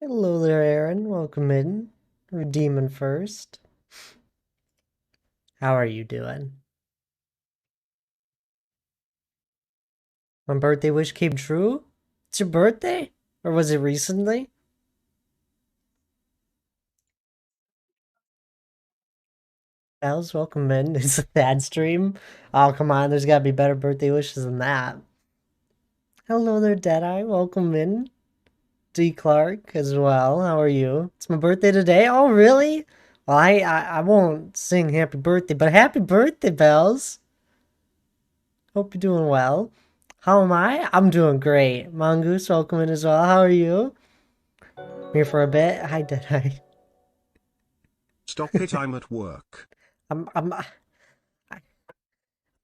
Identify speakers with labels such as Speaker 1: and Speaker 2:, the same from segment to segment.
Speaker 1: Hello there, Aaron. Welcome in. Redeeming first. How are you doing? My birthday wish came true? It's your birthday? Or was it recently? Bells, welcome in. It's a sad stream. Oh, come on. There's gotta be better birthday wishes than that. Hello there, Deadeye. Welcome in. D. Clark as well. How are you? It's my birthday today. Oh, really? Well, I won't sing happy birthday, but happy birthday, Bells. Hope you're doing well. How am I? I'm doing great. Mongoose, welcome in as well. How are you? Here for a bit. Hi, Deadeye.
Speaker 2: Stop it, I'm at work.
Speaker 1: I'm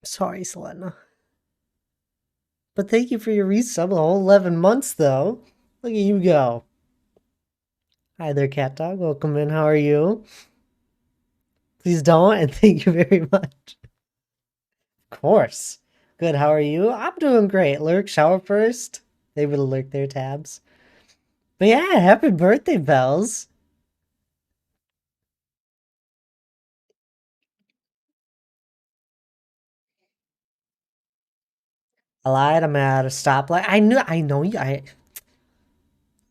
Speaker 1: sorry, Selena. But thank you for your resub. The whole 11 months, though. Look at you go. Hi there, Cat Dog. Welcome in. How are you? Please don't, and thank you very much. Of course. Good. How are you? I'm doing great. Lurk, shower first. They would lurk their tabs. But yeah, happy birthday, Bells. I lied. I'm at a stoplight. I know you.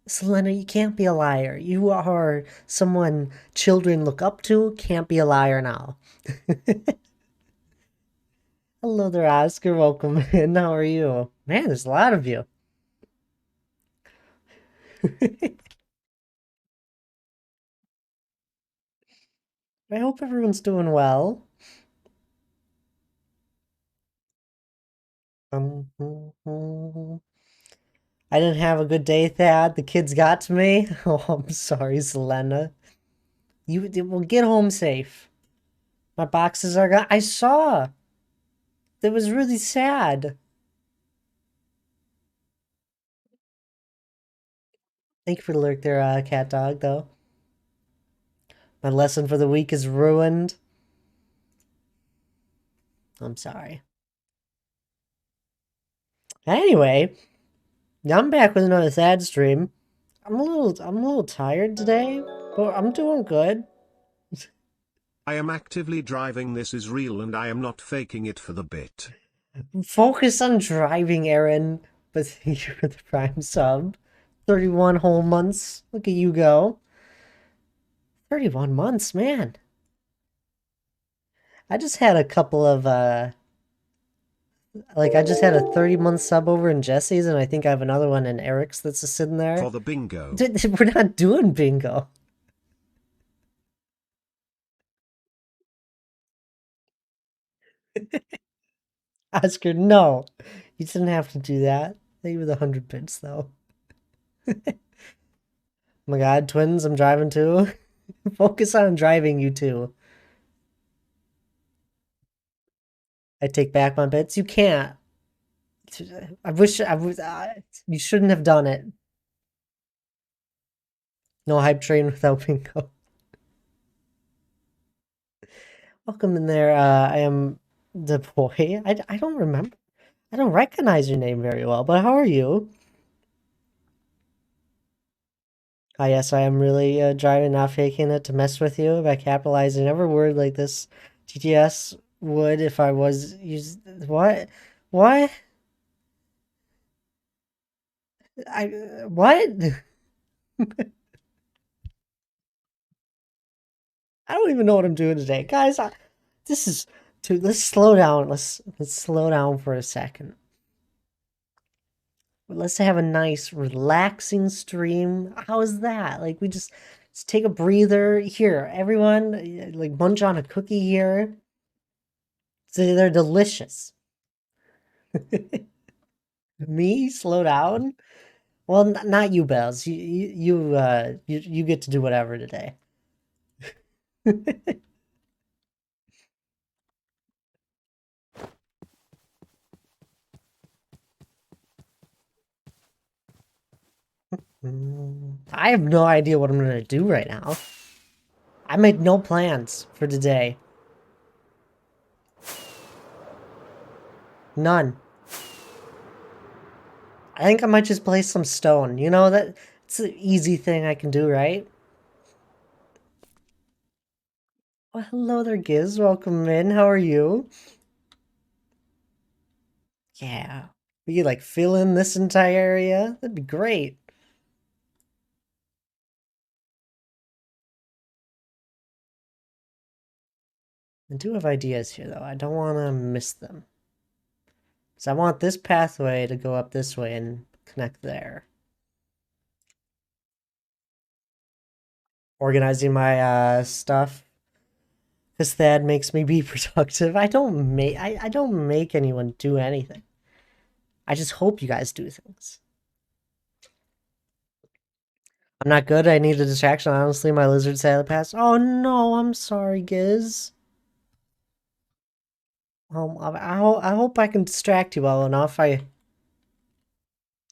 Speaker 1: Selena, you can't be a liar. You are someone children look up to. Can't be a liar now. Hello there, Oscar. Welcome in. How are you? Man, there's a lot of you. I hope everyone's doing well. I didn't have a good day, Thad. The kids got to me. Oh, I'm sorry, Selena. You will get home safe. My boxes are gone. I saw. That was really sad. Thank you for the lurk there, cat dog, though. My lesson for the week is ruined. I'm sorry. Anyway, I'm back with another sad stream. I'm a little tired today, but I'm doing good.
Speaker 2: I am actively driving, this is real and I am not faking it for the bit.
Speaker 1: Focus on driving, Aaron. But thank you for the prime sub. 31 whole months. Look at you go. 31 months, man. I just had a couple of I just had a 30-month sub over in Jesse's, and I think I have another one in Eric's that's just sitting there.
Speaker 2: For the bingo.
Speaker 1: We're not doing bingo. Oscar, no. You didn't have to do that. Thank you for the 100 bits, though. Oh my god, twins, I'm driving too. Focus on driving, you two. I take back my bits. You can't. I wish I was. You shouldn't have done it. No hype train without bingo. Welcome in there. I am the boy. I don't remember. I don't recognize your name very well, but how are you? Ah, yes, I am really driving, not faking it to mess with you by capitalizing every word like this. TTS would if I was use what? What? I what? I don't even know what I'm doing today, guys. This is too. Let's slow down. Let's slow down for a second. Let's have a nice, relaxing stream. How is that? Like we just take a breather. Here, everyone, like munch on a cookie here. So they're delicious. Me, slow down. Well, not you, Bells. You get to do whatever today. I have no idea what I'm gonna do right now. I made no plans for today. None. I think I might just play some Stone. You know that It's an easy thing I can do, right? Well, hello there, Giz. Welcome in. How are you? Yeah. We like fill in this entire area? That'd be great. I do have ideas here, though. I don't want to miss them. So I want this pathway to go up this way and connect there. Organizing my stuff. Because Thad makes me be productive. I don't make anyone do anything. I just hope you guys do things. I'm not good. I need a distraction. Honestly, my lizard sailor pass. Oh no, I'm sorry, Giz. I hope I can distract you well enough. You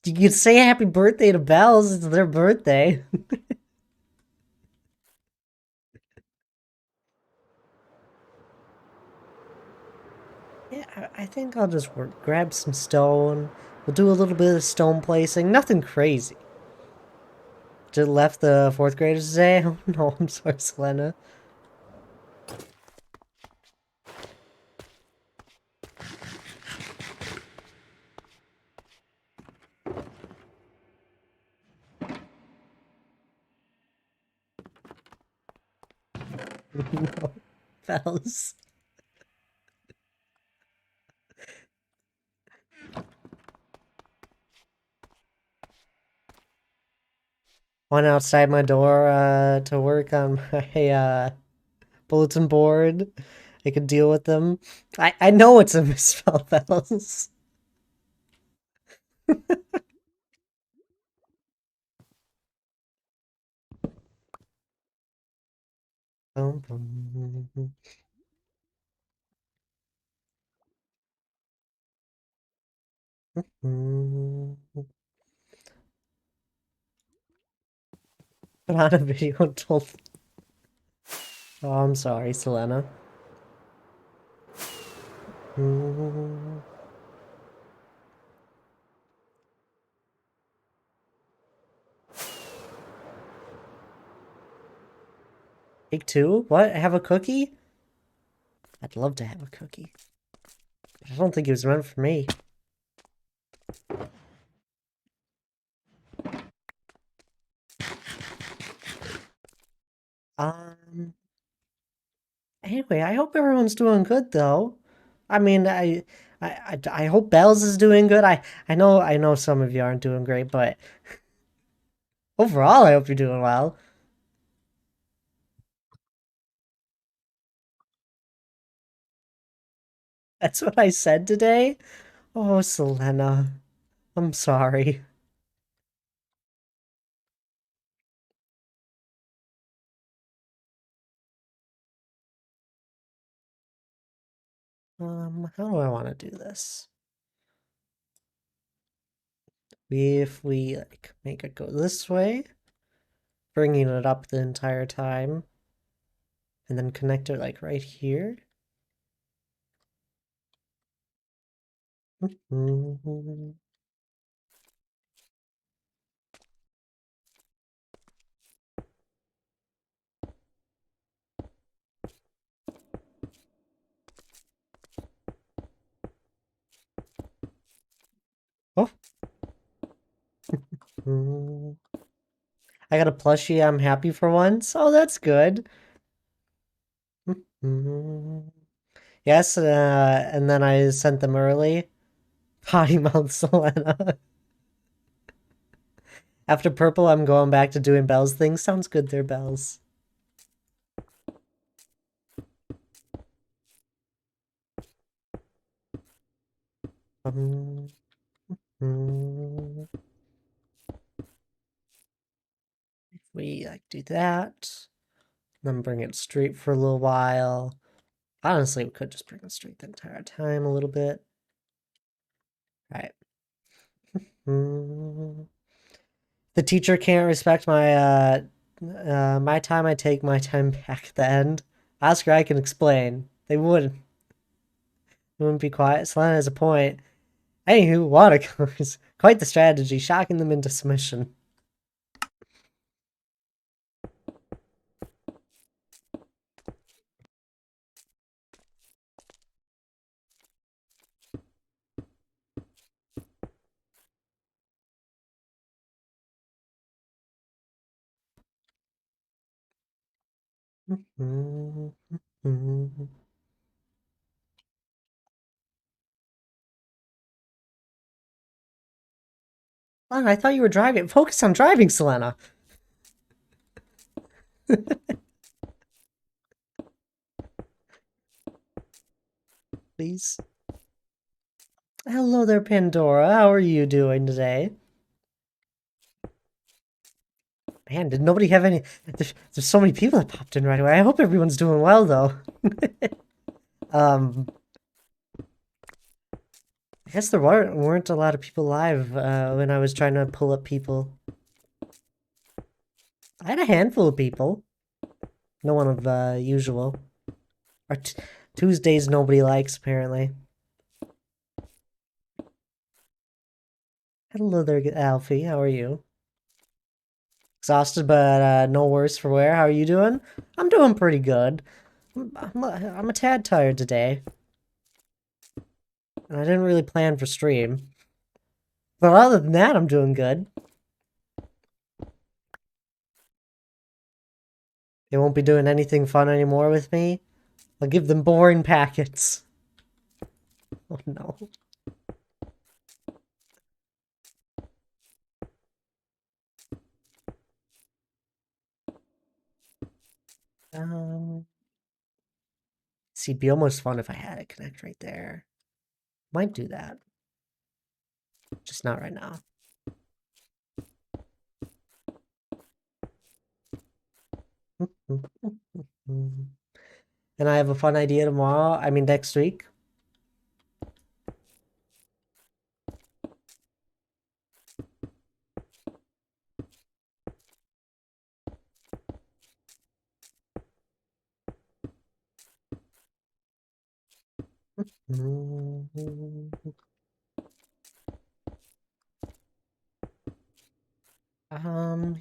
Speaker 1: can say happy birthday to Bells. It's their birthday. Yeah, I think I'll just grab some stone. We'll do a little bit of stone placing. Nothing crazy. Just left the fourth graders today. Oh no, I'm sorry, Selena. No, Bells. Went outside my door to work on my bulletin board. I could deal with them. I know it's a misspell, Bells. Bum, bum. Put on a video and told. Oh, I'm sorry, Selena. Take two? What? Have a cookie? I'd love to have a cookie. But I don't think it was meant for me. Um. Anyway, I hope everyone's doing good though. I mean, I hope Bells is doing good. I know some of you aren't doing great, but overall, I hope you're doing well. That's what I said today. Oh, Selena, I'm sorry. How do I want to do this? If we like make it go this way, bringing it up the entire time, and then connect it like right here. Oh. I got a plushie. I'm happy for once. Oh, that's good. Yes, and then I sent them early. Potty mouth Selena. After purple, I'm going back to doing Bells things. Sounds good there, Bells. Um, if we like do that, then bring it straight for a little while. Honestly, we could just bring it straight the entire time a little bit. All right. The teacher can't respect my time. I take my time back at the end. Oscar, I can explain. They wouldn't. They wouldn't be quiet. Selena has a point. Anywho, watercolors. Quite the strategy, shocking them into submission. Oh, I thought you were driving. Focus on driving, Selena. Please. Hello there, Pandora. How are you doing today? Man, did nobody have any... there's so many people that popped in right away. I hope everyone's doing well, though. um, I guess there weren't a lot of people live when I was trying to pull up people. I had a handful of people. No one of usual. Or Tuesdays nobody likes, apparently. Hello there, Alfie. How are you? Exhausted, but no worse for wear. How are you doing? I'm doing pretty good. I'm a tad tired today. And I didn't really plan for stream. But other than that, I'm doing good. They won't be doing anything fun anymore with me. I'll give them boring packets. Oh no. Um, see, it'd be almost fun if I had it connect right there. Might do that. Just not right now. And I have a fun idea tomorrow. I mean, next week.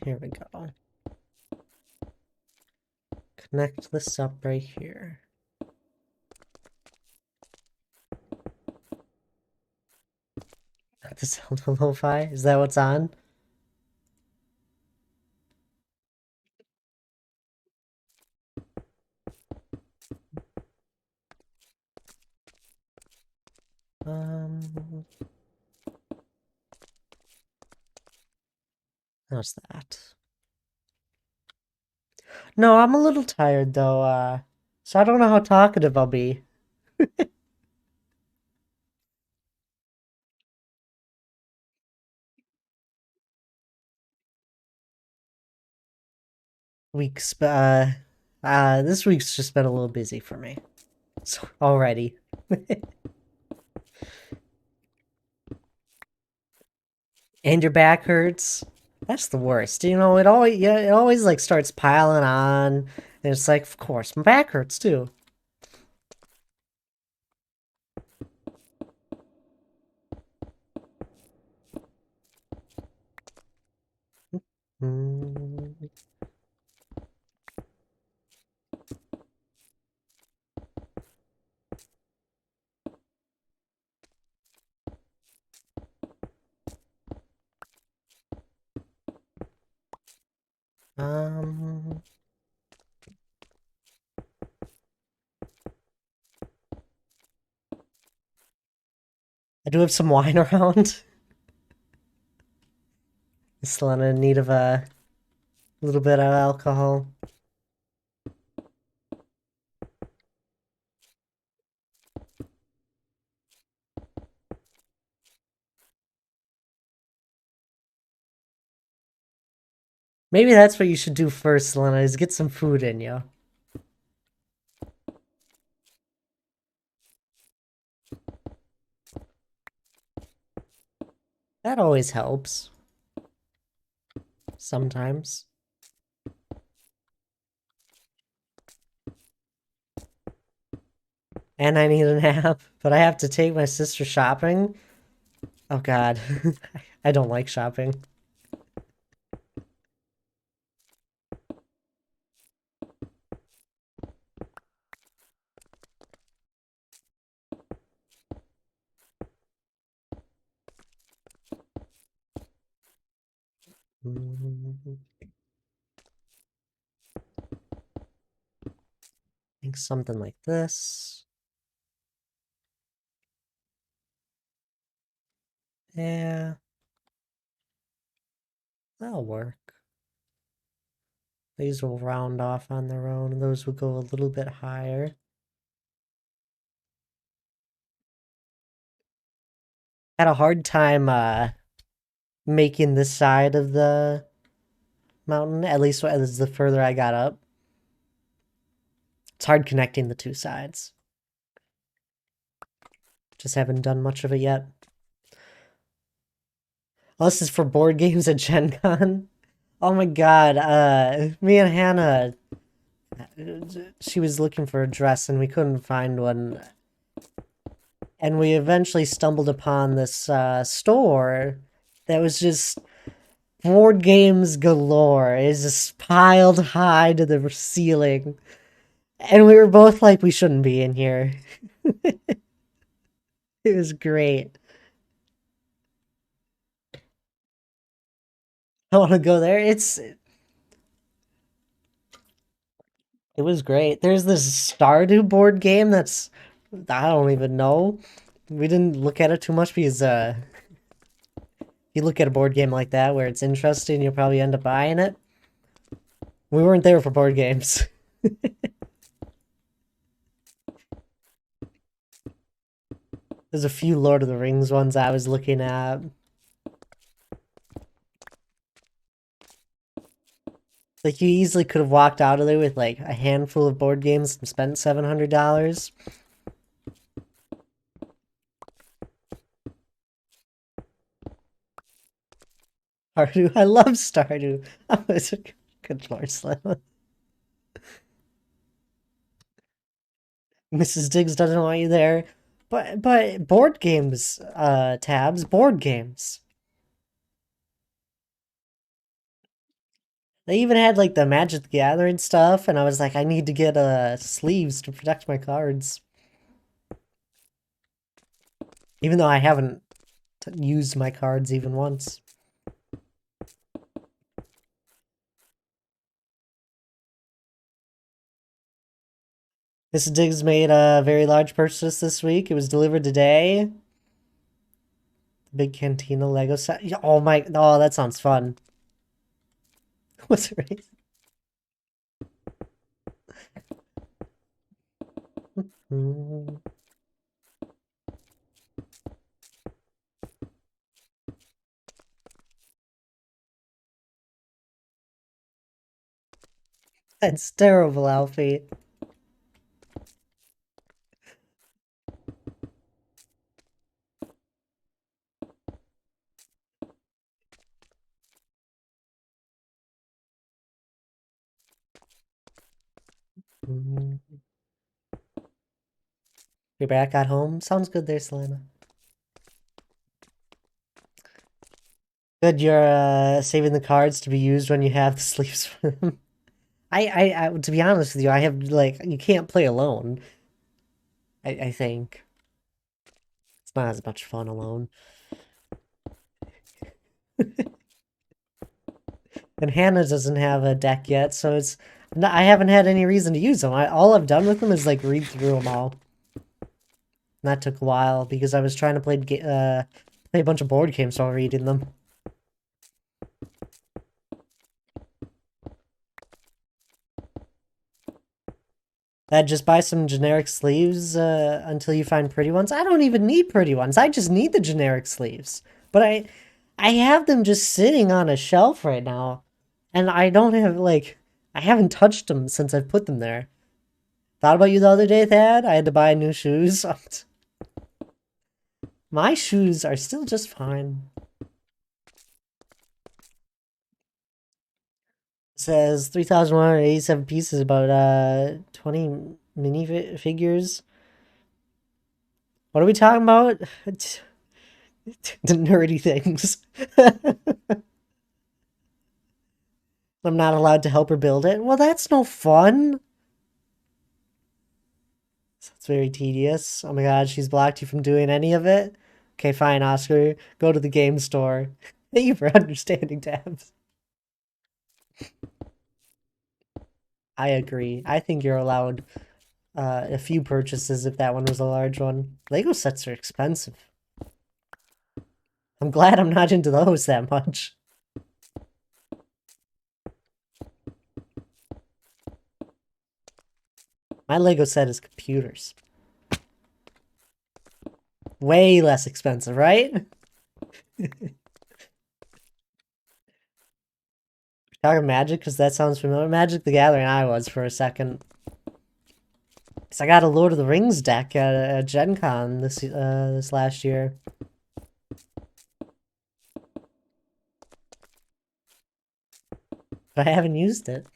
Speaker 1: Here we go. Connect this up right here. The sound of lo-fi? Is that what's on? Um, how's that? No, I'm a little tired though, so I don't know how talkative I'll be. Weeks, this week's just been a little busy for me. So, already. And your back hurts. That's the worst. You know, it always like starts piling on, and it's like, of course, my back hurts too. Mm, Um, I do have some wine around. Still in need of a little bit of alcohol. Maybe that's what you should do first, Selena, is get some food in you. That always helps. Sometimes. And I need a nap, but I have to take my sister shopping. Oh god. I don't like shopping. think something like this. Yeah, that'll work. These will round off on their own, and those will go a little bit higher. Had a hard time making this side of the mountain, at least as the further I got up. It's hard connecting the two sides. Just haven't done much of it yet. Oh, this is for board games at Gen Con. Oh my god, me and Hannah, she was looking for a dress and we couldn't find one. And we eventually stumbled upon this store that was just board games galore. It's just piled high to the ceiling. And we were both like, we shouldn't be in here. It was great. I want to go there. It was great. There's this Stardew board game that's I don't even know. We didn't look at it too much because you look at a board game like that where it's interesting, you'll probably end up buying it. We weren't there for board games. There's a few Lord of the Rings ones I was looking at. Like you easily could have walked out of there with like a handful of board games and spent $700. Stardew, I love Stardew. Oh, it's a good Lord Slim. Mrs. Diggs doesn't want you there. But board games, tabs, board games. They even had like the Magic the Gathering stuff, and I was like, I need to get sleeves to protect my cards. Even though I haven't used my cards even once. Mrs. Diggs made a very large purchase this week. It was delivered today. Big Cantina Lego set. Oh my, oh, that sounds fun. What's it right? That's terrible, Alfie. You're back at home? Sounds good there, Selena. Good, you're saving the cards to be used when you have the sleeves for them. To be honest with you, I have like you can't play alone. I think it's not as much fun alone. And Hannah doesn't have a deck yet, so I haven't had any reason to use them. All I've done with them is like read through them all. And that took a while because I was trying to play a bunch of board games while reading them. Just buy some generic sleeves until you find pretty ones. I don't even need pretty ones. I just need the generic sleeves. But I have them just sitting on a shelf right now. And I don't have, like, I haven't touched them since I've put them there. Thought about you the other day, Thad? I had to buy new shoes. My shoes are still just fine. It says 3,187 pieces, about 20 figures. What are we talking about? The nerdy things. I'm not allowed to help her build it. Well, that's no fun. It's very tedious. Oh my god, she's blocked you from doing any of it? Okay, fine, Oscar. Go to the game store. Thank you for understanding, Tabs. I agree. I think you're allowed a few purchases if that one was a large one. Lego sets are expensive. I'm glad I'm not into those that much. My Lego set is computers. Way less expensive, right? Talking Magic, because that sounds familiar. Magic the Gathering I was for a second. Because I got a Lord of the Rings deck at Gen Con this last year. But I haven't used it.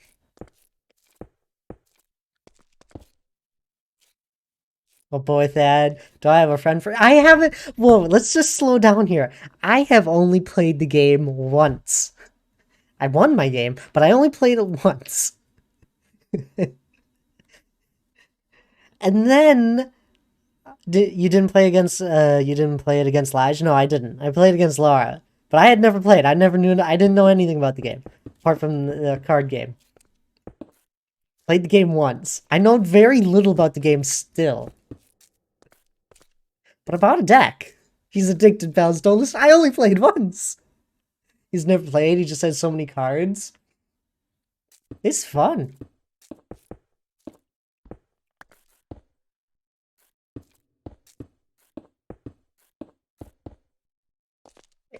Speaker 1: Oh boy, Thad. Do I have a friend for... I haven't... Whoa, let's just slow down here. I have only played the game once. I won my game, but I only played it once. And then... you didn't play against... you didn't play it against Lige? No, I didn't. I played against Laura. But I had never played. I never knew... I didn't know anything about the game. Apart from the card game. Played the game once. I know very little about the game still. But about a deck. He's addicted, pals. Don't listen. I only played once. He's never played. He just has so many cards. It's fun.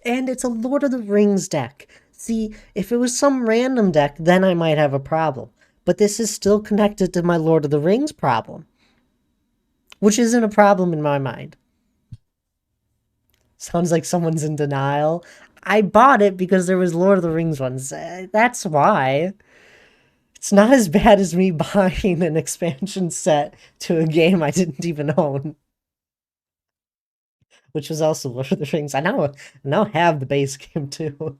Speaker 1: And it's a Lord of the Rings deck. See, if it was some random deck, then I might have a problem. But this is still connected to my Lord of the Rings problem. Which isn't a problem in my mind. Sounds like someone's in denial. I bought it because there was Lord of the Rings ones. That's why. It's not as bad as me buying an expansion set to a game I didn't even own. Which was also Lord of the Rings. I now have the base game too.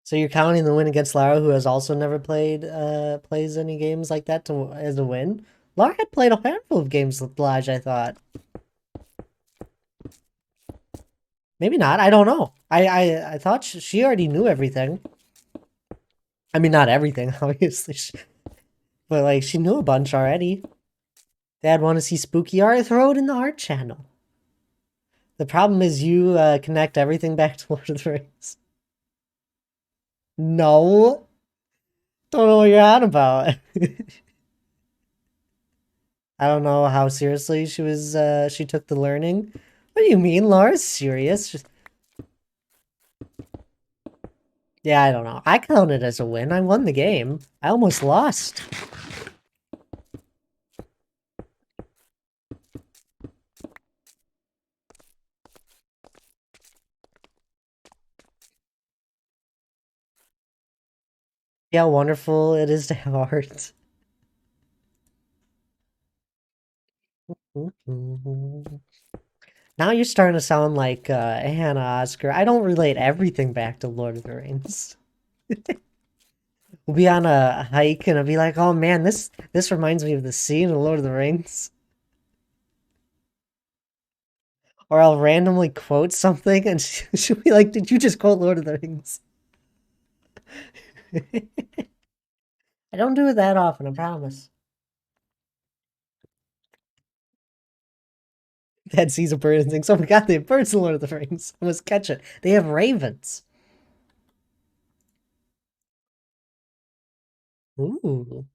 Speaker 1: So you're counting the win against Lara, who has also never played plays any games like that to as a win. Lara had played a handful of games with Blige, I thought. Maybe not. I don't know. I thought she already knew everything. I mean, not everything, obviously, but like she knew a bunch already. Dad, want to see spooky art? Throw it in the art channel. The problem is you connect everything back to Lord of the Rings. No, don't know what you're on about. I don't know how seriously she took the learning. What do you mean? Laura's serious. Yeah, I don't know. I count it as a win. I won the game. I almost lost. Yeah, wonderful it is to have art. Now you're starting to sound like Hannah Oscar. I don't relate everything back to Lord of the Rings. We'll be on a hike and I'll be like, oh man, this reminds me of the scene of Lord of the Rings. Or I'll randomly quote something and she'll be like, did you just quote Lord of the Rings? I don't do it that often, I promise. Dad sees a bird and thinks, oh my god, they have birds in Lord of the Rings. I must catch it. They have ravens. Ooh.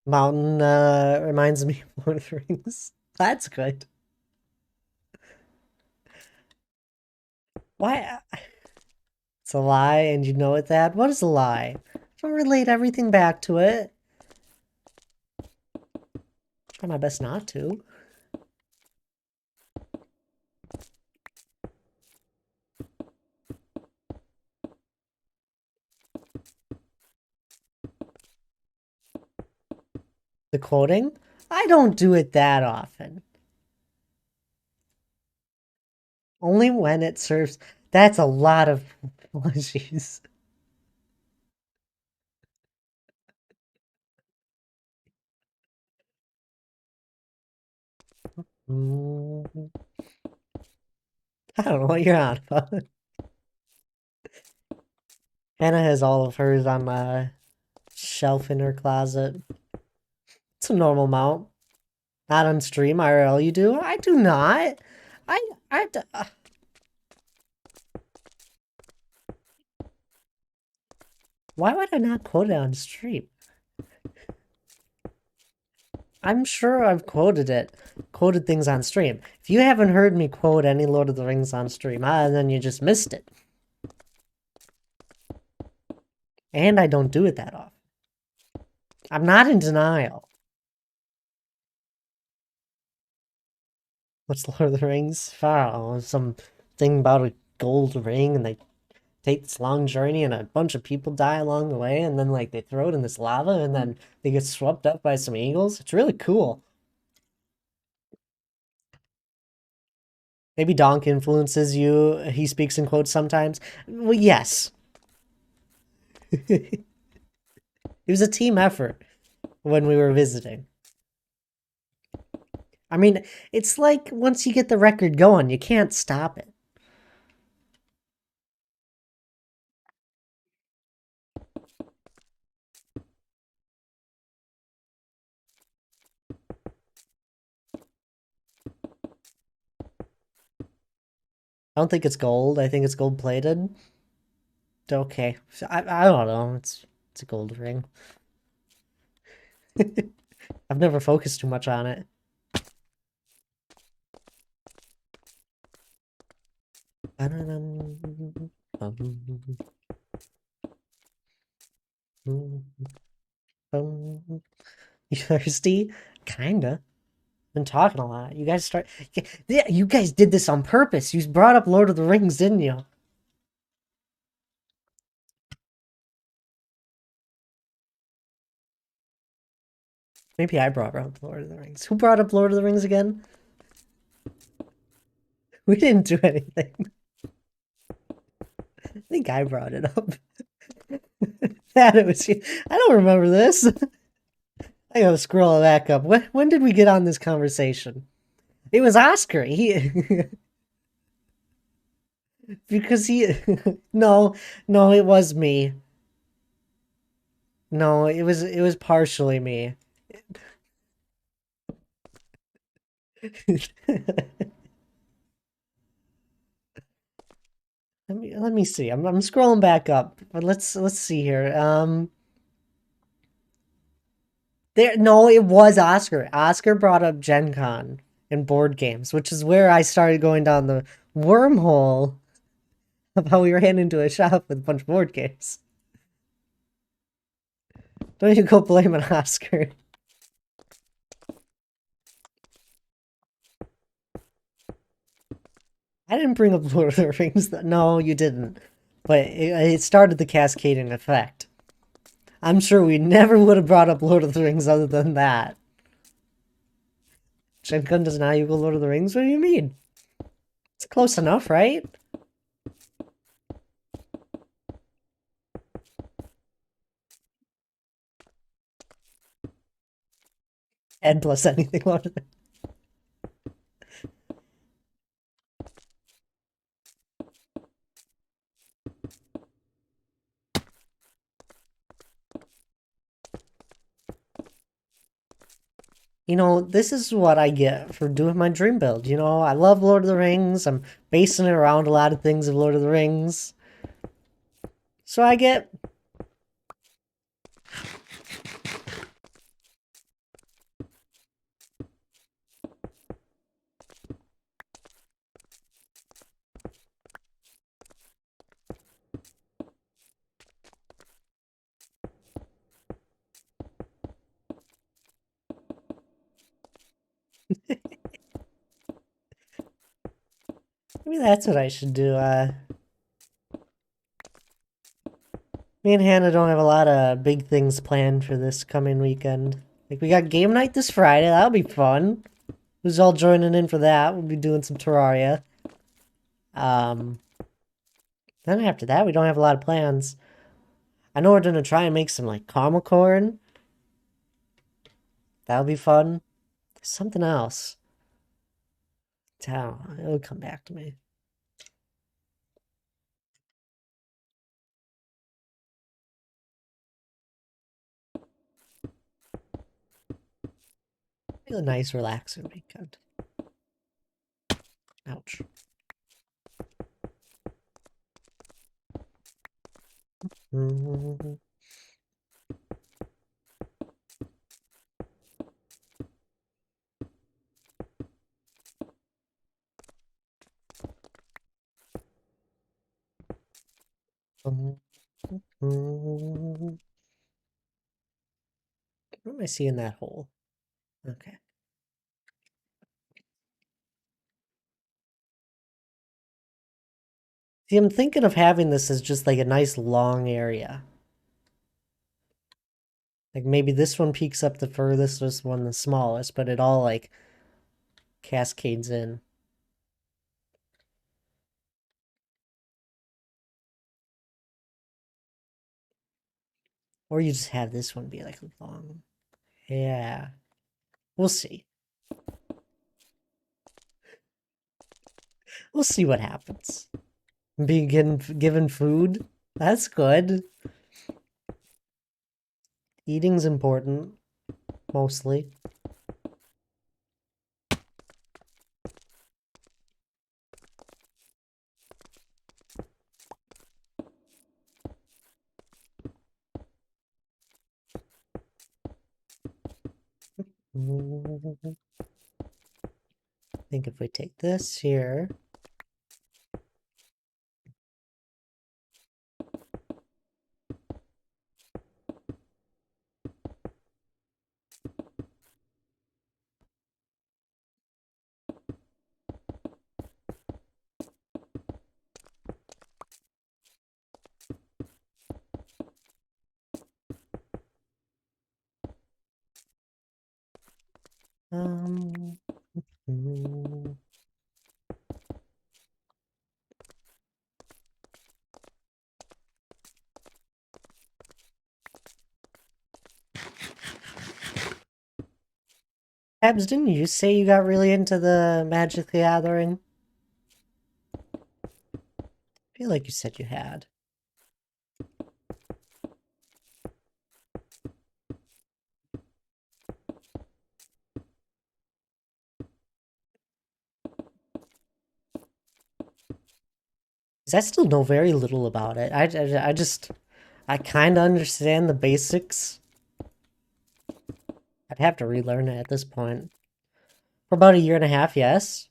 Speaker 1: Mountain reminds me of Lord of the Rings. That's good. Why? It's a lie and you know it, Dad? What is a lie? Don't relate everything back to it. Try my best not to. The quoting? I don't do it that often. Only when it serves. That's a lot of plushies. I don't know what you're on about. Hannah has all of hers on a shelf in her closet. It's a normal amount. Not on stream, IRL you do? I do not. I, I, d- why would I not quote it on stream? I'm sure I've quoted things on stream. If you haven't heard me quote any Lord of the Rings on stream, then you just missed it. And I don't do it that often. I'm not in denial. What's Lord of the Rings? I don't know, some thing about a gold ring and they take this long journey and a bunch of people die along the way and then like they throw it in this lava and then they get swept up by some eagles. It's really cool. Maybe Donk influences you. He speaks in quotes sometimes. Well, yes. It was a team effort when we were visiting. I mean, it's like once you get the record going, you can't stop it. I don't think it's gold. I think it's gold plated. Okay. I don't know. It's a gold ring. I've never focused too much on it. You thirsty? Kinda. Been talking a lot. You guys start. Yeah, you guys did this on purpose. You brought up Lord of the Rings, didn't you? Maybe I brought up Lord of the Rings. Who brought up Lord of the Rings again? We didn't do anything. I think I brought it up. That it was you. I don't remember this. I gotta scroll it back up. When did we get on this conversation? It was Oscar. He because he no, no, it was me. No, it was partially me. Let me see. I'm scrolling back up, but let's see here. There no, it was Oscar. Oscar brought up Gen Con and board games, which is where I started going down the wormhole of how we ran into a shop with a bunch of board games. Don't you go blame on Oscar. I didn't bring up Lord of the Rings. No, you didn't. But it started the cascading effect. I'm sure we never would have brought up Lord of the Rings other than that. Gen Con does not equal Lord of the Rings? What do you mean? It's close enough, right? Ed plus anything Lord of the this is what I get for doing my dream build. I love Lord of the Rings. I'm basing it around a lot of things of Lord of the Rings. So I get maybe that's what I should do. Me and Hannah don't have a lot of big things planned for this coming weekend. Like, we got game night this Friday. That'll be fun. Who's all joining in for that? We'll be doing some Terraria. Um, then after that, we don't have a lot of plans. I know we're gonna try and make some, like, caramel corn. That'll be fun. There's something else. It'll come back to me. Be a nice, relaxing weekend. Ouch. Mm-hmm. What am I seeing that hole? Okay. See, I'm thinking of having this as just like a nice long area. Like maybe this one peaks up the furthest, this one the smallest, but it all like cascades in. Or you just have this one be like long. Yeah. We'll see. We'll see what happens. Being given food? That's good. Eating's important, mostly. I think if we take this here. Um, mm, Abs, didn't you say you got really into the Magic the Gathering? I feel like you said you had. Because I still know very little about it. I kind of understand the basics. I'd have to relearn it at this point. For about a year and a half, yes.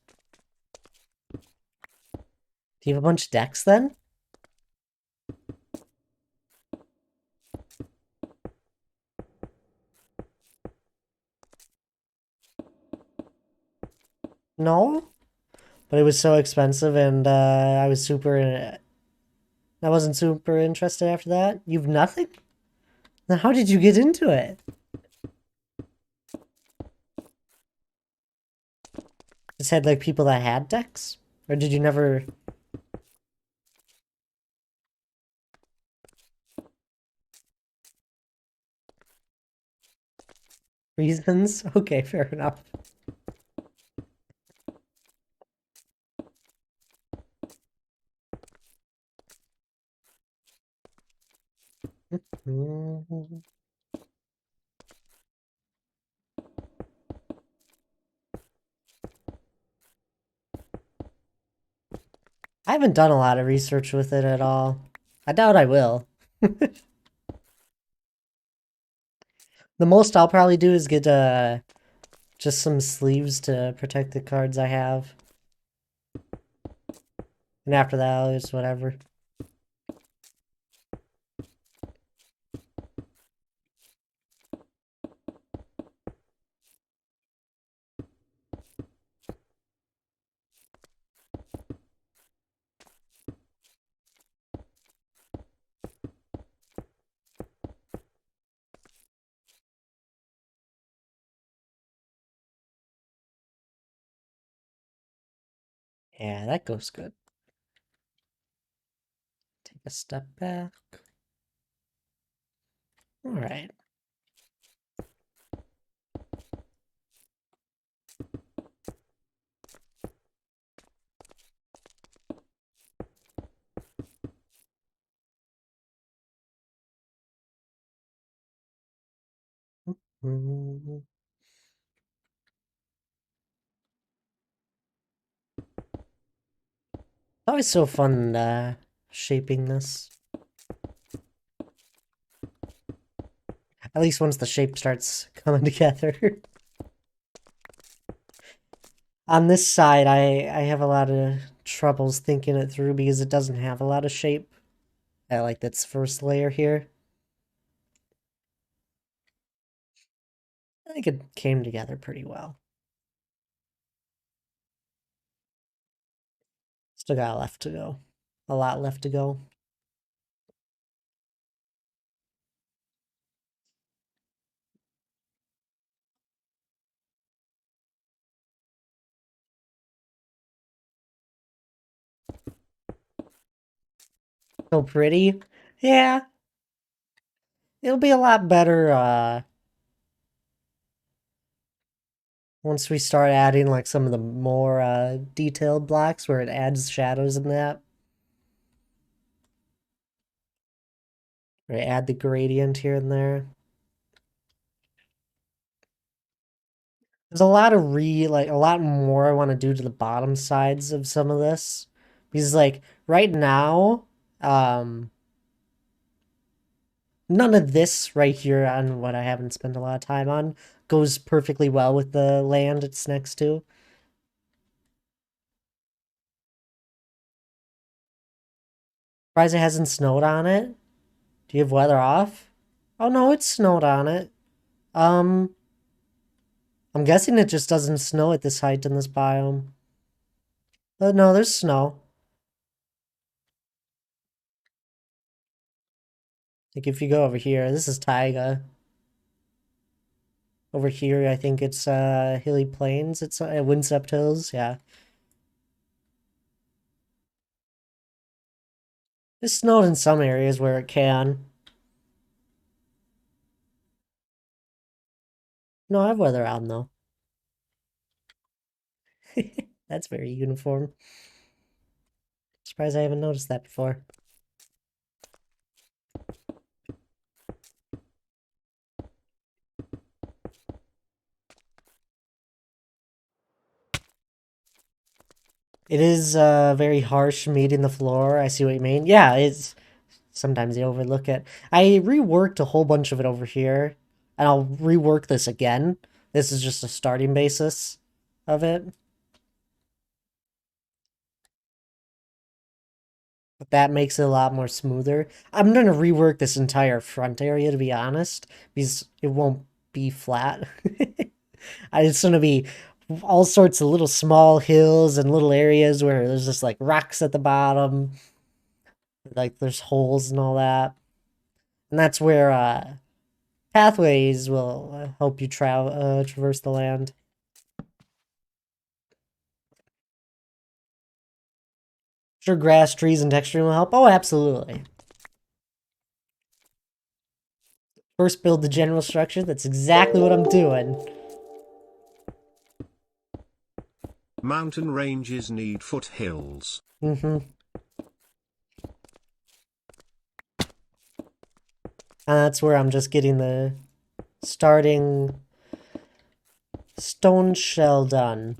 Speaker 1: Do you have a bunch of decks then? No, but it was so expensive, and I wasn't super interested after that. You've nothing? Then how did you get into it? Just had like people that had decks, or did you never? Reasons? Okay, fair enough. Mm. I haven't done a lot of research with it at all. I doubt I will. The most I'll probably do is get just some sleeves to protect the cards I have. And after that, I'll just whatever. Yeah, that goes good. Take a step back. All right. Mm. Always so fun shaping this. At least once the shape starts coming together. On this side, I have a lot of troubles thinking it through because it doesn't have a lot of shape. I like its first layer here. I think it came together pretty well. Still got left to go. A lot left to go. So pretty. Yeah. It'll be a lot better once we start adding like some of the more detailed blocks where it adds shadows and that. Or add the gradient here and there. There's a lot of a lot more I want to do to the bottom sides of some of this. Because like right now, none of this right here on what I haven't spent a lot of time on goes perfectly well with the land it's next to. Surprised it hasn't snowed on it. Do you have weather off? Oh no, it's snowed on it. Um, I'm guessing it just doesn't snow at this height in this biome. But no, there's snow. Like if you go over here, this is taiga. Over here, I think it's hilly plains. It's Windswept Hills, yeah. It's snowed in some areas where it can. No, I have weather on though. That's very uniform. Surprised I haven't noticed that before. It is very harsh meeting the floor. I see what you mean. Yeah, it's sometimes you overlook it. I reworked a whole bunch of it over here, and I'll rework this again. This is just a starting basis of it. But that makes it a lot more smoother. I'm gonna rework this entire front area to be honest, because it won't be flat. It's gonna be all sorts of little small hills and little areas where there's just like rocks at the bottom, like there's holes and all that. And that's where pathways will help you traverse the land. Sure, grass, trees, and texturing will help. Oh, absolutely. First, build the general structure. That's exactly what I'm doing.
Speaker 2: Mountain ranges need foothills.
Speaker 1: Mm-hmm. And that's where I'm just getting the starting stone shell done.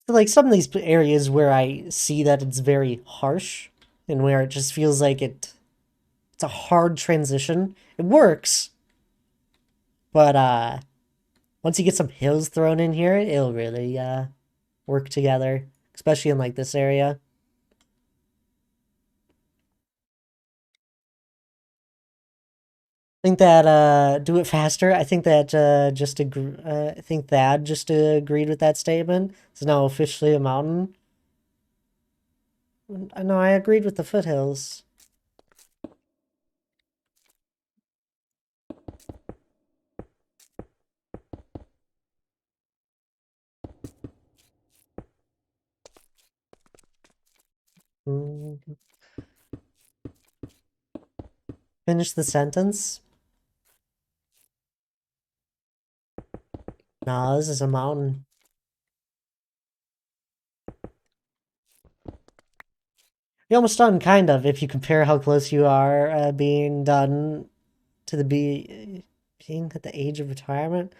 Speaker 1: So like some of these areas where I see that it's very harsh and where it just feels like it's a hard transition. It works, but once you get some hills thrown in here, it'll really work together, especially in like this area. I think that do it faster. I think that I think Thad just agreed with that statement. It's now officially a mountain. I know I agreed with the foothills. Mm. Finish the sentence. No, this is a mountain. You're almost done, kind of, if you compare how close you are being done to the Being at the age of retirement?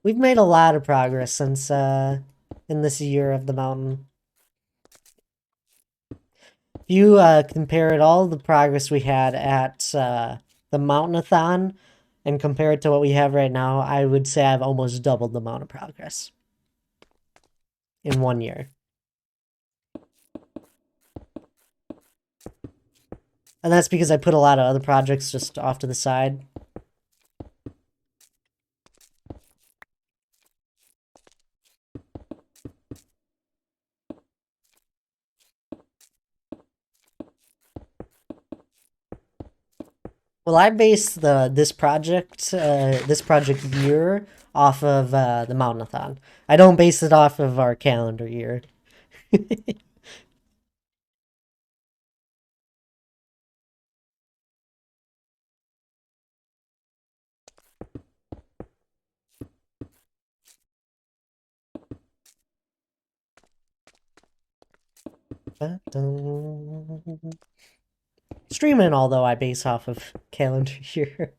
Speaker 1: We've made a lot of progress since in this year of the mountain. If you compare it all the progress we had at the mountainathon and compare it to what we have right now, I would say I've almost doubled the amount of progress in 1 year. And that's because I put a lot of other projects just off to the side. Well, I based this project year off of the mountainathon. I don't base it off of our calendar year. Streaming, although I base off of calendar year.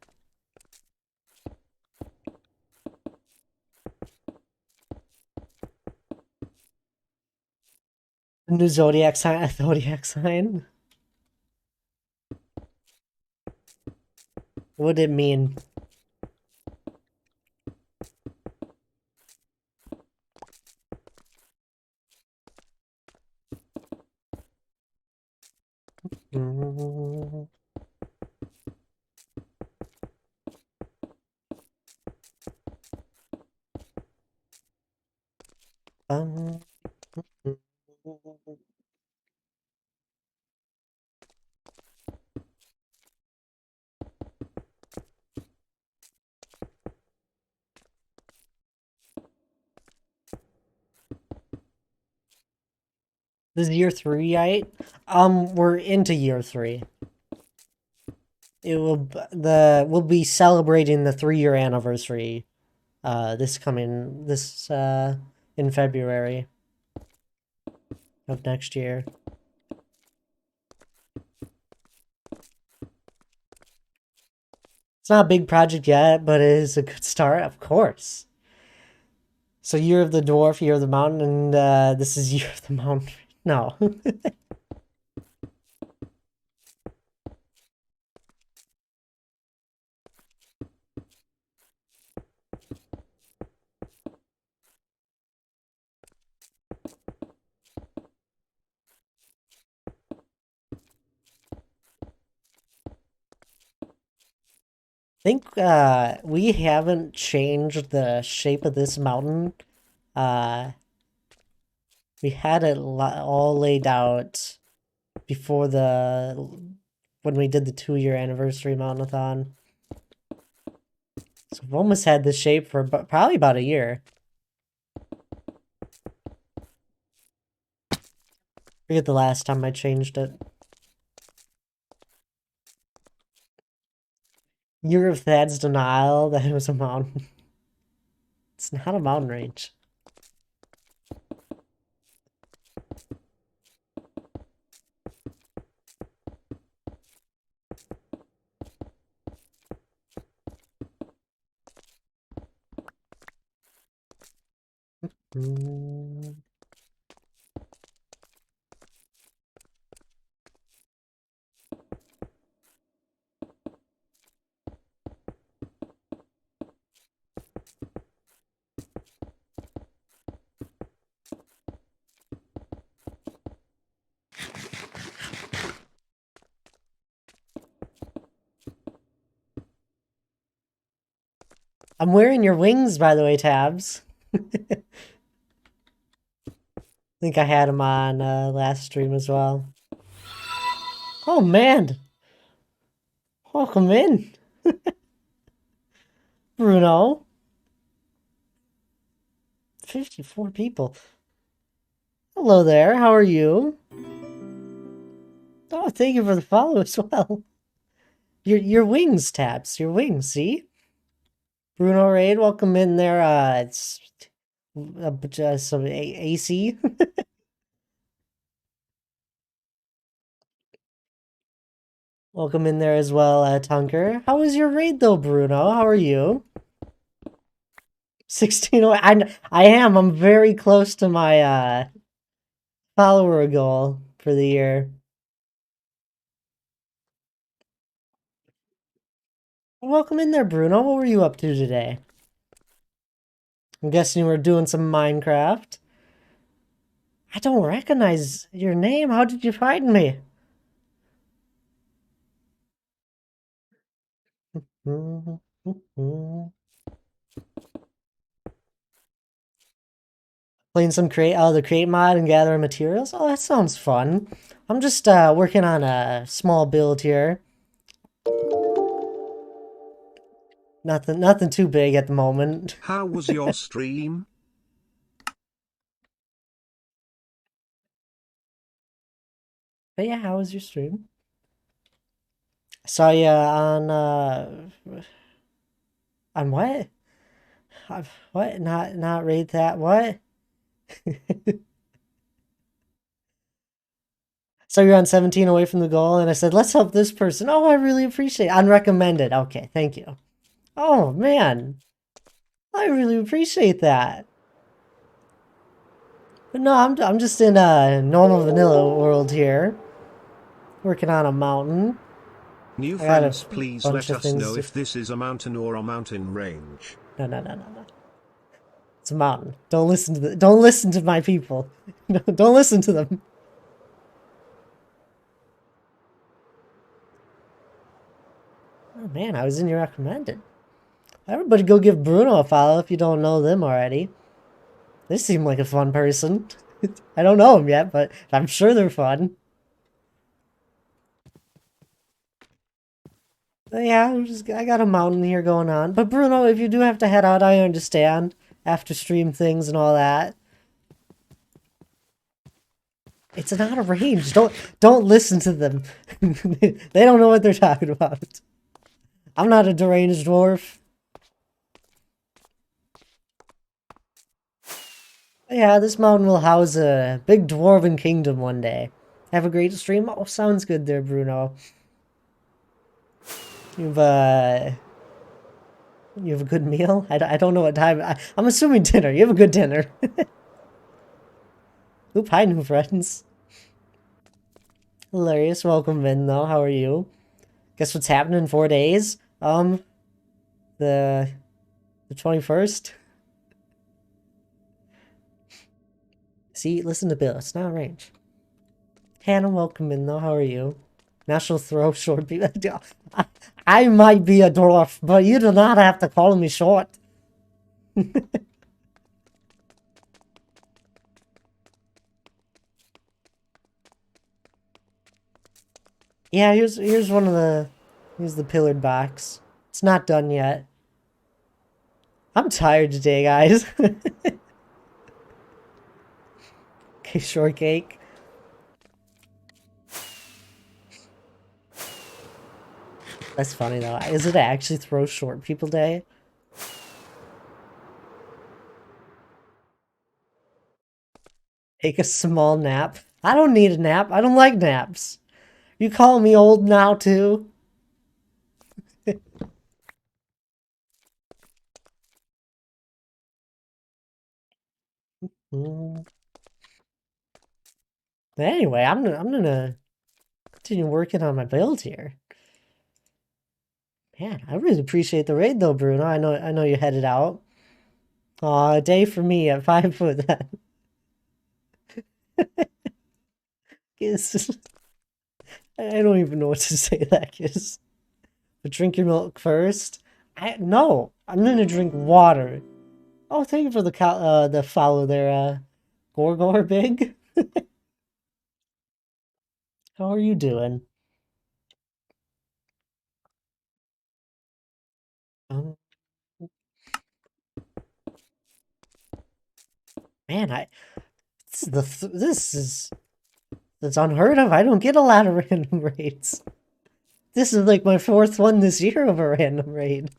Speaker 1: New zodiac sign, a zodiac sign. What did it mean? Um, this is year 3, right? We're into year 3. We'll be celebrating the 3-year anniversary this in February of next year. It's not a big project yet, but it is a good start, of course. So Year of the Dwarf, Year of the Mountain, and this is Year of the Mountain. No. I think we haven't changed the shape of this mountain. We had it all laid out before when we did the 2-year anniversary mountainathon. So we've almost had this shape for probably about a year. Forget the last time I changed it. Year of Thad's denial that it was a mountain. It's not a mountain range. I'm wearing your wings, by the way, Tabs. I think I had them on last stream as well. Oh, man. Welcome in. Bruno. 54 people. Hello there, how are you? Oh, thank you for the follow as well. Your wings, Tabs. Your wings, see? Bruno Raid, welcome in there. It's some AC. Welcome in there as well, Tunker. How was your raid though, Bruno? How are you? 16 away. I am. I'm very close to my follower goal for the year. Welcome in there, Bruno. What were you up to today? I'm guessing you were doing some Minecraft. I don't recognize your name. How did you find me? Playing some the create mod and gathering materials. Oh, that sounds fun. I'm just working on a small build here. Nothing too big at the moment.
Speaker 2: How was your stream?
Speaker 1: But yeah, how was your stream? Saw you on what? What? Not rate that. What? So you're on 17 away from the goal, and I said, let's help this person. Oh, I really appreciate it. Unrecommended. Okay, thank you. Oh, man. I really appreciate that. But no, I'm just in a normal vanilla world here. Working on a mountain.
Speaker 2: New
Speaker 1: I got a
Speaker 2: friends, please
Speaker 1: bunch
Speaker 2: let
Speaker 1: of
Speaker 2: us
Speaker 1: things
Speaker 2: know
Speaker 1: to...
Speaker 2: if this is a mountain or a mountain range.
Speaker 1: No. It's a mountain. Don't listen to my people. Don't listen to them. Oh man, I was in your recommended. Everybody go give Bruno a follow if you don't know them already. They seem like a fun person. I don't know them yet, but I'm sure they're fun. But yeah, I got a mountain here going on. But Bruno, if you do have to head out, I understand. After stream things and all that. It's not a range. Don't listen to them. They don't know what they're talking about. I'm not a deranged dwarf. Yeah, this mountain will house a big dwarven kingdom one day. Have a great stream. Oh, sounds good there, Bruno. You've you have a good meal. I don't know what time. I'm assuming dinner. You have a good dinner. Oop, hi, new friends. Hilarious. Welcome in though. How are you? Guess what's happening in 4 days? The 21st. See, listen to Bill. It's not a range. Hannah, welcome in though. How are you? National throw short people. I might be a dwarf, but you do not have to call me short. Yeah, here's one of the here's the pillared box. It's not done yet. I'm tired today, guys. Okay, shortcake. That's funny though. Is it actually throw short people day? Take a small nap. I don't need a nap. I don't like naps. You call me old now too? Mm. Anyway, I'm gonna continue working on my build here. Man, I really appreciate the raid though, Bruno. I know you headed out. Aw, a day for me at 5 foot. Kiss. I don't even know what to say to that, Kiss. But drink your milk first. No, I'm gonna drink water. Oh, thank you for the follow there, Gorgor Big. How are you doing? Um, man, this is that's unheard of. I don't get a lot of random raids. This is like my fourth one this year of a random raid.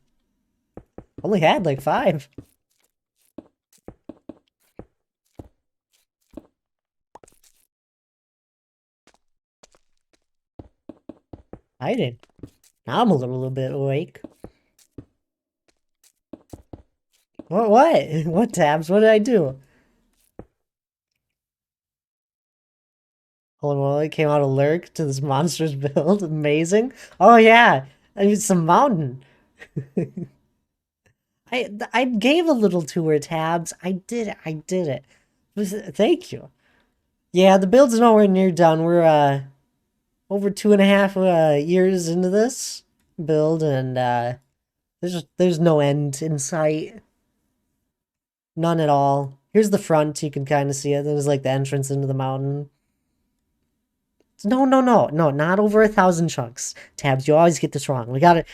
Speaker 1: Only had like 5. Hiding. Now I'm a little bit awake. What? What tabs? What did I do? Hold on, well, it came out of Lurk to this monster's build. Amazing. Oh yeah, I mean, it's a mountain. I gave a little tour tabs. I did it. I did it. Thank you. Yeah, the build's nowhere near done. We're over 2.5 years into this build, and there's no end in sight. None at all. Here's the front. You can kind of see it. There's like the entrance into the mountain. No, no, no, no, not over 1,000 chunks. Tabs, you always get this wrong. We gotta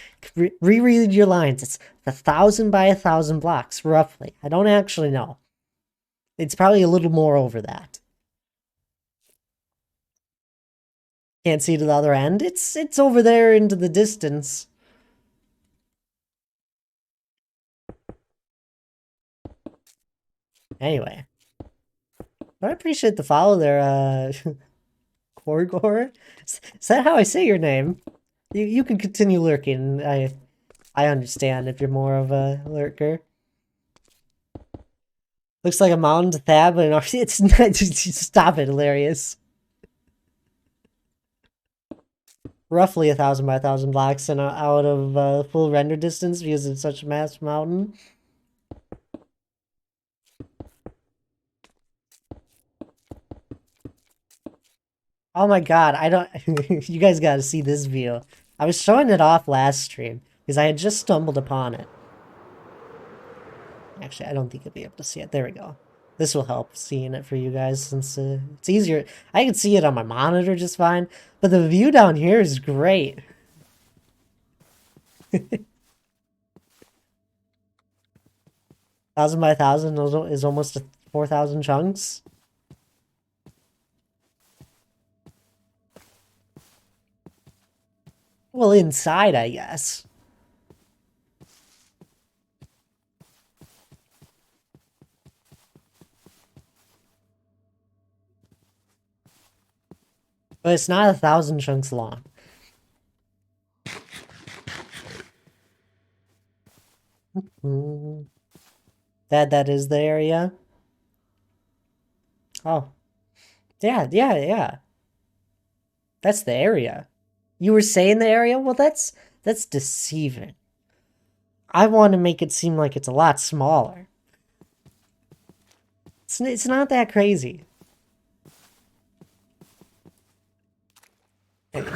Speaker 1: reread your lines. It's 1,000 by 1,000 blocks, roughly. I don't actually know. It's probably a little more over that. Can't see to the other end. It's over there into the distance. Anyway. I appreciate the follow there, Gorgor. Is that how I say your name? You can continue lurking. I understand if you're more of a lurker. Looks like a mountain to Thab, but it's not. Stop it, hilarious. Roughly 1,000 by 1,000 blocks and out of full render distance because it's such a massive mountain. Oh my god, I don't. You guys gotta see this view. I was showing it off last stream because I had just stumbled upon it. Actually, I don't think you'll be able to see it. There we go. This will help seeing it for you guys since it's easier. I can see it on my monitor just fine, but the view down here is great. 1,000 by 1,000 is almost 4,000 chunks. Well, inside, I guess. But it's not 1,000 chunks long. That is the area. Oh. Yeah, yeah, yeah. That's the area. You were saying the area? Well, that's deceiving. I want to make it seem like it's a lot smaller. It's not that crazy. Anyway.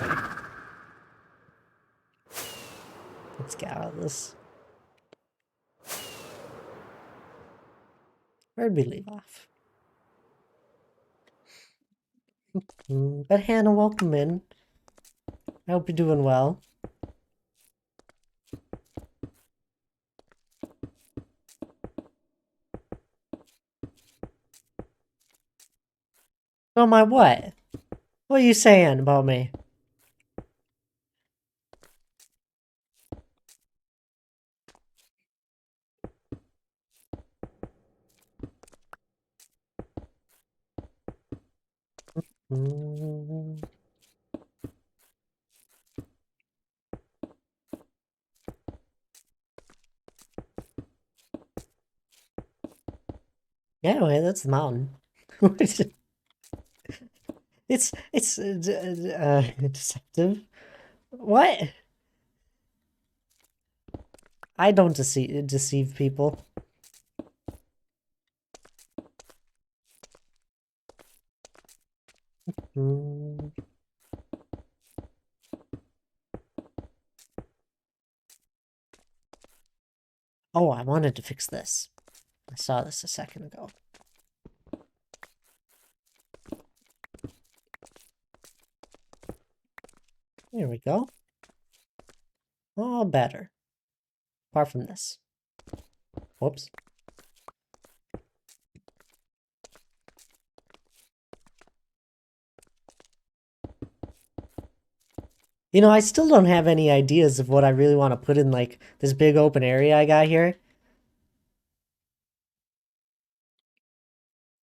Speaker 1: Let's get out of this. Where'd we leave off? But Hannah, welcome in. I hope you're doing well. Oh my what? What are you saying about me? Yeah, anyway, that's the mountain. it's deceptive. What? I don't deceive people. Oh, I wanted to fix this. I saw this a second ago. There we go. All better. Apart from this. Whoops. You know, I still don't have any ideas of what I really want to put in, like, this big open area I got here.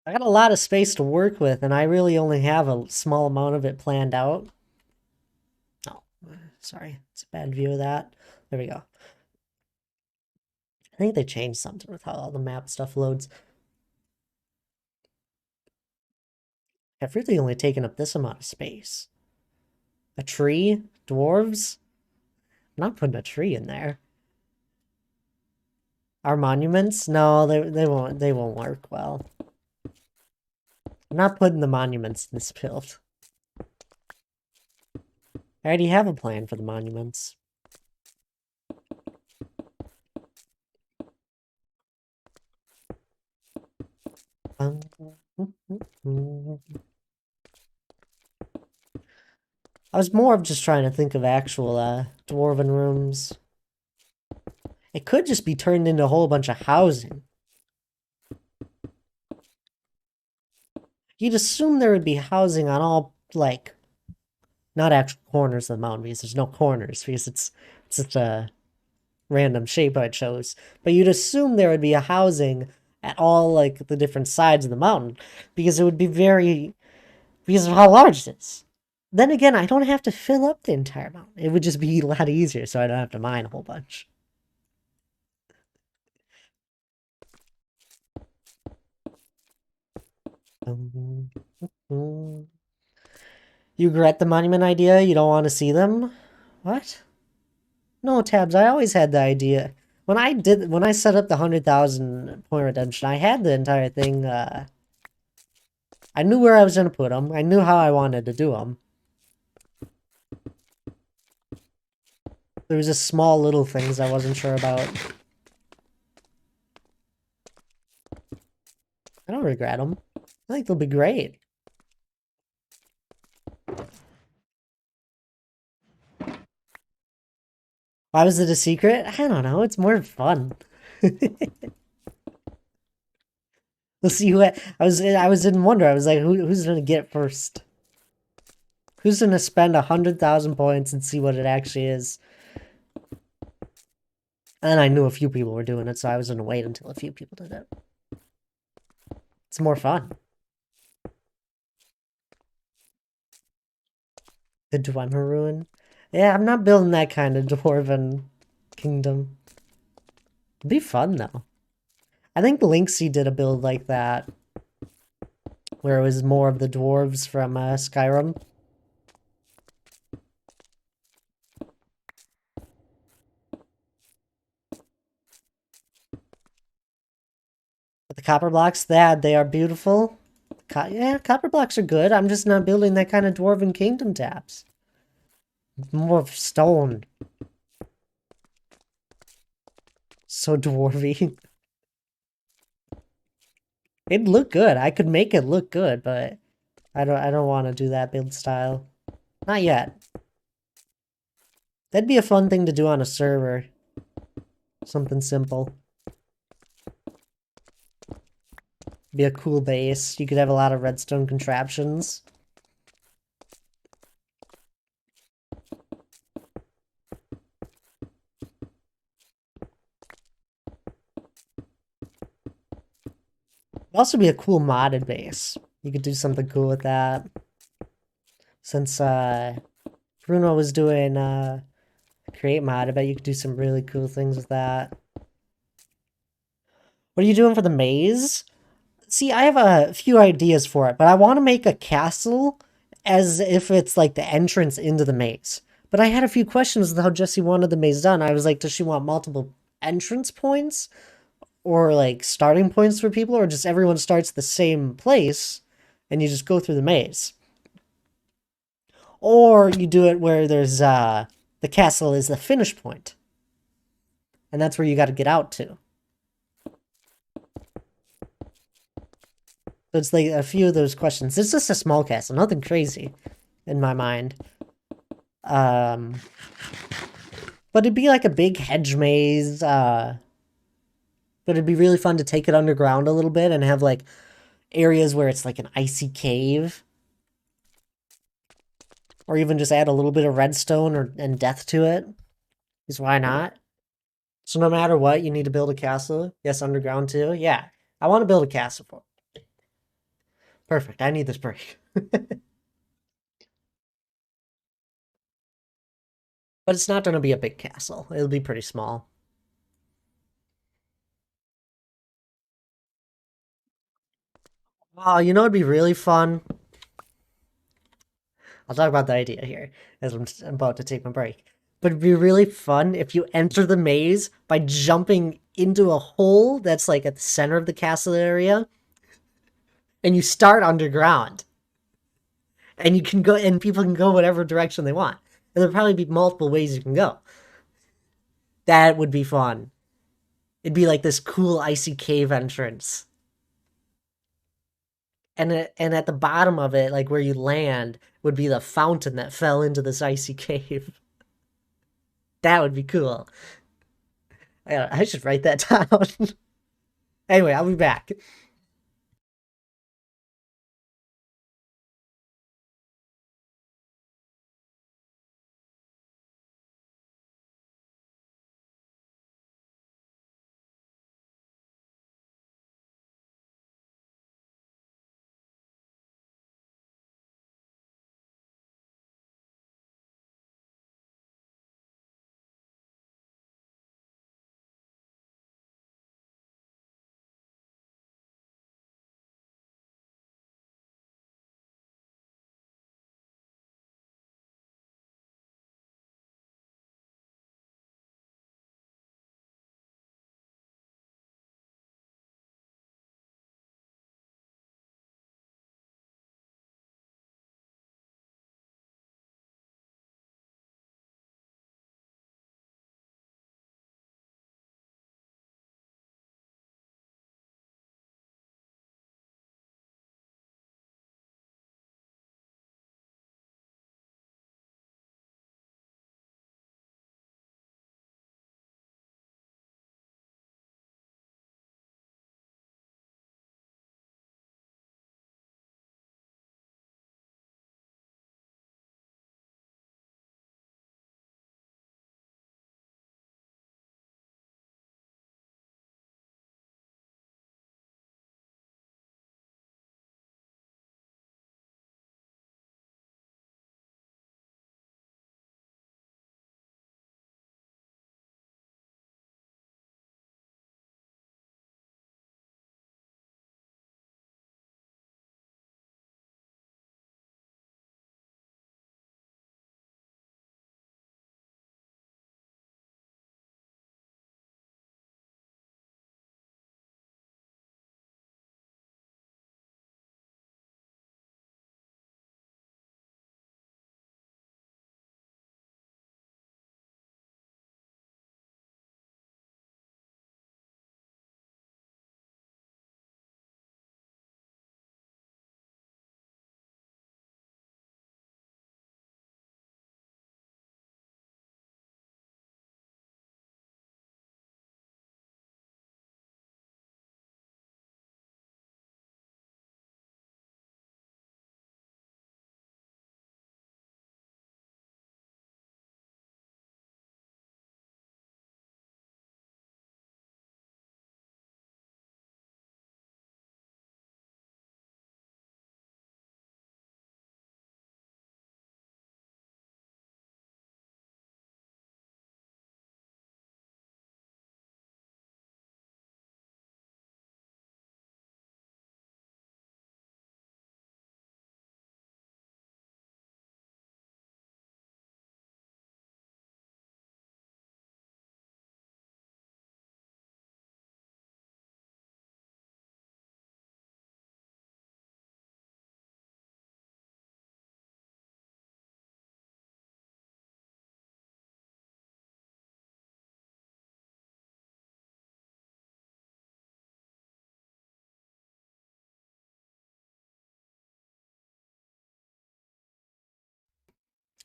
Speaker 1: I got a lot of space to work with, and I really only have a small amount of it planned out. Oh, Sorry, it's a bad view of that. There we go. I think they changed something with how all the map stuff loads. I've really only taken up this amount of space. A tree? Dwarves? I'm not putting a tree in there. Our monuments? No, they won't work well. I'm not putting the monuments in this build. I already have a plan for the monuments. I was more of just trying to think of actual dwarven rooms. It could just be turned into a whole bunch of housing. You'd assume there would be housing on all, like, not actual corners of the mountain, because there's no corners, because it's such a random shape I chose. But you'd assume there would be a housing at all, like, the different sides of the mountain, because it would be because of how large it is. Then again, I don't have to fill up the entire mountain. It would just be a lot easier, so I don't have to mine a whole bunch. You regret the monument idea? You don't want to see them? What? No, Tabs, I always had the idea. When I set up the 100,000 point redemption, I had the entire thing, I knew where I was going to put them. I knew how I wanted to do them. There was just small little things I wasn't sure about. I don't regret them. I think they'll be great. Why was it a secret? I don't know. It's more fun. We'll see who I was in wonder. I was like, who's gonna get it first? Who's gonna spend 100,000 points and see what it actually is? And I knew a few people were doing it, so I was gonna wait until a few people did it. It's more fun. The Dwemer Ruin? Yeah, I'm not building that kind of dwarven kingdom. It'd be fun, though. I think Linksy did a build like that, where it was more of the dwarves from Skyrim. But the copper blocks, they are beautiful. Yeah, copper blocks are good. I'm just not building that kind of dwarven kingdom tabs. More of stone. So dwarvy. It'd look good. I could make it look good, but I don't want to do that build style. Not yet. That'd be a fun thing to do on a server. Something simple. Be a cool base. You could have a lot of redstone contraptions. It'd also be a cool modded base. You could do something cool with that. Since Bruno was doing create mod, I bet you could do some really cool things with that. What are you doing for the maze? See, I have a few ideas for it, but I want to make a castle as if it's like the entrance into the maze. But I had a few questions with how Jessie wanted the maze done. I was like, does she want multiple entrance points? Or like starting points for people? Or just everyone starts the same place and you just go through the maze? Or you do it where there's, the castle is the finish point. And that's where you got to get out to. So it's like a few of those questions. It's just a small castle, nothing crazy in my mind. But it'd be like a big hedge maze, but it'd be really fun to take it underground a little bit and have like areas where it's like an icy cave. Or even just add a little bit of redstone and death to it. Because why not? So no matter what, you need to build a castle. Yes, underground too. Yeah, I want to build a castle for it. Perfect, I need this break. But it's not going to be a big castle. It'll be pretty small. Oh, you know it'd be really fun? I'll talk about the idea here as I'm about to take my break. But it'd be really fun if you enter the maze by jumping into a hole that's like at the center of the castle area, and you start underground. And you can go, and people can go whatever direction they want. And there'll probably be multiple ways you can go. That would be fun. It'd be like this cool icy cave entrance. And at the bottom of it, like where you land, would be the fountain that fell into this icy cave. That would be cool. I should write that down. Anyway, I'll be back.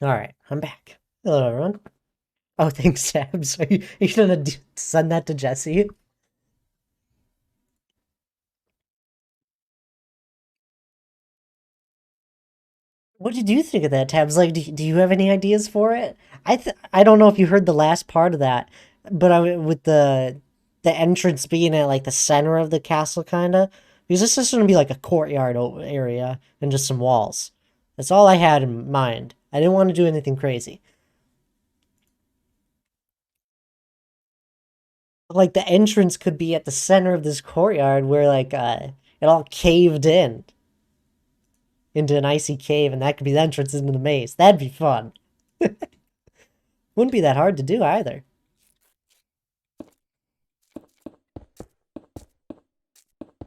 Speaker 1: All right, I'm back. Hello, everyone. Oh, thanks, Tabs. Are you gonna send that to Jesse? What did you think of that, Tabs? Like, do you have any ideas for it? I don't know if you heard the last part of that, but with the entrance being at like the center of the castle, kind of, because this is gonna be like a courtyard area and just some walls. That's all I had in mind. I didn't want to do anything crazy. Like the entrance could be at the center of this courtyard where like it all caved in into an icy cave, and that could be the entrance into the maze. That'd be fun. Wouldn't be that hard to do either.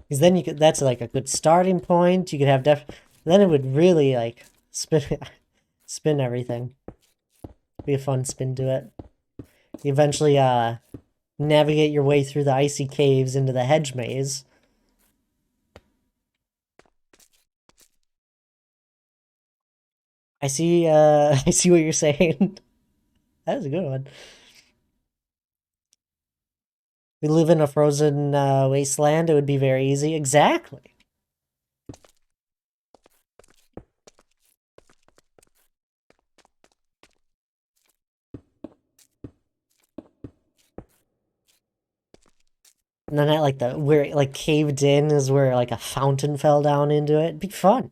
Speaker 1: Because then you could, that's like a good starting point. You could have then it would really like spin spin everything. Be a fun spin to it. You eventually navigate your way through the icy caves into the hedge maze. I see I see what you're saying. That was a good one. We live in a frozen wasteland, it would be very easy. Exactly. And then at like the where it like caved in is where like a fountain fell down into it. It'd be fun.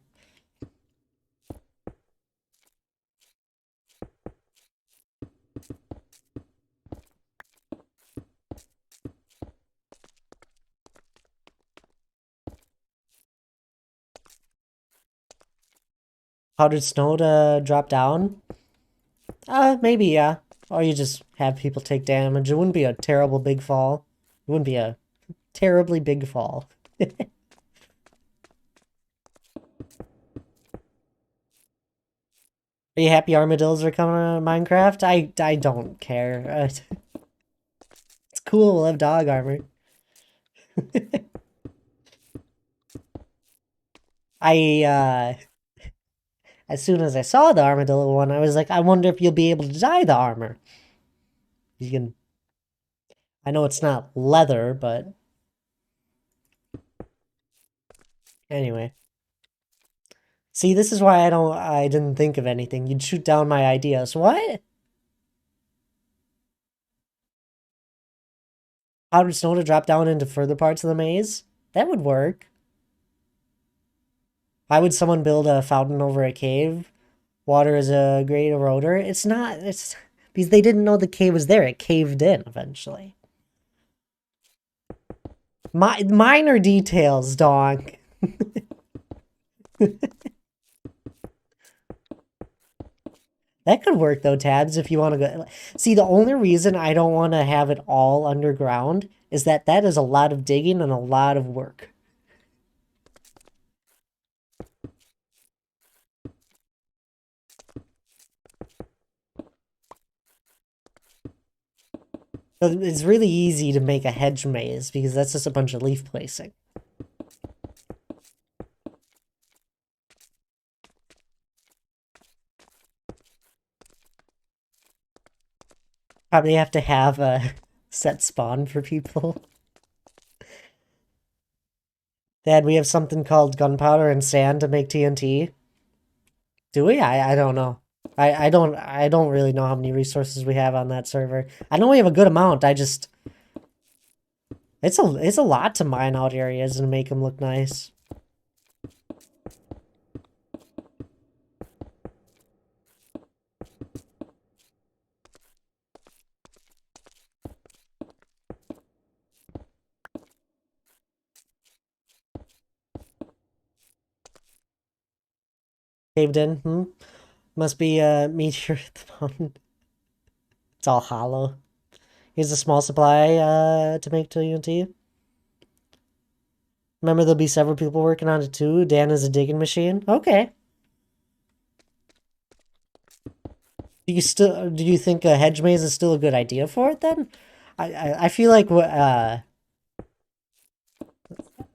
Speaker 1: How did snow to drop down? Maybe, yeah. Or you just have people take damage. It wouldn't be a terrible big fall. It wouldn't be a terribly big fall. Are you happy armadillos are coming out of Minecraft? I don't care. It's cool, we'll have dog armor. I as soon as I saw the armadillo one, I was like, I wonder if you'll be able to dye the armor. You can. I know it's not leather, but anyway. See, this is why I didn't think of anything. You'd shoot down my ideas. What? How did snow to drop down into further parts of the maze? That would work. Why would someone build a fountain over a cave? Water is a great eroder. It's not. It's because they didn't know the cave was there. It caved in eventually. Minor details, dog. That could work though, Tabs, if you want to go. See, the only reason I don't want to have it all underground is that is a lot of digging and a lot of work. It's really easy to make a hedge maze because that's just a bunch of leaf placing. Probably have to have a set spawn for people. Dad, we have something called gunpowder and sand to make TNT. Do we? I don't know. I don't really know how many resources we have on that server. I know we have a good amount. I just it's a lot to mine out areas and make them look nice. Caved in, hmm? Must be a meteor at the mountain. It's all hollow. Here's a small supply to make TNT. Remember, there'll be several people working on it too. Dan is a digging machine. Okay. Do you think a hedge maze is still a good idea for it then? I feel like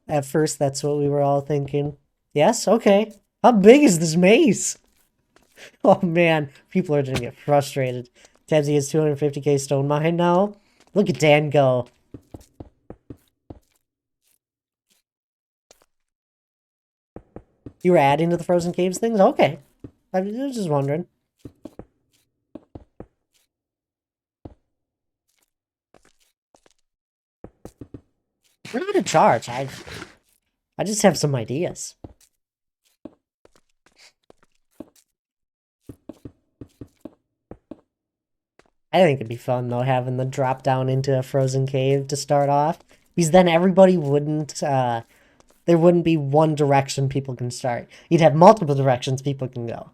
Speaker 1: at first that's what we were all thinking. Yes, okay. How big is this maze? Oh man, people are gonna get frustrated. Tabsy has 250k stone mine now. Look at Dan go. You were adding to the frozen caves things? Okay. I was just wondering. We're not in charge. I just have some ideas. I think it'd be fun though having the drop down into a frozen cave to start off, because then everybody wouldn't. There wouldn't be one direction people can start. You'd have multiple directions people can go.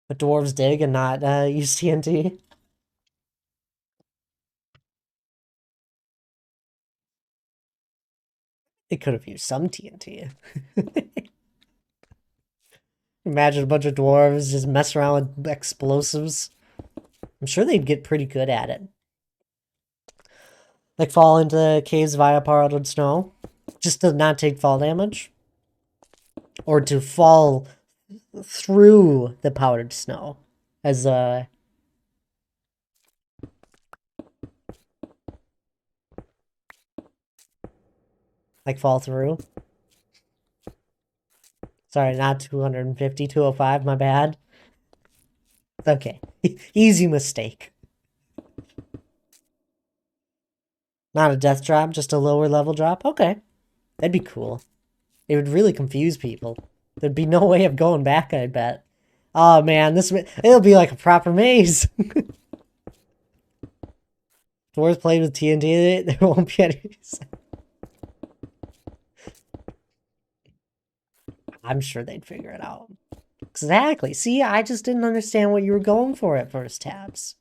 Speaker 1: But dwarves dig and not use TNT. They could have used some TNT. Imagine a bunch of dwarves just mess around with explosives. I'm sure they'd get pretty good at it. Like fall into caves via powdered snow, just to not take fall damage. Or to fall through the powdered snow as a like fall through. Sorry, not 250, 205, my bad. Okay. Easy mistake. Not a death drop, just a lower level drop? Okay. That'd be cool. It would really confuse people. There'd be no way of going back, I bet. Oh man, it'll be like a proper maze. Dwarves played with TNT, there won't be any. I'm sure they'd figure it out. Exactly. See, I just didn't understand what you were going for at first, Tabs.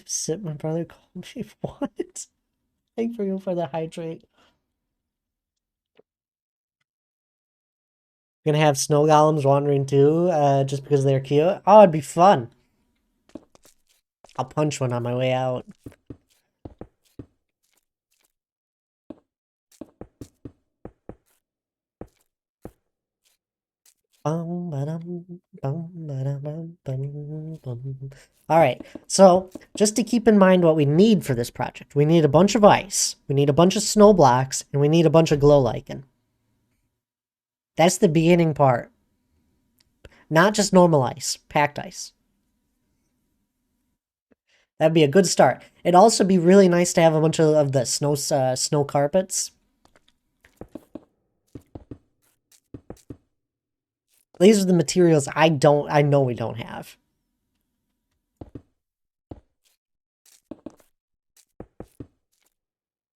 Speaker 1: Sip, my brother called me. What? Thank you for the hydrate. Gonna have snow golems wandering too, just because they're cute. Oh, it'd be fun. I'll punch one on my way out. Alright, so just to keep in mind what we need for this project, we need a bunch of ice, we need a bunch of snow blocks, and we need a bunch of glow lichen. That's the beginning part. Not just normal ice, packed ice. That'd be a good start. It'd also be really nice to have a bunch of the snow carpets. These are the materials I know we don't have.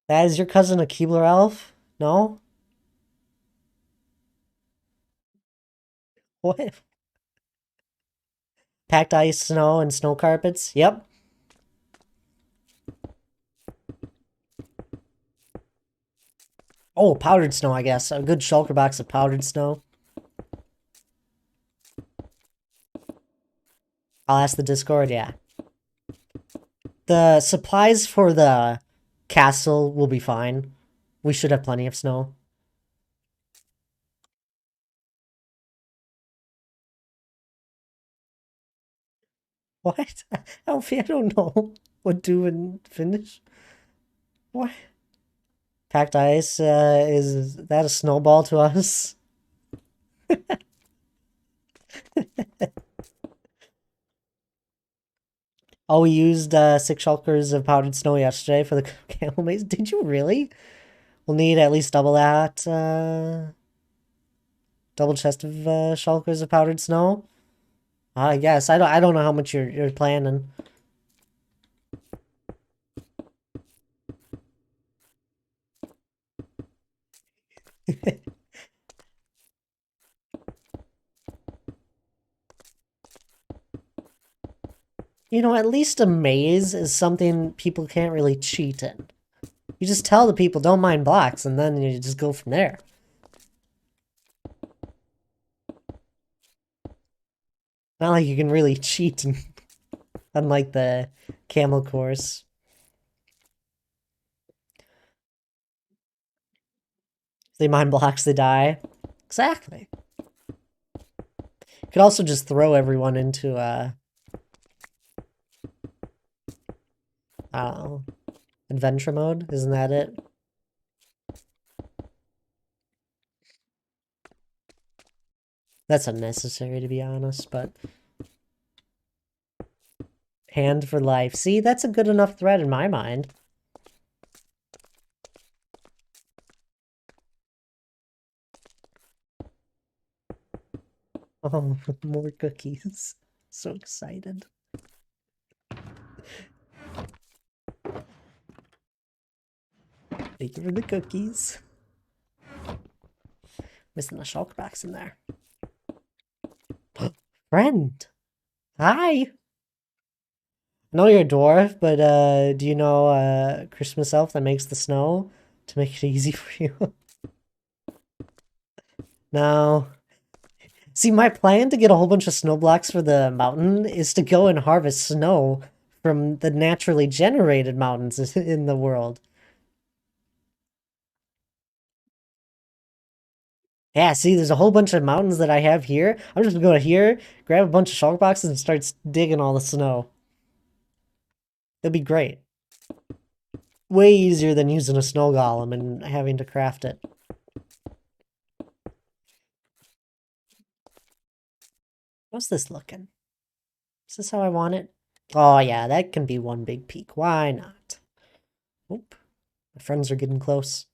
Speaker 1: That is your cousin a Keebler elf? No? What? Packed ice, snow, and snow carpets? Yep. Oh, powdered snow, I guess. A good shulker box of powdered snow. I'll ask the Discord, yeah. The supplies for the castle will be fine. We should have plenty of snow. What? Alfie, I don't know what do and finish. What? Packed ice, is that a snowball to us? Oh, we used 6 shulkers of powdered snow yesterday for the camel maze. Did you really? We'll need at least double that, double chest of shulkers of powdered snow. I guess I don't know how much you're planning. You know, at least a maze is something people can't really cheat in. You just tell the people don't mind blocks, and then you just go from there. Not like you can really cheat, unlike the camel course. If they mind blocks, they die. Exactly. You could also just throw everyone into, I don't know, adventure mode? Isn't that it? That's unnecessary, to be honest, but... Hand for life. See, that's a good enough threat in my mind. Oh, more cookies. So excited. Thank you for the cookies. Missing the shulk box in there. Friend! Hi! I know you're a dwarf, but do you know Christmas elf that makes the snow to make it easy for you? No. See, my plan to get a whole bunch of snow blocks for the mountain is to go and harvest snow from the naturally generated mountains in the world. Yeah, see, there's a whole bunch of mountains that I have here. I'm just gonna go here, grab a bunch of shulk boxes, and start digging all the snow. It'll be great. Way easier than using a snow golem and having to craft it. How's this looking? Is this how I want it? Oh yeah, that can be one big peak. Why not? Oop. My friends are getting close.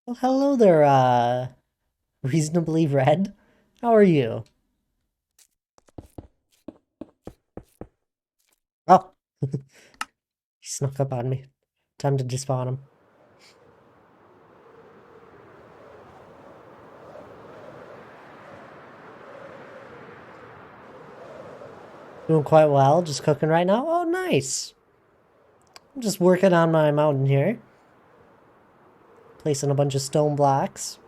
Speaker 1: Well, hello there, reasonably red. How are you? Oh! He snuck up on me. Time to despawn him. Doing quite well, just cooking right now. Oh, nice! I'm just working on my mountain here. Placing a bunch of stone blocks.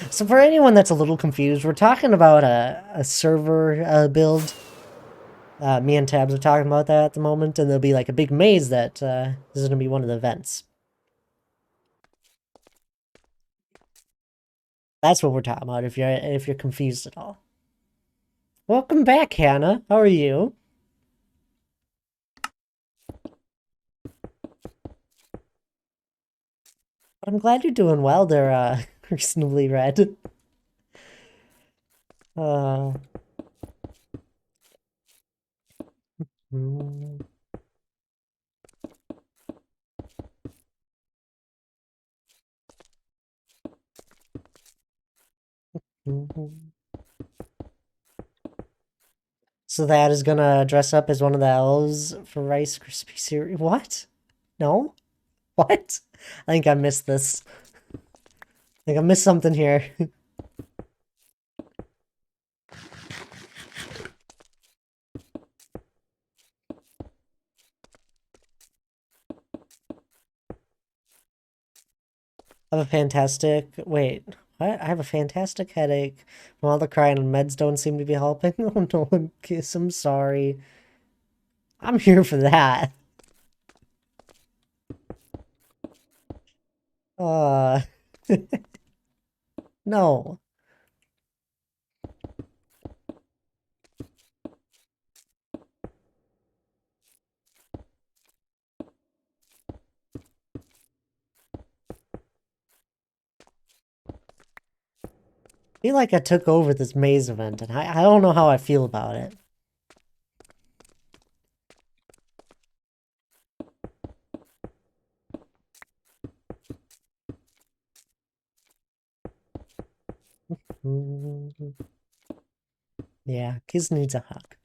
Speaker 1: So for anyone that's a little confused, we're talking about a server build. Me and Tabs are talking about that at the moment, and there'll be like a big maze that is going to be one of the events. That's what we're talking about. If you're confused at all. Welcome back, Hannah. How are you? I'm glad you're doing well there, reasonably red. Uh. mm, mhm. So that is gonna dress up as one of the elves for Rice Krispie cereal. What? No? What? I think I missed this. I think I missed something here. I have a fantastic... Wait, what? I have a fantastic headache. From all the crying and meds don't seem to be helping. Oh no, Kiss, I'm sorry. I'm here for that. Uh... no. I feel like I took over this maze event, and I don't know how I feel about it. Yeah, Kiz needs a hug.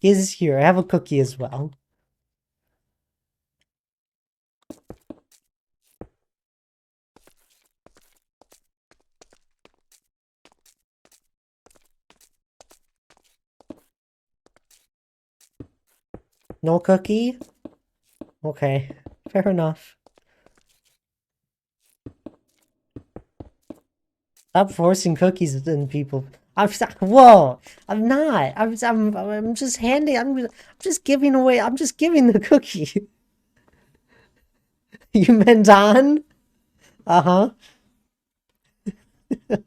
Speaker 1: Kiz is here. I have a cookie as well. No cookie? Okay, fair enough. Stop forcing cookies in people. Whoa! I'm not. I'm just handing. I'm just giving away. I'm just giving the cookie. You meant on? Uh-huh. I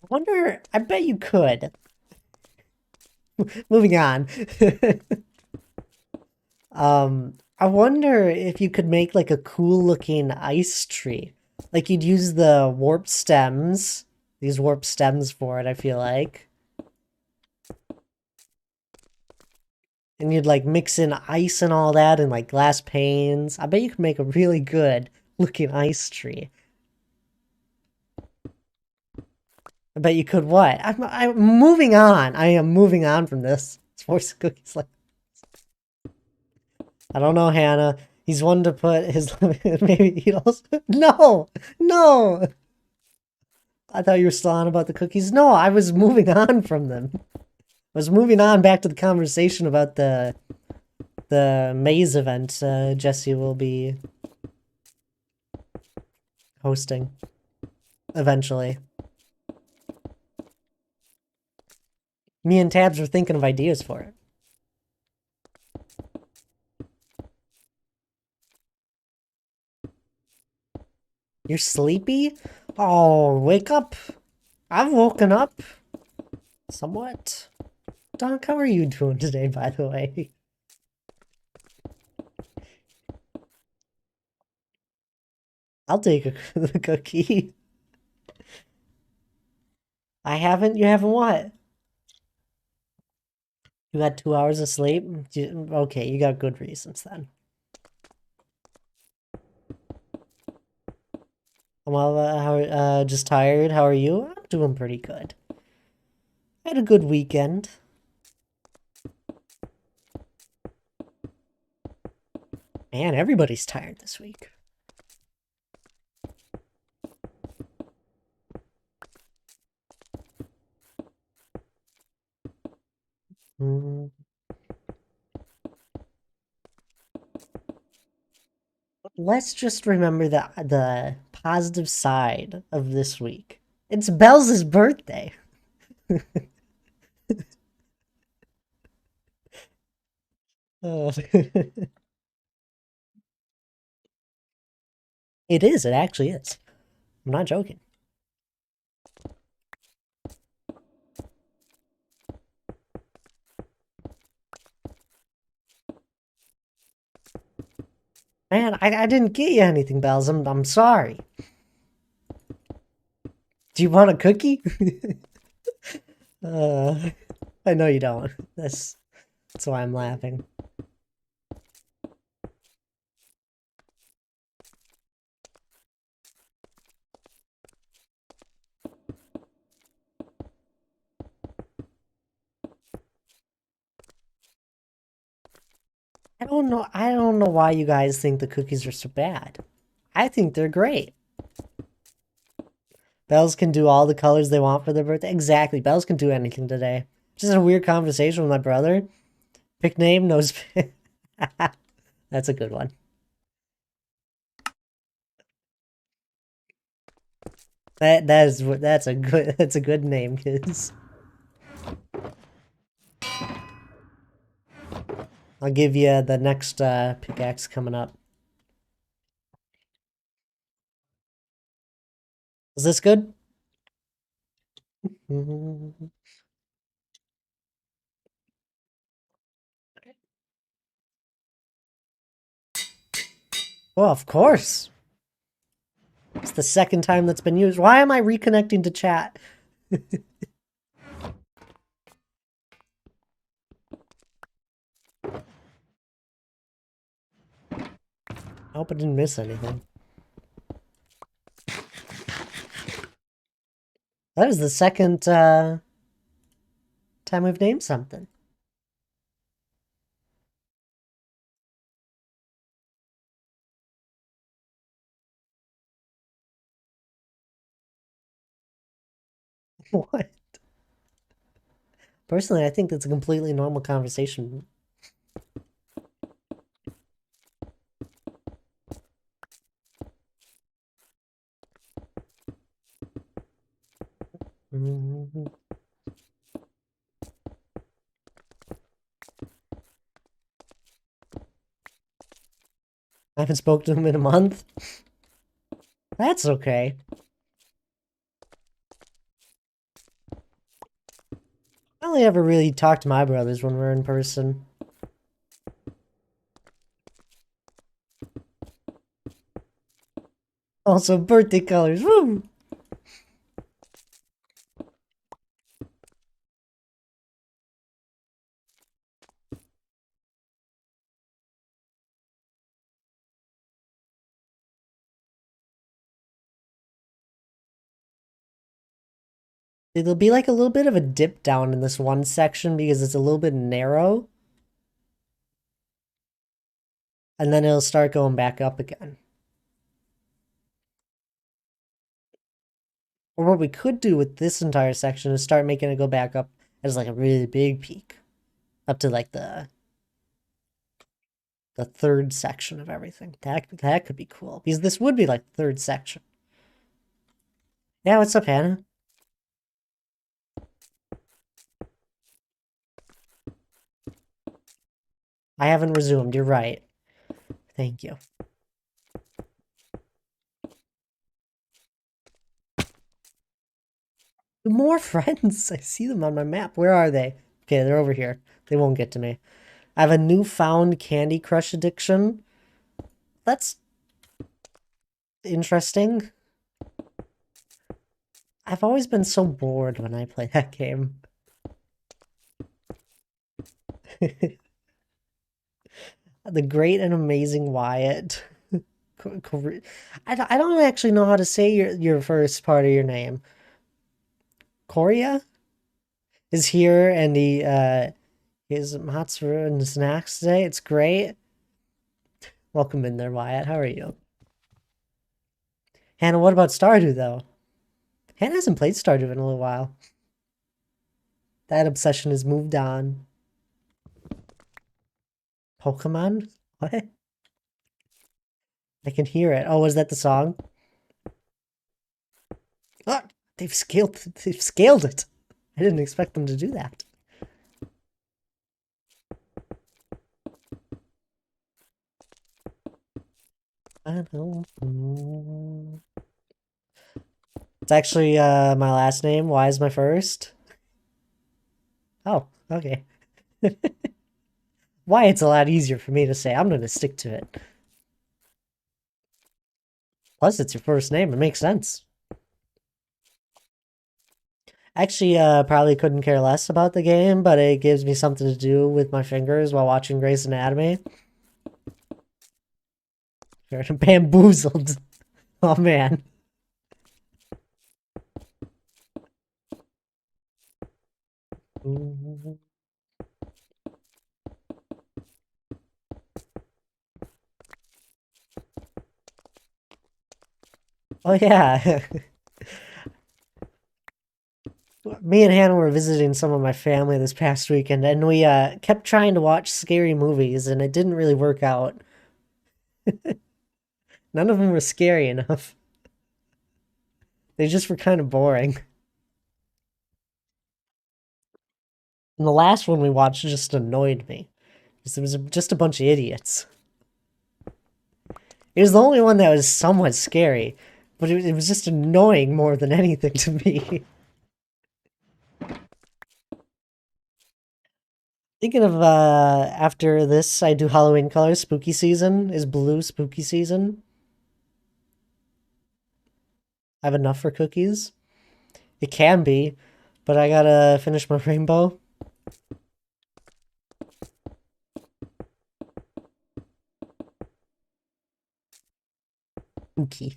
Speaker 1: wonder. I bet you could. Moving on. I wonder if you could make like a cool looking ice tree. Like you'd use the warp stems, these warp stems for it, I feel like. And you'd like mix in ice and all that and like glass panes. I bet you could make a really good looking ice tree. I bet you could what? I'm moving on. I am moving on from this. It's force cookies like I don't know, Hannah. He's one to put his maybe he'd also no, no. I thought you were still on about the cookies. No, I was moving on from them. I was moving on back to the conversation about the maze event Jesse will be hosting eventually. Me and Tabs were thinking of ideas for it. You're sleepy? Oh, wake up. I've woken up. Somewhat. Doc, how are you doing today, by the way? I'll take the cookie. I haven't? You haven't what? You got 2 hours of sleep? Okay, you got good reasons then. Well, just tired. How are you? I'm doing pretty good. I had a good weekend. Man, everybody's tired this week. Mm. Let's just remember the positive side of this week. It's Bells' birthday. Oh. It is. It actually is. I'm not joking. Man, I didn't get you anything, Bells. I'm sorry. Do you want a cookie? I know you don't. That's why I'm laughing. I don't know why you guys think the cookies are so bad. I think they're great. Bells can do all the colors they want for their birthday. Exactly. Bells can do anything today. Just a weird conversation with my brother. Pick name, nose. That's a good one. That's a good name, kids. I'll give you the next pickaxe coming up. Is this good? Well, of course. It's the second time that's been used. Why am I reconnecting to chat? I hope I didn't miss anything. That was the second time we've named something. What? Personally, I think that's a completely normal conversation. I haven't spoken to him in a month. That's okay. I only ever really talk to my brothers when we're in person. Also, birthday colors. Woo! It'll be like a little bit of a dip down in this one section because it's a little bit narrow. And then it'll start going back up again. Or what we could do with this entire section is start making it go back up as like a really big peak. Up to like the third section of everything. That could be cool. Because this would be like the third section. Yeah, what's up, Hannah? I haven't resumed, you're right. Thank you. More friends! I see them on my map. Where are they? Okay, they're over here. They won't get to me. I have a newfound Candy Crush addiction. That's interesting. I've always been so bored when I play that game. The Great and Amazing Wyatt. I don't actually know how to say your first part of your name. Korea is here and he is Matsuru and snacks today. It's great. Welcome in there, Wyatt. How are you? Hannah, what about Stardew though? Hannah hasn't played Stardew in a little while. That obsession has moved on. Pokemon? What? I can hear it. Oh, was that the song? Ah, they've scaled it. I didn't expect them to do that. It's actually my last name. Why is my first? Oh, okay. Why it's a lot easier for me to say. I'm gonna stick to it. Plus, it's your first name. It makes sense. Actually, probably couldn't care less about the game, but it gives me something to do with my fingers while watching Grey's Anatomy. Bamboozled. Oh, man. Oh, yeah. Me and Hannah were visiting some of my family this past weekend, and we kept trying to watch scary movies, and it didn't really work out. None of them were scary enough. They just were kind of boring. And the last one we watched just annoyed me. Because it was just a bunch of idiots. It was the only one that was somewhat scary, but it was just annoying more than anything to me. Thinking of after this, I do Halloween colors. Spooky season is blue. Spooky season. I have enough for cookies. It can be, but I gotta finish my rainbow. Okay.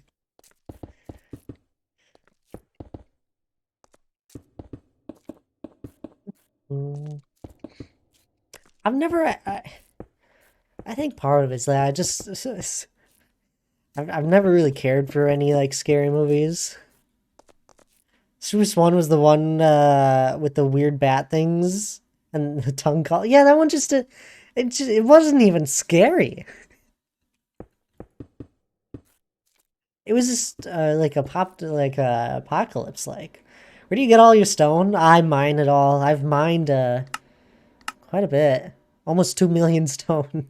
Speaker 1: I've never. I think part of it's that I just. I've never really cared for any like scary movies. Spruce One was the one with the weird bat things and the tongue call. Yeah, that one it wasn't even scary. It was just like a apocalypse like. Where do you get all your stone? I mine it all. I've mined quite a bit. Almost 2 million stone.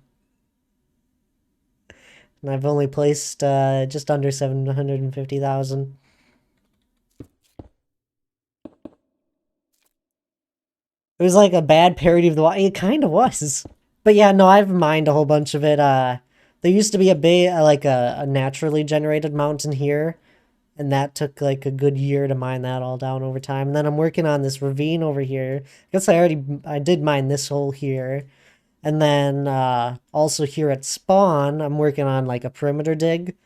Speaker 1: And I've only placed just under 750,000. It was like a bad parody of the It kind of was. But yeah, no, I've mined a whole bunch of it. There used to be a bay, like a naturally generated mountain here, and that took like a good year to mine that all down over time. And then I'm working on this ravine over here. I guess I did mine this hole here. And then also here at spawn, I'm working on like a perimeter dig.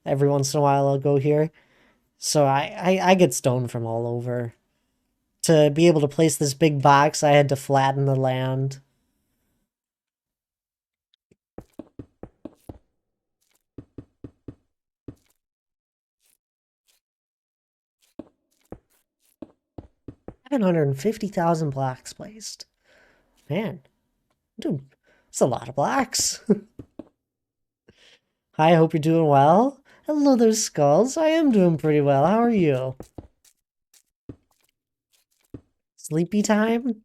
Speaker 1: Every once in a while I'll go here. So I get stone from all over. To be able to place this big box, I had to flatten the land. $750,000 blocks placed. Man, dude, that's a lot of blocks. Hi, I hope you're doing well. Hello there, Skulls. I am doing pretty well. How are you? Sleepy time?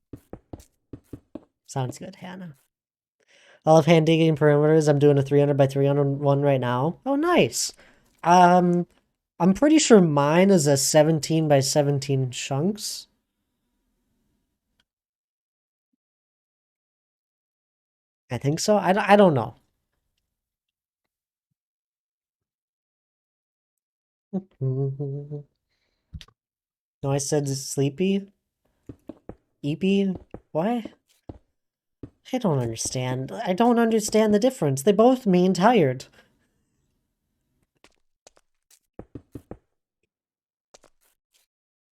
Speaker 1: Sounds good, Hannah. I love hand digging perimeters. I'm doing a 300 by 300 one right now. Oh, nice. I'm pretty sure mine is a 17 by 17 chunks. I think so. I don't know. No, I said sleepy. Eepy. What? I don't understand. I don't understand the difference. They both mean tired.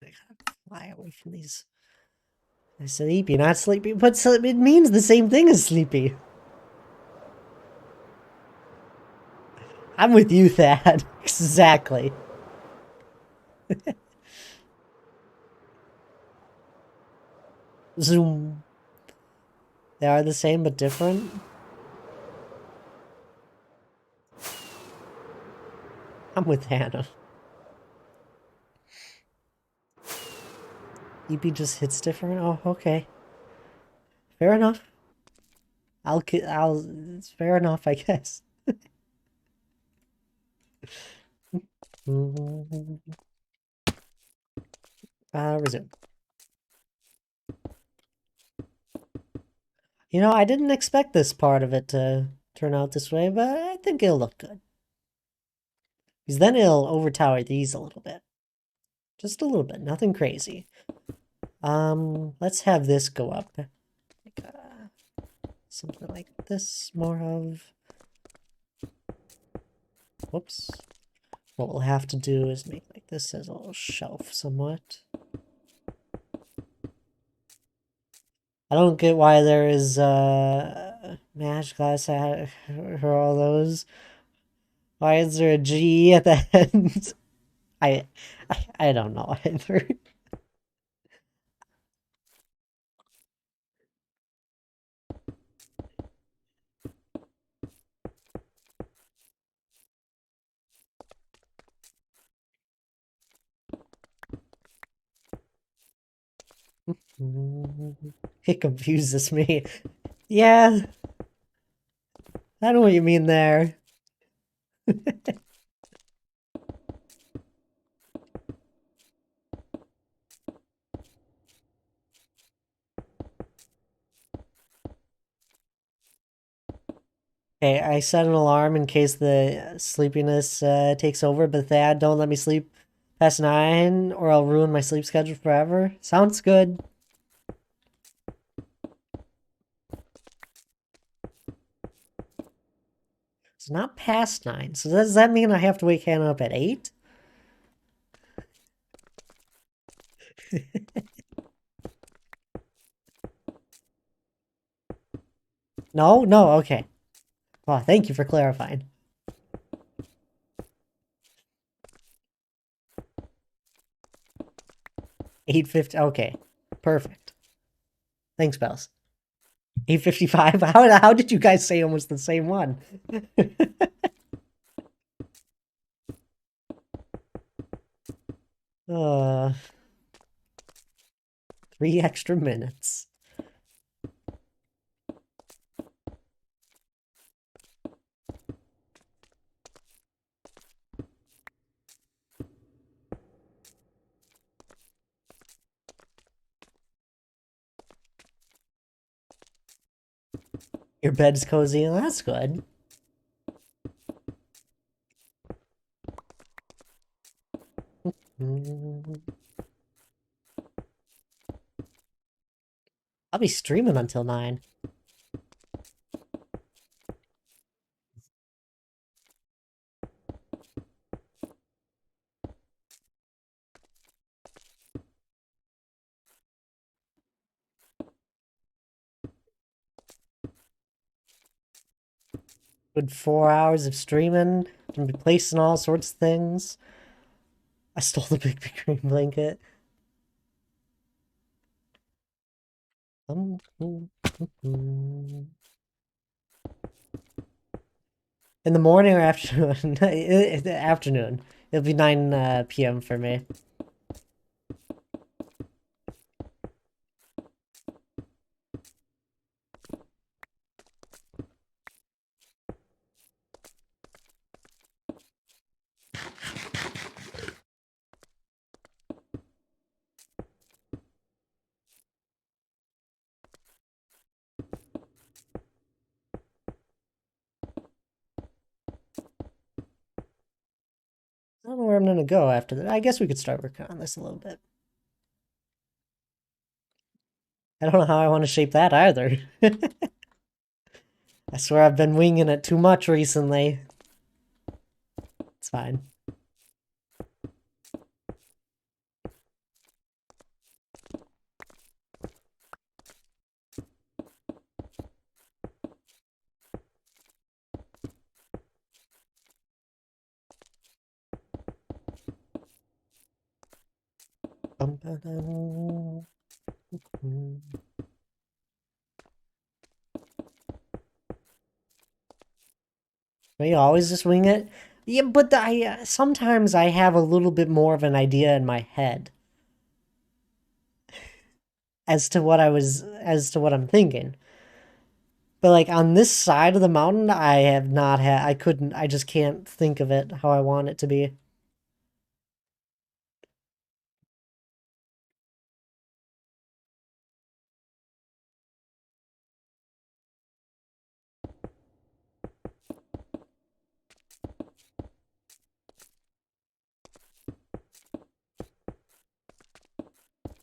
Speaker 1: I gotta fly away from these. I said sleepy, not sleepy, but it means the same thing as sleepy. I'm with you, Thad. Exactly. Zoom. They are the same but different. I'm with Hannah. EP just hits different. Oh, okay. Fair enough. It's fair enough, I guess. Resume. You know, I didn't expect this part of it to turn out this way, but I think it'll look good. Because then it'll overtower these a little bit. Just a little bit, nothing crazy. Let's have this go up. Like, something like this, more of... Whoops. What we'll have to do is make like this as a little shelf somewhat. I don't get why there is Mash Glass for all those. Why is there a G at the end? I don't know either. It confuses me. Yeah, I know what you mean there. Okay, I set an alarm in case the sleepiness takes over, but Thad, don't let me sleep past 9 or I'll ruin my sleep schedule forever. Sounds good. It's not past 9, so does that mean I have to wake Hannah up at 8? No? No, okay. Well, thank you for clarifying. 8:50, okay. Perfect. Thanks, Bells. 8:55? How did you guys say almost the same one? uh, 3 extra minutes. Your bed's cozy, that's good. I'll be streaming until 9. Good 4 hours of streaming. Gonna be placing all sorts of things. I stole the big green blanket. In the morning or afternoon? Afternoon. It'll be 9 p.m. for me. I don't know where I'm gonna go after that. I guess we could start working on this a little bit. I don't know how I want to shape that either. I swear I've been winging it too much recently. It's fine. You always just wing it? Yeah, but I sometimes I have a little bit more of an idea in my head as to what I'm thinking. But like on this side of the mountain, I have not had I just can't think of it how I want it to be.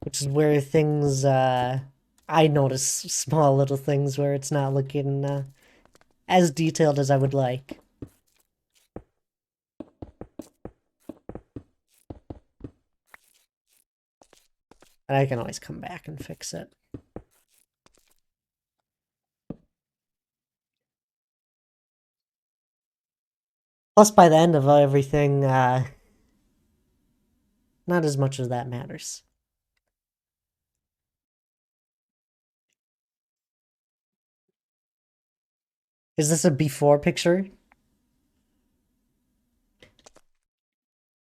Speaker 1: Which is where things I notice small little things where it's not looking as detailed as I would like. And I can always come back and fix it. Plus, by the end of everything, not as much as that matters. Is this a before picture?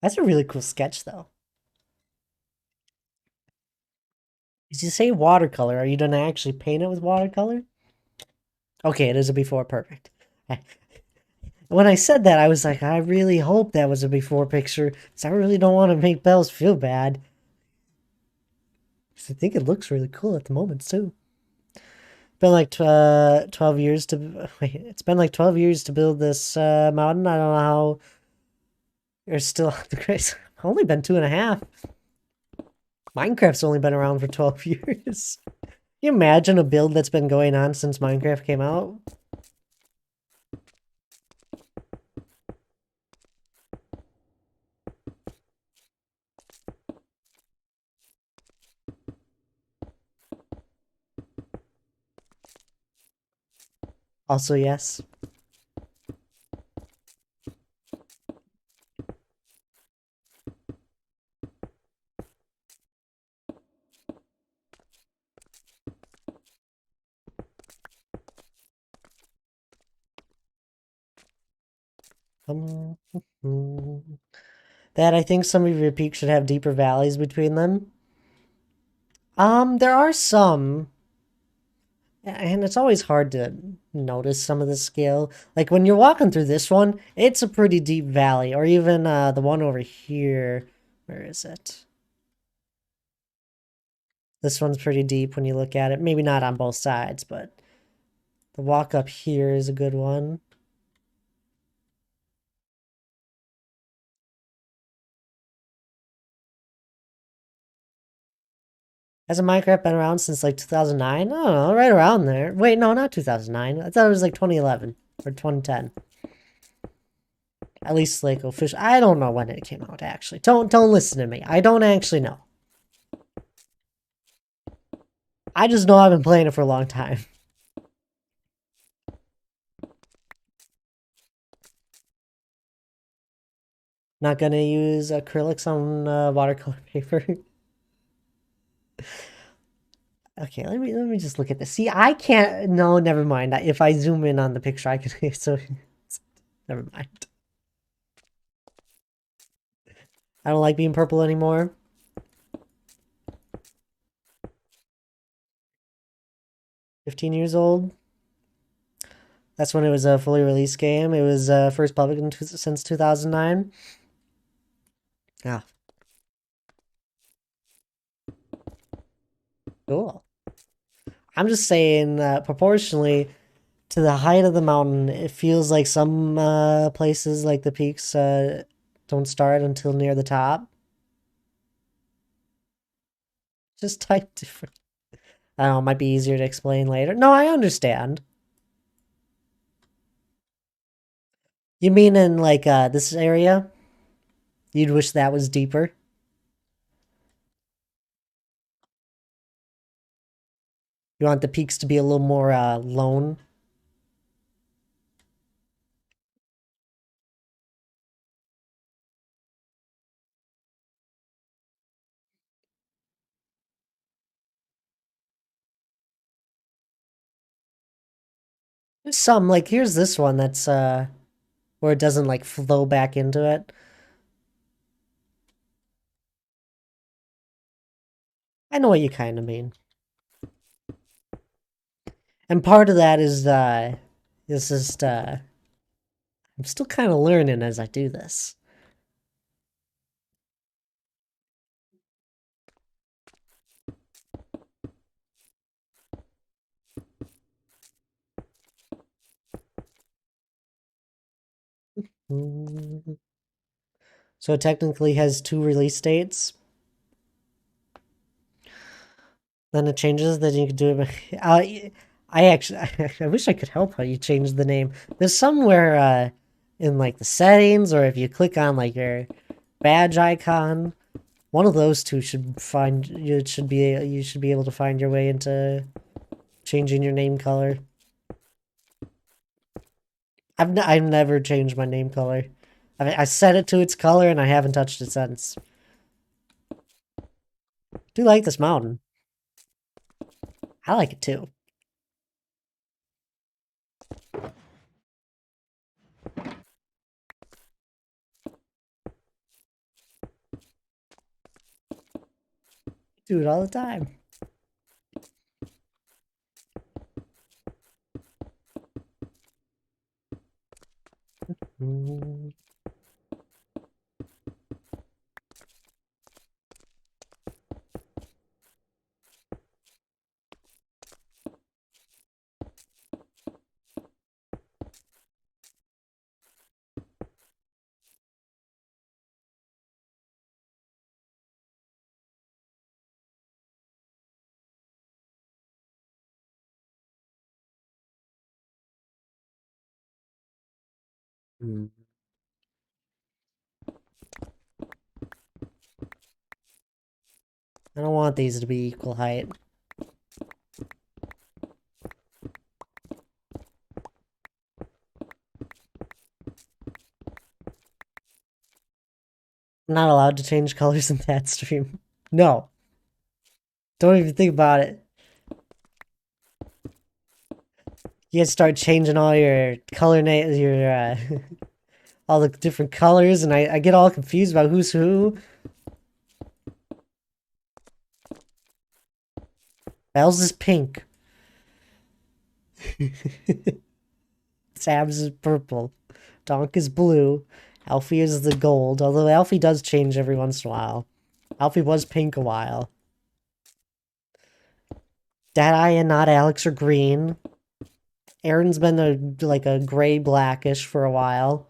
Speaker 1: That's a really cool sketch, though. Did you say watercolor? Are you gonna actually paint it with watercolor? Okay, it is a before. Perfect. When I said that, I was like, I really hope that was a before picture, because I really don't want to make Bells feel bad. Because I think it looks really cool at the moment, too. It's been like 12 years to... Wait, it's been like 12 years to build this mountain. I don't know how... You're still... It's only been 2.5. Minecraft's only been around for 12 years. Can you imagine a build that's been going on since Minecraft came out? Also, yes. That I think some of your peaks should have deeper valleys between them. There are some, and it's always hard to notice some of the scale. Like when you're walking through this one, it's a pretty deep valley, or even the one over here. Where is it? This one's pretty deep when you look at it. Maybe not on both sides, but the walk up here is a good one. Hasn't Minecraft been around since like 2009? I don't know, right around there. Wait, no, not 2009. I thought it was like 2011 or 2010. At least like official. I don't know when it came out actually. Don't listen to me. I don't actually know. I just know I've been playing it for a long time. Not gonna use acrylics on watercolor paper. Okay, let me just look at this. See, I can't. No, never mind. If I zoom in on the picture, I can. So, never mind. I don't like being purple anymore. 15 years old. That's when it was a fully released game. It was first public since 2009. Yeah, cool. I'm just saying that proportionally to the height of the mountain, it feels like some places, like the peaks, don't start until near the top. Just type different. I don't know, it might be easier to explain later. No, I understand. You mean in like this area? You'd wish that was deeper? You want the peaks to be a little more lone? There's some, like here's this one that's where it doesn't like flow back into it. I know what you kind of mean. And part of that is just I'm still kind of learning as I do this. So it technically has two release dates. Then it changes. Then you can do it. I actually, I wish I could help how you change the name. There's somewhere in like the settings, or if you click on like your badge icon, one of those two should find you should be able to find your way into changing your name color. I've never changed my name color. I set it to its color and I haven't touched it since. Do like this mountain. I like it too. Do it all the time. Mm. Mm. I don't want these to be equal height. I'm not allowed to change colors in that stream. No. Don't even think about it. You guys start changing all your color names, your all the different colors, and I get all confused about who's who. Bells is pink. Sabs is purple. Donk is blue. Alfie is the gold, although Alfie does change every once in a while. Alfie was pink a while. Deadeye and not Alex are green. Aaron's been like a gray blackish for a while.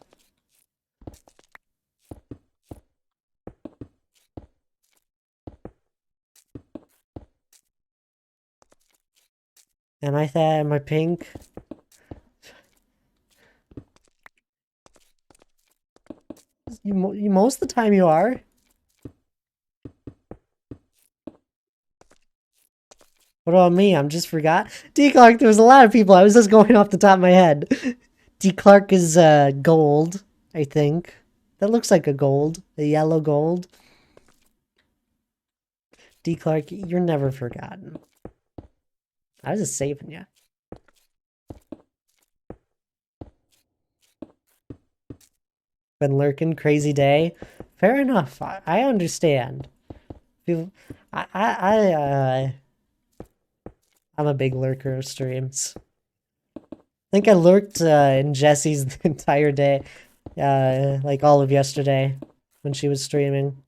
Speaker 1: Am I that? Am I pink? You most of the time you are. What about me? I'm just forgot. D Clark, there was a lot of people. I was just going off the top of my head. D Clark is gold, I think. That looks like a gold, a yellow gold. D Clark, you're never forgotten. I was just saving you. Been lurking, crazy day. Fair enough. I understand. People, I'm a big lurker of streams. I think I lurked in Jessie's the entire day, like all of yesterday when she was streaming.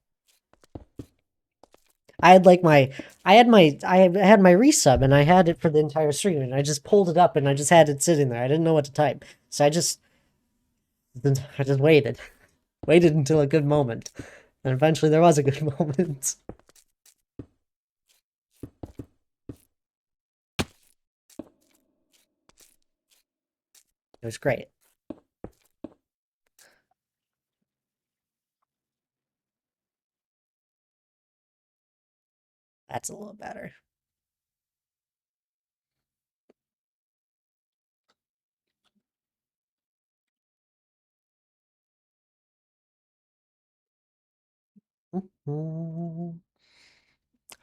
Speaker 1: I had like I had my resub and I had it for the entire stream and I just pulled it up and I just had it sitting there. I didn't know what to type, so I just waited, waited until a good moment, and eventually there was a good moment. It was great. That's a little better.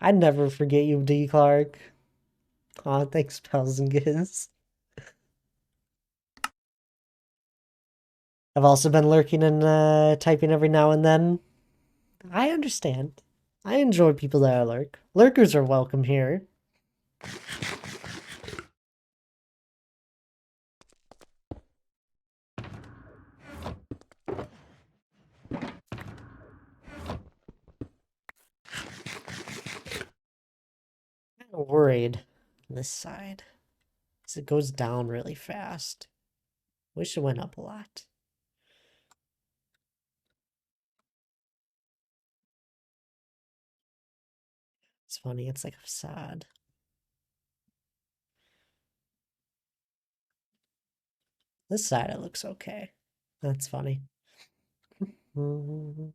Speaker 1: I'd never forget you, D. Clark. Aw, thanks, Pals and Giz. I've also been lurking and typing every now and then. I understand. I enjoy people that lurk. Lurkers are welcome here. I'm worried on this side. Because it goes down really fast. Wish it went up a lot. It's funny, it's like a facade. This side it looks okay. That's funny. The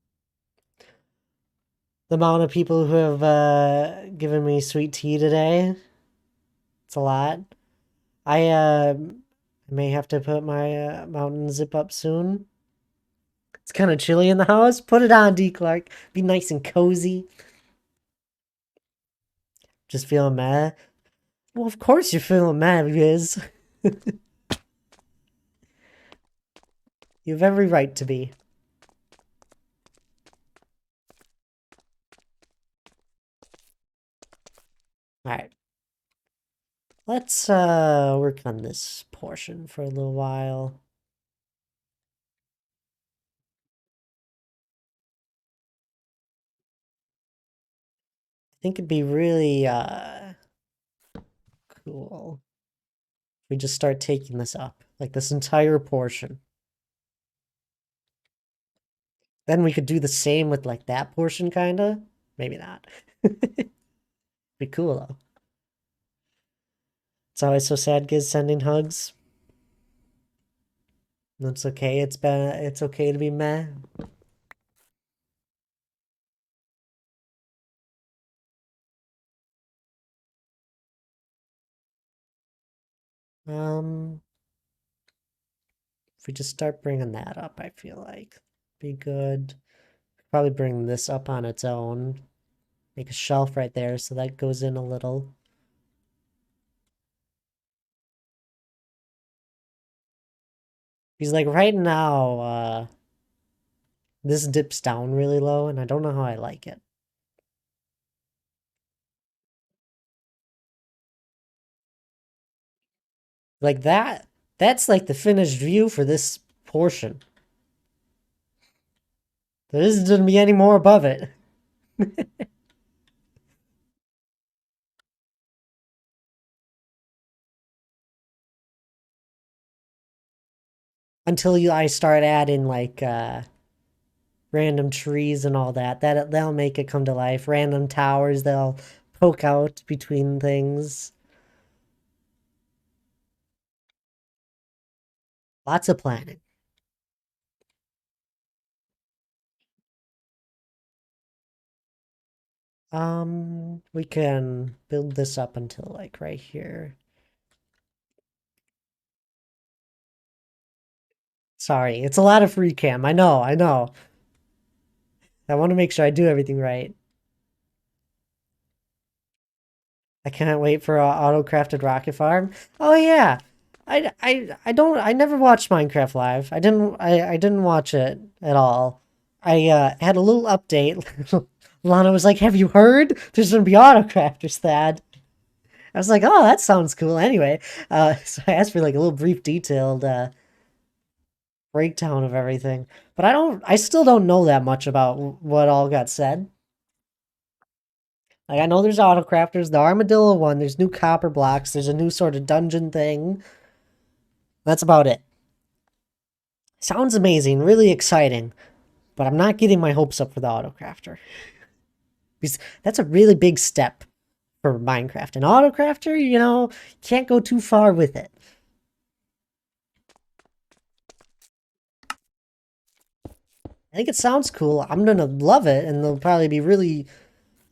Speaker 1: amount of people who have given me sweet tea today, it's a lot. I may have to put my mountain zip up soon. It's kind of chilly in the house. Put it on, D. Clark. Be nice and cozy. Just feeling mad. Well, of course you're feeling mad because you have every right to be. Alright. Let's work on this portion for a little while. I think it'd be really cool if we just start taking this up, like this entire portion. Then we could do the same with like that portion, kinda. Maybe not. Be cool though. It's always so sad, Giz sending hugs. That's okay. It's okay to be meh. If we just start bringing that up, I feel like be good. Probably bring this up on its own. Make a shelf right there so that goes in a little. Because like right now, this dips down really low and I don't know how I like it. Like that's like the finished view for this portion. There isn't gonna be any more above it. Until I start adding like random trees and all that. That'll make it come to life. Random towers they'll poke out between things. Lots of planning. We can build this up until like right here. Sorry, it's a lot of free cam. I know, I know. I want to make sure I do everything right. I can't wait for auto-crafted rocket farm. Oh yeah. I never watched Minecraft Live. I didn't watch it at all. I had a little update. Lana was like, "Have you heard? There's gonna be auto-crafters, Thad." I was like, "Oh, that sounds cool." Anyway, so I asked for like a little brief detailed breakdown of everything. But I still don't know that much about what all got said. Like, I know there's auto crafters, the armadillo one, there's new copper blocks, there's a new sort of dungeon thing. That's about it. Sounds amazing, really exciting, but I'm not getting my hopes up for the auto crafter. Because that's a really big step for Minecraft. An auto crafter, you know, can't go too far with it. I think it sounds cool. I'm gonna love it, and there'll probably be really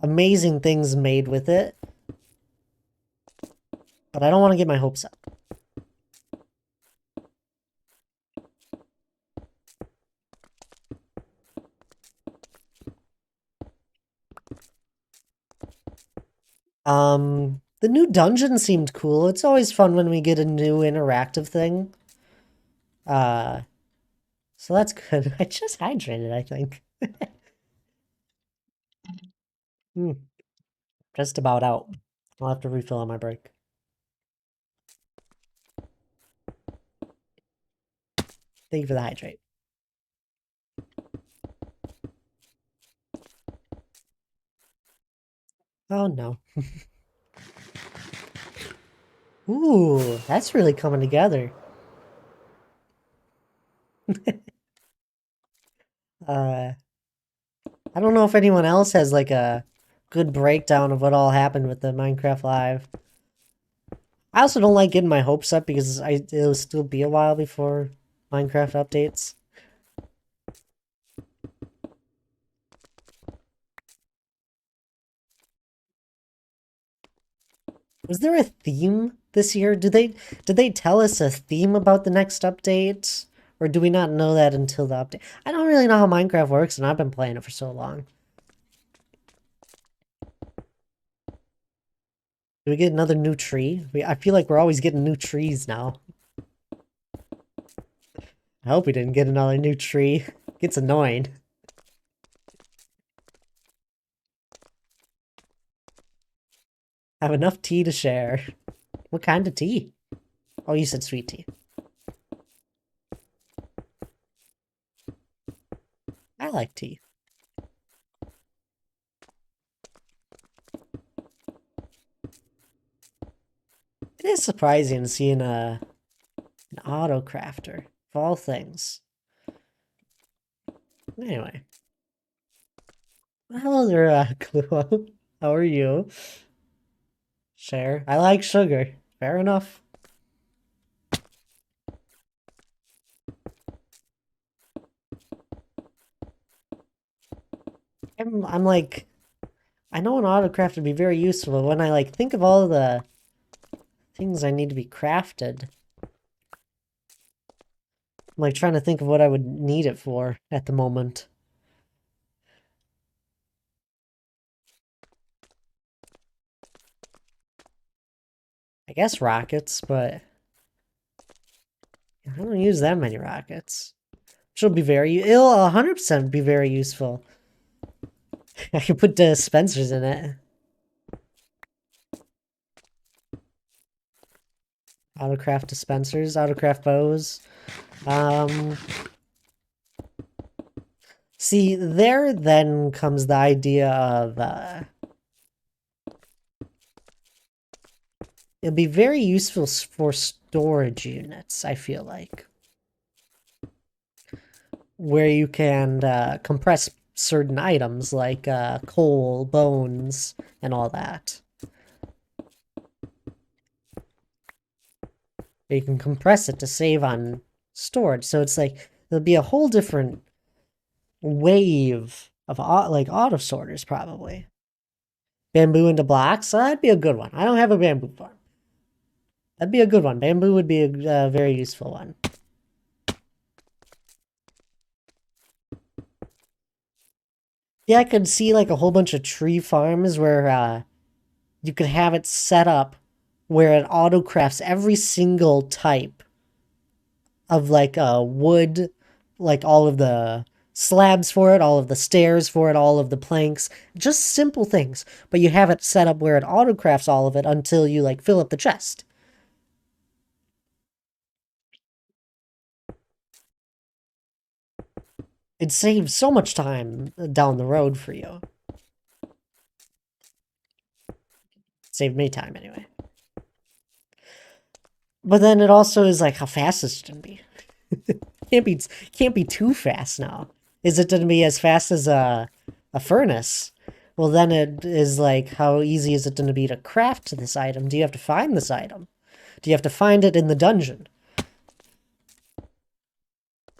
Speaker 1: amazing things made with it. But I don't want to get my hopes up. The new dungeon seemed cool. It's always fun when we get a new interactive thing. Uh, so that's good. I just hydrated, I think. Hmm, just about out. I'll have to refill on my break. Thank you for the hydrate. Oh no. Ooh, that's really coming together. Uh, I don't know if anyone else has like a good breakdown of what all happened with the Minecraft Live. I also don't like getting my hopes up because it'll still be a while before Minecraft updates. Was there a theme this year? Did they tell us a theme about the next update? Or do we not know that until the update? I don't really know how Minecraft works, and I've been playing it for so long. Do we get another new tree? I feel like we're always getting new trees now. I hope we didn't get another new tree. It gets annoying. I have enough tea to share. What kind of tea? Oh, you said sweet tea. I like tea. It is surprising seeing an auto crafter of all things. Anyway. Hello there, Cluo. How are you? Share. I like sugar. Fair enough. I'm like, I know an autocraft would be very useful, but when I like think of all the things I need to be crafted, I'm like trying to think of what I would need it for at the moment. I guess rockets, but I don't use that many rockets. It'll 100% be very useful. I can put dispensers in it. Autocraft dispensers, autocraft bows. Um, See, there then comes the idea of it'll be very useful for storage units, I feel like. Where you can compress certain items like coal, bones, and all that. You can compress it to save on stored. So it's like there'll be a whole different wave of like auto sorters probably. Bamboo into blocks, that'd be a good one. I don't have a bamboo farm. That'd be a good one. Bamboo would be a very useful one. Yeah, I could see like a whole bunch of tree farms where you could have it set up where it auto crafts every single type of like wood, like all of the slabs for it, all of the stairs for it, all of the planks, just simple things. But you have it set up where it auto crafts all of it until you like fill up the chest. It saves so much time down the road for you. Saved me time anyway. But then it also is like, how fast is it gonna be? can't be too fast now. Is it gonna be as fast as a furnace? Well, then it is like, how easy is it gonna be to craft this item? Do you have to find this item? Do you have to find it in the dungeon?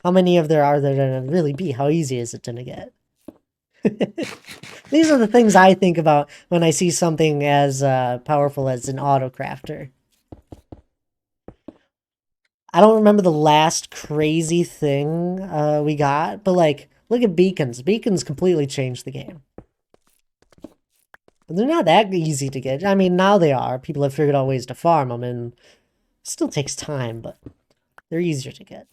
Speaker 1: How many of there are there gonna really be? How easy is it gonna get? These are the things I think about when I see something as powerful as an auto crafter. I don't remember the last crazy thing we got, but like, look at beacons. Beacons completely changed the game. They're not that easy to get. I mean, now they are. People have figured out ways to farm them, and it still takes time, but they're easier to get.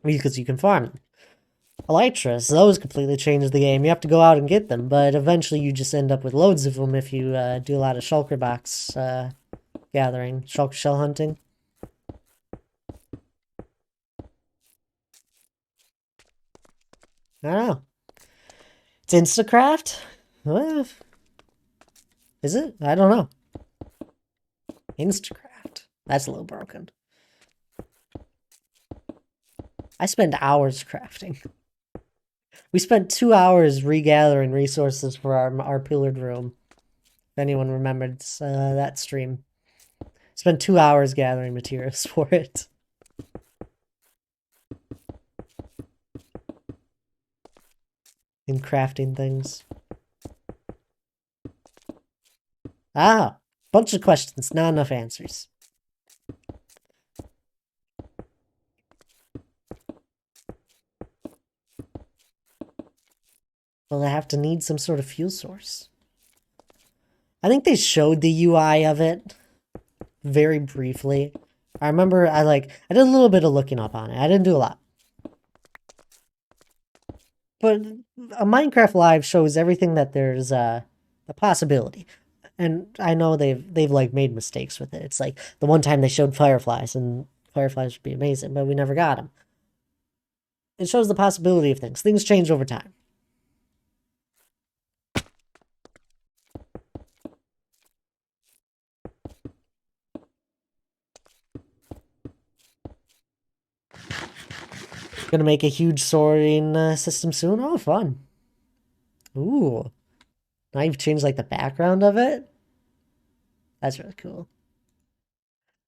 Speaker 1: Because you can farm them. Elytras, those completely changed the game. You have to go out and get them, but eventually you just end up with loads of them if you do a lot of shulker box gathering, shulker shell hunting. I don't know. It's Instacraft? What? Is it? I don't know. Instacraft. That's a little broken. I spend hours crafting. We spent 2 hours regathering resources for our pillared room. If anyone remembers that stream. Spent 2 hours gathering materials for it. And crafting things. Ah, bunch of questions, not enough answers. Well, I have to need some sort of fuel source. I think they showed the UI of it very briefly. I remember I did a little bit of looking up on it. I didn't do a lot. But a Minecraft Live shows everything that there's a possibility. And I know they've like made mistakes with it. It's like the one time they showed fireflies, and fireflies would be amazing, but we never got them. It shows the possibility of things. Things change over time. Gonna make a huge sorting system soon. Oh, fun. Ooh. Now you've changed like the background of it. That's really cool.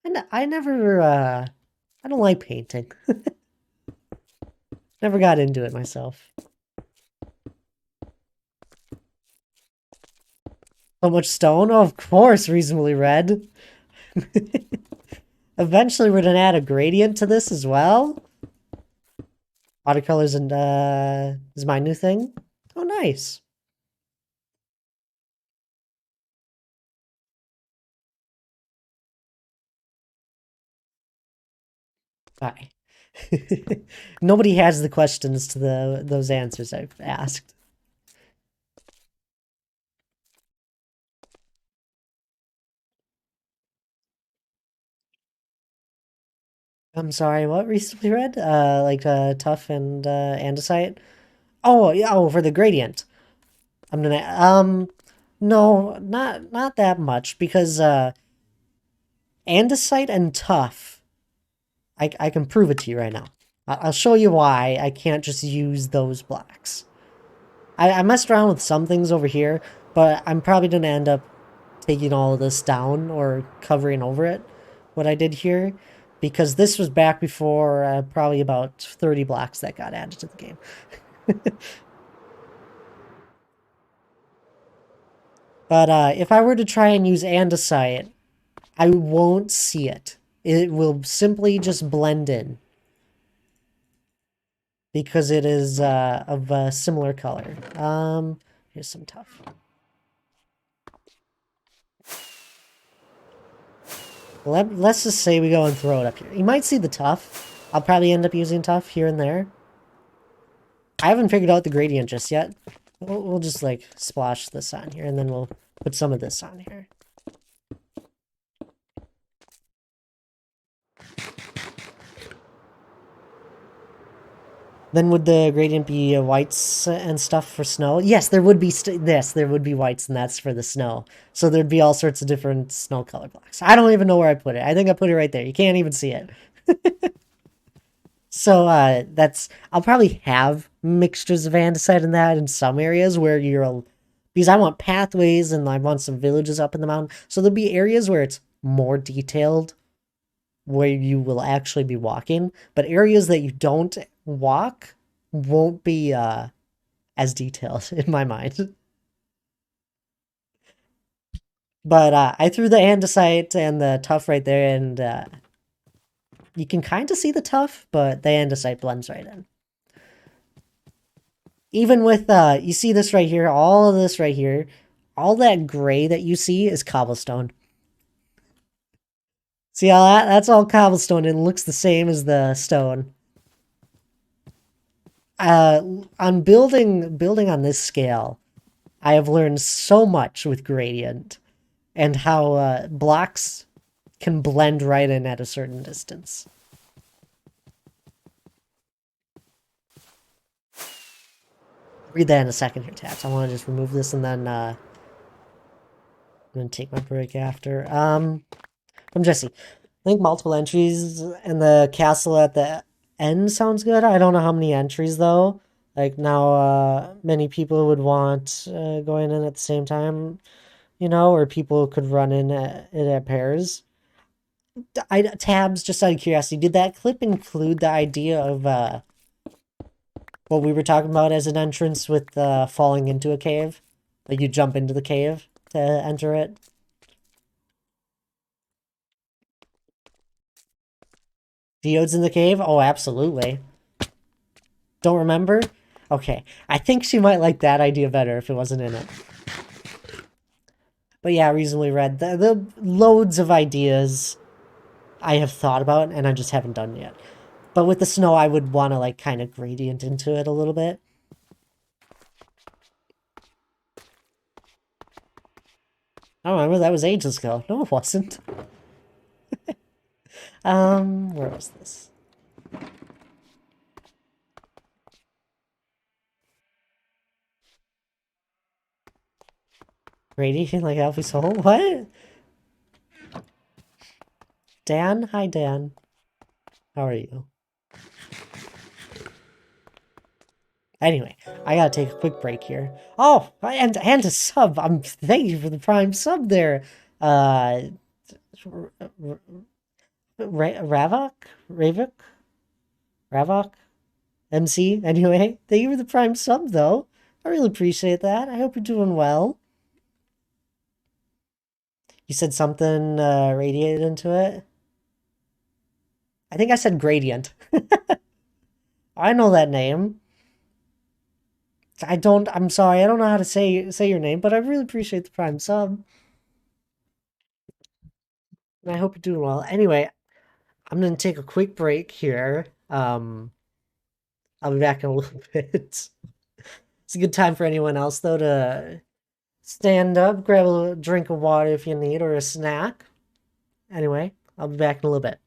Speaker 1: And I never, I don't like painting. Never got into it myself. So much stone? Oh, of course, reasonably red. Eventually we're gonna add a gradient to this as well. Watercolors and is my new thing. Oh, nice. Bye. Nobody has the questions to those answers I've asked. I'm sorry, what recently read? Tough and andesite? Oh, yeah, oh, for the gradient. I'm gonna no, not that much, because andesite and tough, I can prove it to you right now. I'll show you why I can't just use those blocks. I messed around with some things over here, but I'm probably gonna end up taking all of this down or covering over it, what I did here. because this was back before probably about 30 blocks that got added to the game. But if I were to try and use andesite, I won't see it. It will simply just blend in because it is of a similar color. Here's some tough. Let's just say we go and throw it up here. You might see the tough. I'll probably end up using tough here and there. I haven't figured out the gradient just yet. We'll just like splash this on here and then we'll put some of this on here. Then would the gradient be whites and stuff for snow? Yes, there would be there would be whites and that's for the snow. So there'd be all sorts of different snow color blocks. I don't even know where I put it. I think I put it right there. You can't even see it. So I'll probably have mixtures of andesite in that in some areas where because I want pathways and I want some villages up in the mountain. So there'll be areas where it's more detailed where you will actually be walking, but areas that you don't walk won't be as detailed in my mind. But I threw the andesite and the tough right there, and you can kind of see the tough, but the andesite blends right in. Even with, you see this right here, all of this right here, all that gray that you see is cobblestone. See how that's all cobblestone and looks the same as the stone. On building on this scale, I have learned so much with gradient and how blocks can blend right in at a certain distance. Read that in a second here, Tats. I want to just remove this and then I'm gonna take my break after. From Jesse. I think multiple entries and the castle at the end sounds good. I don't know how many entries though. Like now, many people would want going in at the same time, or people could run in it at pairs. Tabs, just out of curiosity, did that clip include the idea of what we were talking about as an entrance with falling into a cave? Like you jump into the cave to enter it? Geodes in the cave? Oh, absolutely. Don't remember? Okay. I think she might like that idea better if it wasn't in it. But yeah, reasonably read. The loads of ideas I have thought about and I just haven't done yet. But with the snow, I would want to like kind of gradient into it a little bit. I don't remember, that was ages ago. No, it wasn't. Where was this? Radiating like Alfie's soul? What? Dan? Hi, Dan. How are you? Anyway, I gotta take a quick break here. Oh, and a sub. Thank you for the prime sub there. Ravok? Ravok? MC? Anyway, thank you for the prime sub though. I really appreciate that. I hope you're doing well. You said something radiated into it? I think I said gradient. I know that name. I'm sorry, I don't know how to say your name, but I really appreciate the prime sub. And I hope you're doing well. Anyway, I'm gonna take a quick break here. I'll be back in a little bit. It's a good time for anyone else though to stand up, grab a drink of water if you need, or a snack. Anyway, I'll be back in a little bit.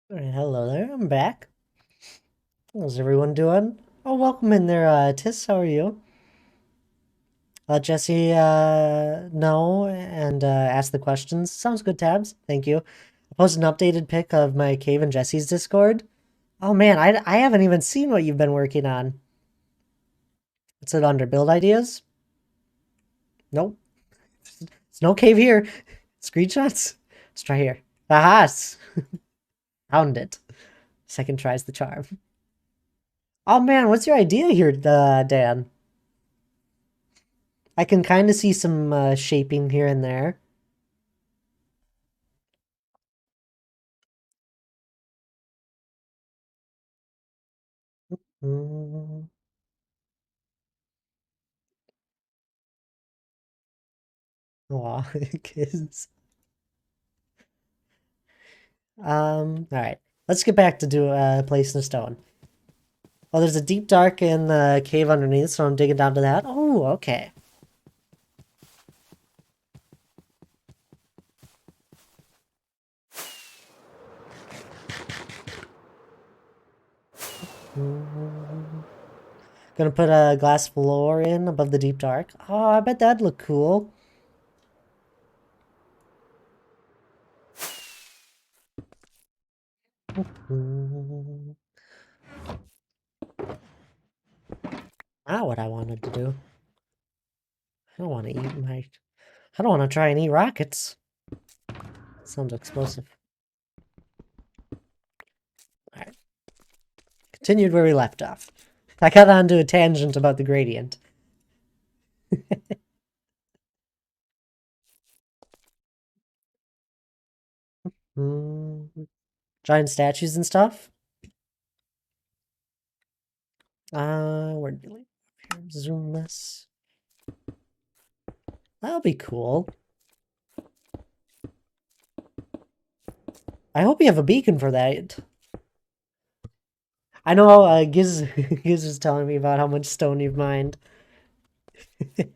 Speaker 1: Alright, hello there, I'm back. How's everyone doing? Oh, welcome in there, Tis, how are you? Jesse, no, and ask the questions. Sounds good, Tabs. Thank you. I posted an updated pic of my cave in Jesse's Discord. Oh man, I haven't even seen what you've been working on. What's it under? Build ideas? Nope. There's no cave here. Screenshots? Let's try here. Aha! Found it. Second tries the charm. Oh man, what's your idea here, Dan? I can kind of see some shaping here and there. Mm. Aw, kids. Alright. Let's get back to placing a stone. Oh, there's a deep dark in the cave underneath, so I'm digging down to that. Oh, okay. Gonna put a glass floor in above the deep dark. Oh, I bet that'd look cool. Not what I wanted to do. I don't want to eat my... I don't want to try and eat rockets. Sounds explosive. Alright. Continued where we left off. I got onto a tangent about the gradient. Giant statues and stuff. Where did you leave? Here, zoom this. That'll be cool. I hope you have a beacon for that. I know Giz Giz was telling me about how much stone you've mined. It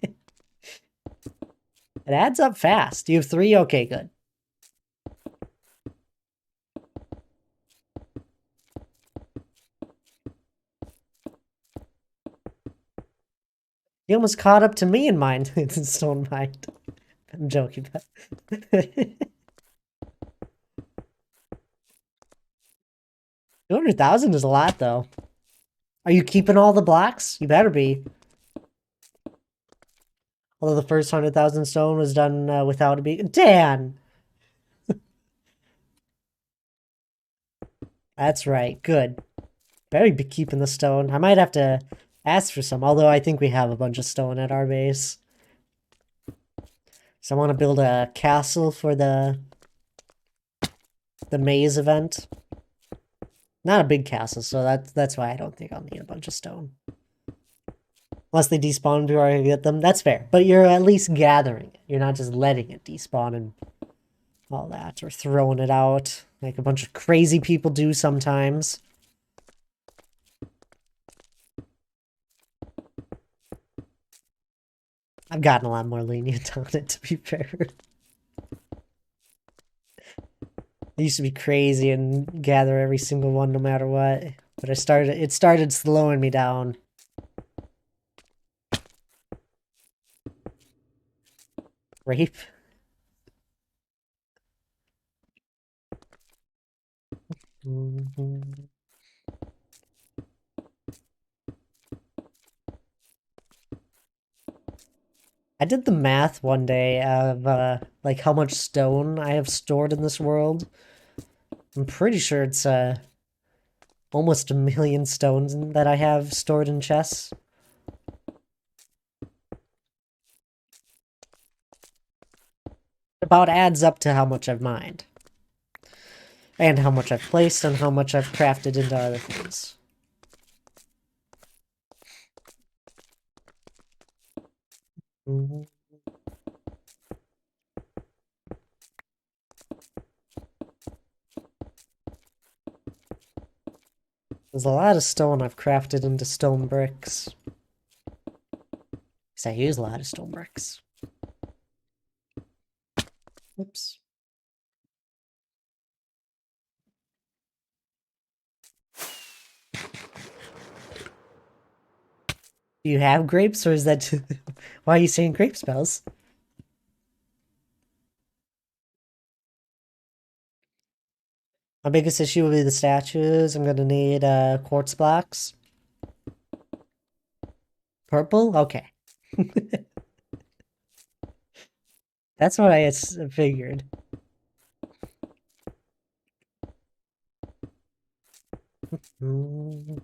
Speaker 1: adds up fast. You have 3? Okay, good. You almost caught up to me in mine in stone mined. I'm joking, but 200,000 is a lot, though. Are you keeping all the blocks? You better be. Although the first 100,000 stone was done without a beacon. Dan! That's right. Good. Better be keeping the stone. I might have to ask for some, although I think we have a bunch of stone at our base. So I want to build a castle for the maze event. Not a big castle, so that's why I don't think I'll need a bunch of stone. Unless they despawn before I get them. That's fair. But you're at least gathering it. You're not just letting it despawn and all that. Or throwing it out like a bunch of crazy people do sometimes. I've gotten a lot more lenient on it, to be fair. I used to be crazy and gather every single one no matter what. But it started slowing me down. Rape? I did the math one day of like how much stone I have stored in this world. I'm pretty sure it's almost 1,000,000 stones that I have stored in chests. About adds up to how much I've mined. And how much I've placed and how much I've crafted into other things. There's a lot of stone I've crafted into stone bricks. Because I use a lot of stone bricks. Oops. Do you have grapes, or is that why are you saying grape spells? My biggest issue will be the statues. I'm gonna need quartz blocks. Purple? Okay. That's what I figured. Mm.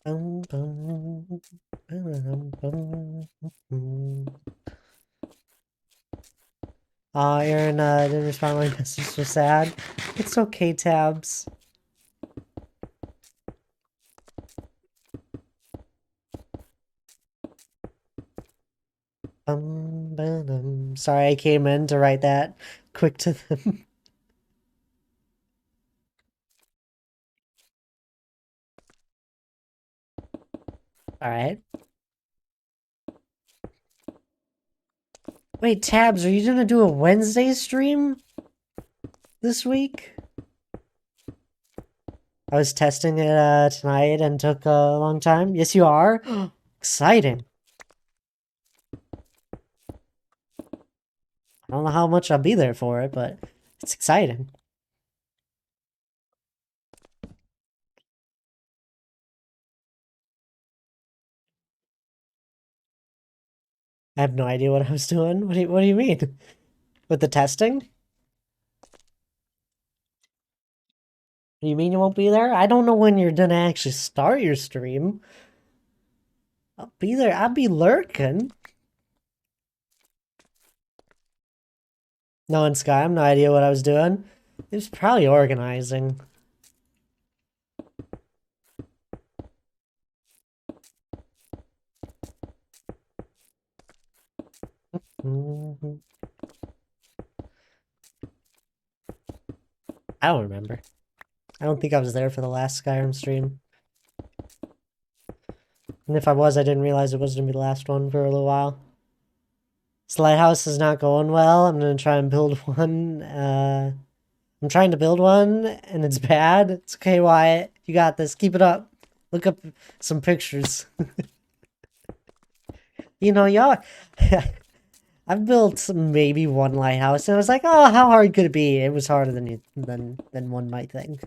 Speaker 1: Bum, bum, bum, bum, bum. Aaron didn't respond to my message, so sad. It's okay, Tabs. Sorry, I came in to write that quick to them. Alright. Wait, Tabs, are you gonna do a Wednesday stream this week? I was testing it tonight and took a long time. Yes, you are? Exciting. I don't know how much I'll be there for it, but it's exciting. I have no idea what I was doing. What do you mean? With the testing? What do you mean you won't be there? I don't know when you're gonna actually start your stream. I'll be there. I'll be lurking. No, and Sky, I have no idea what I was doing. It was probably organizing. Mhm. I don't remember. I don't think I was there for the last Skyrim stream. And if I was, I didn't realize it was going to be the last one for a little while. This lighthouse is not going well. I'm going to try and build one. I'm trying to build one, and it's bad. It's okay, Wyatt. You got this. Keep it up. Look up some pictures. You know, y'all... I've built maybe one lighthouse, and I was like, oh, how hard could it be? It was harder than one might think.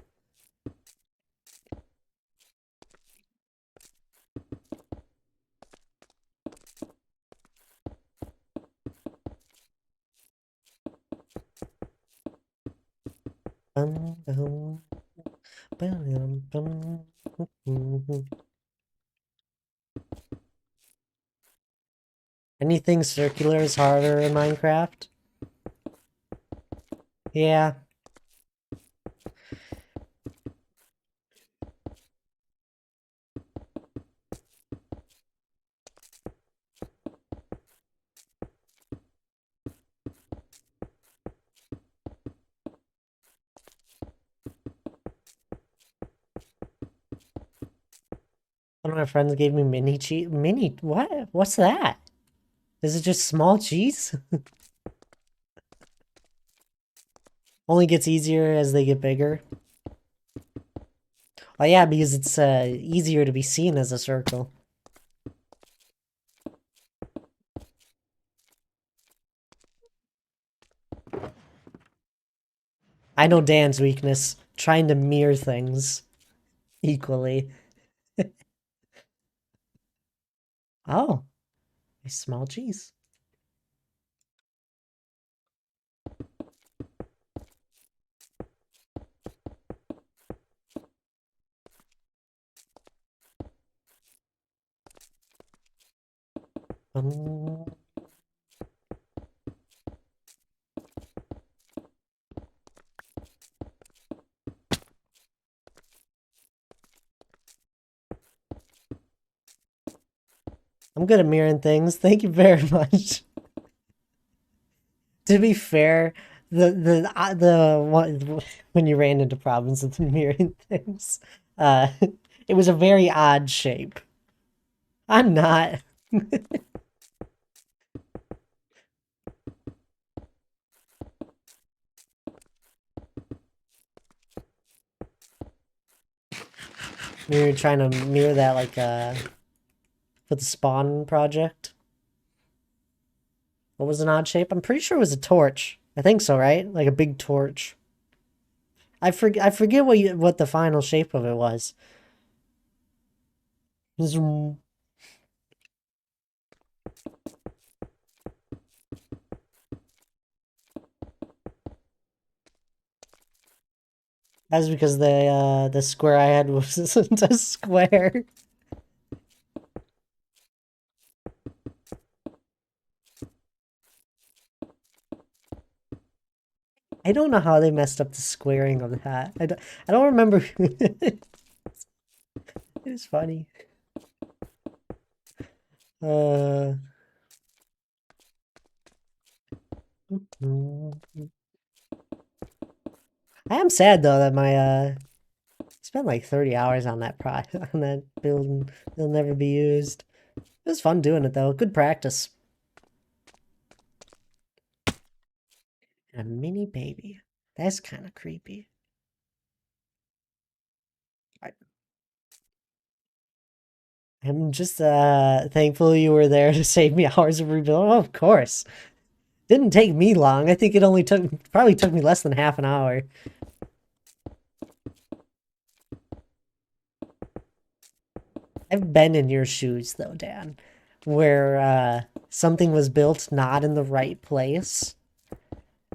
Speaker 1: Anything circular is harder in Minecraft. Yeah. One of my friends gave me mini cheese. Mini? What? What's that? Is it just small cheese? Only gets easier as they get bigger. Oh yeah, because it's easier to be seen as a circle. I know Dan's weakness. Trying to mirror things equally. Oh, a small cheese. Um, I'm good at mirroring things. Thank you very much. To be fair, the one when you ran into problems with mirroring things, uh, it was a very odd shape. I'm not. We were trying to mirror that, like, for the Spawn project. What was an odd shape? I'm pretty sure it was a torch. I think so, right? Like a big torch. I forget what the final shape of it was. Zoom. That's because the square I had wasn't a square. I don't know how they messed up the squaring of that. I don't remember. It was funny. Uh. I am sad though that my spent like 30 hours on that on that build and it'll never be used. It was fun doing it though. Good practice. And a mini baby. That's kind of creepy. I'm just thankful you were there to save me hours of rebuilding. Oh, of course. Didn't take me long. I think it only probably took me less than half an hour. I've been in your shoes though, Dan, where something was built not in the right place,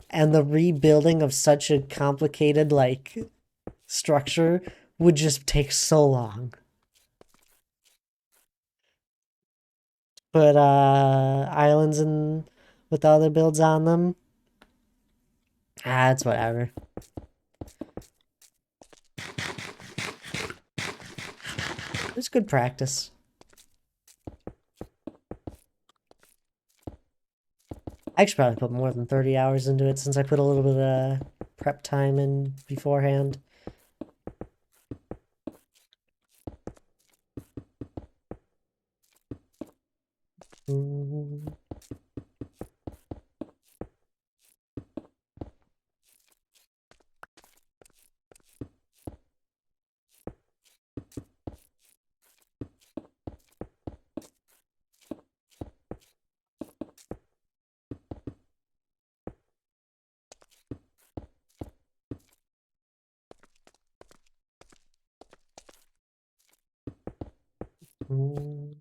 Speaker 1: and the rebuilding of such a complicated like structure would just take so long. Put islands and with the other builds on them. Ah, it's whatever. It's good practice. I should probably put more than 30 hours into it since I put a little bit of prep time in beforehand. Mm. Mm.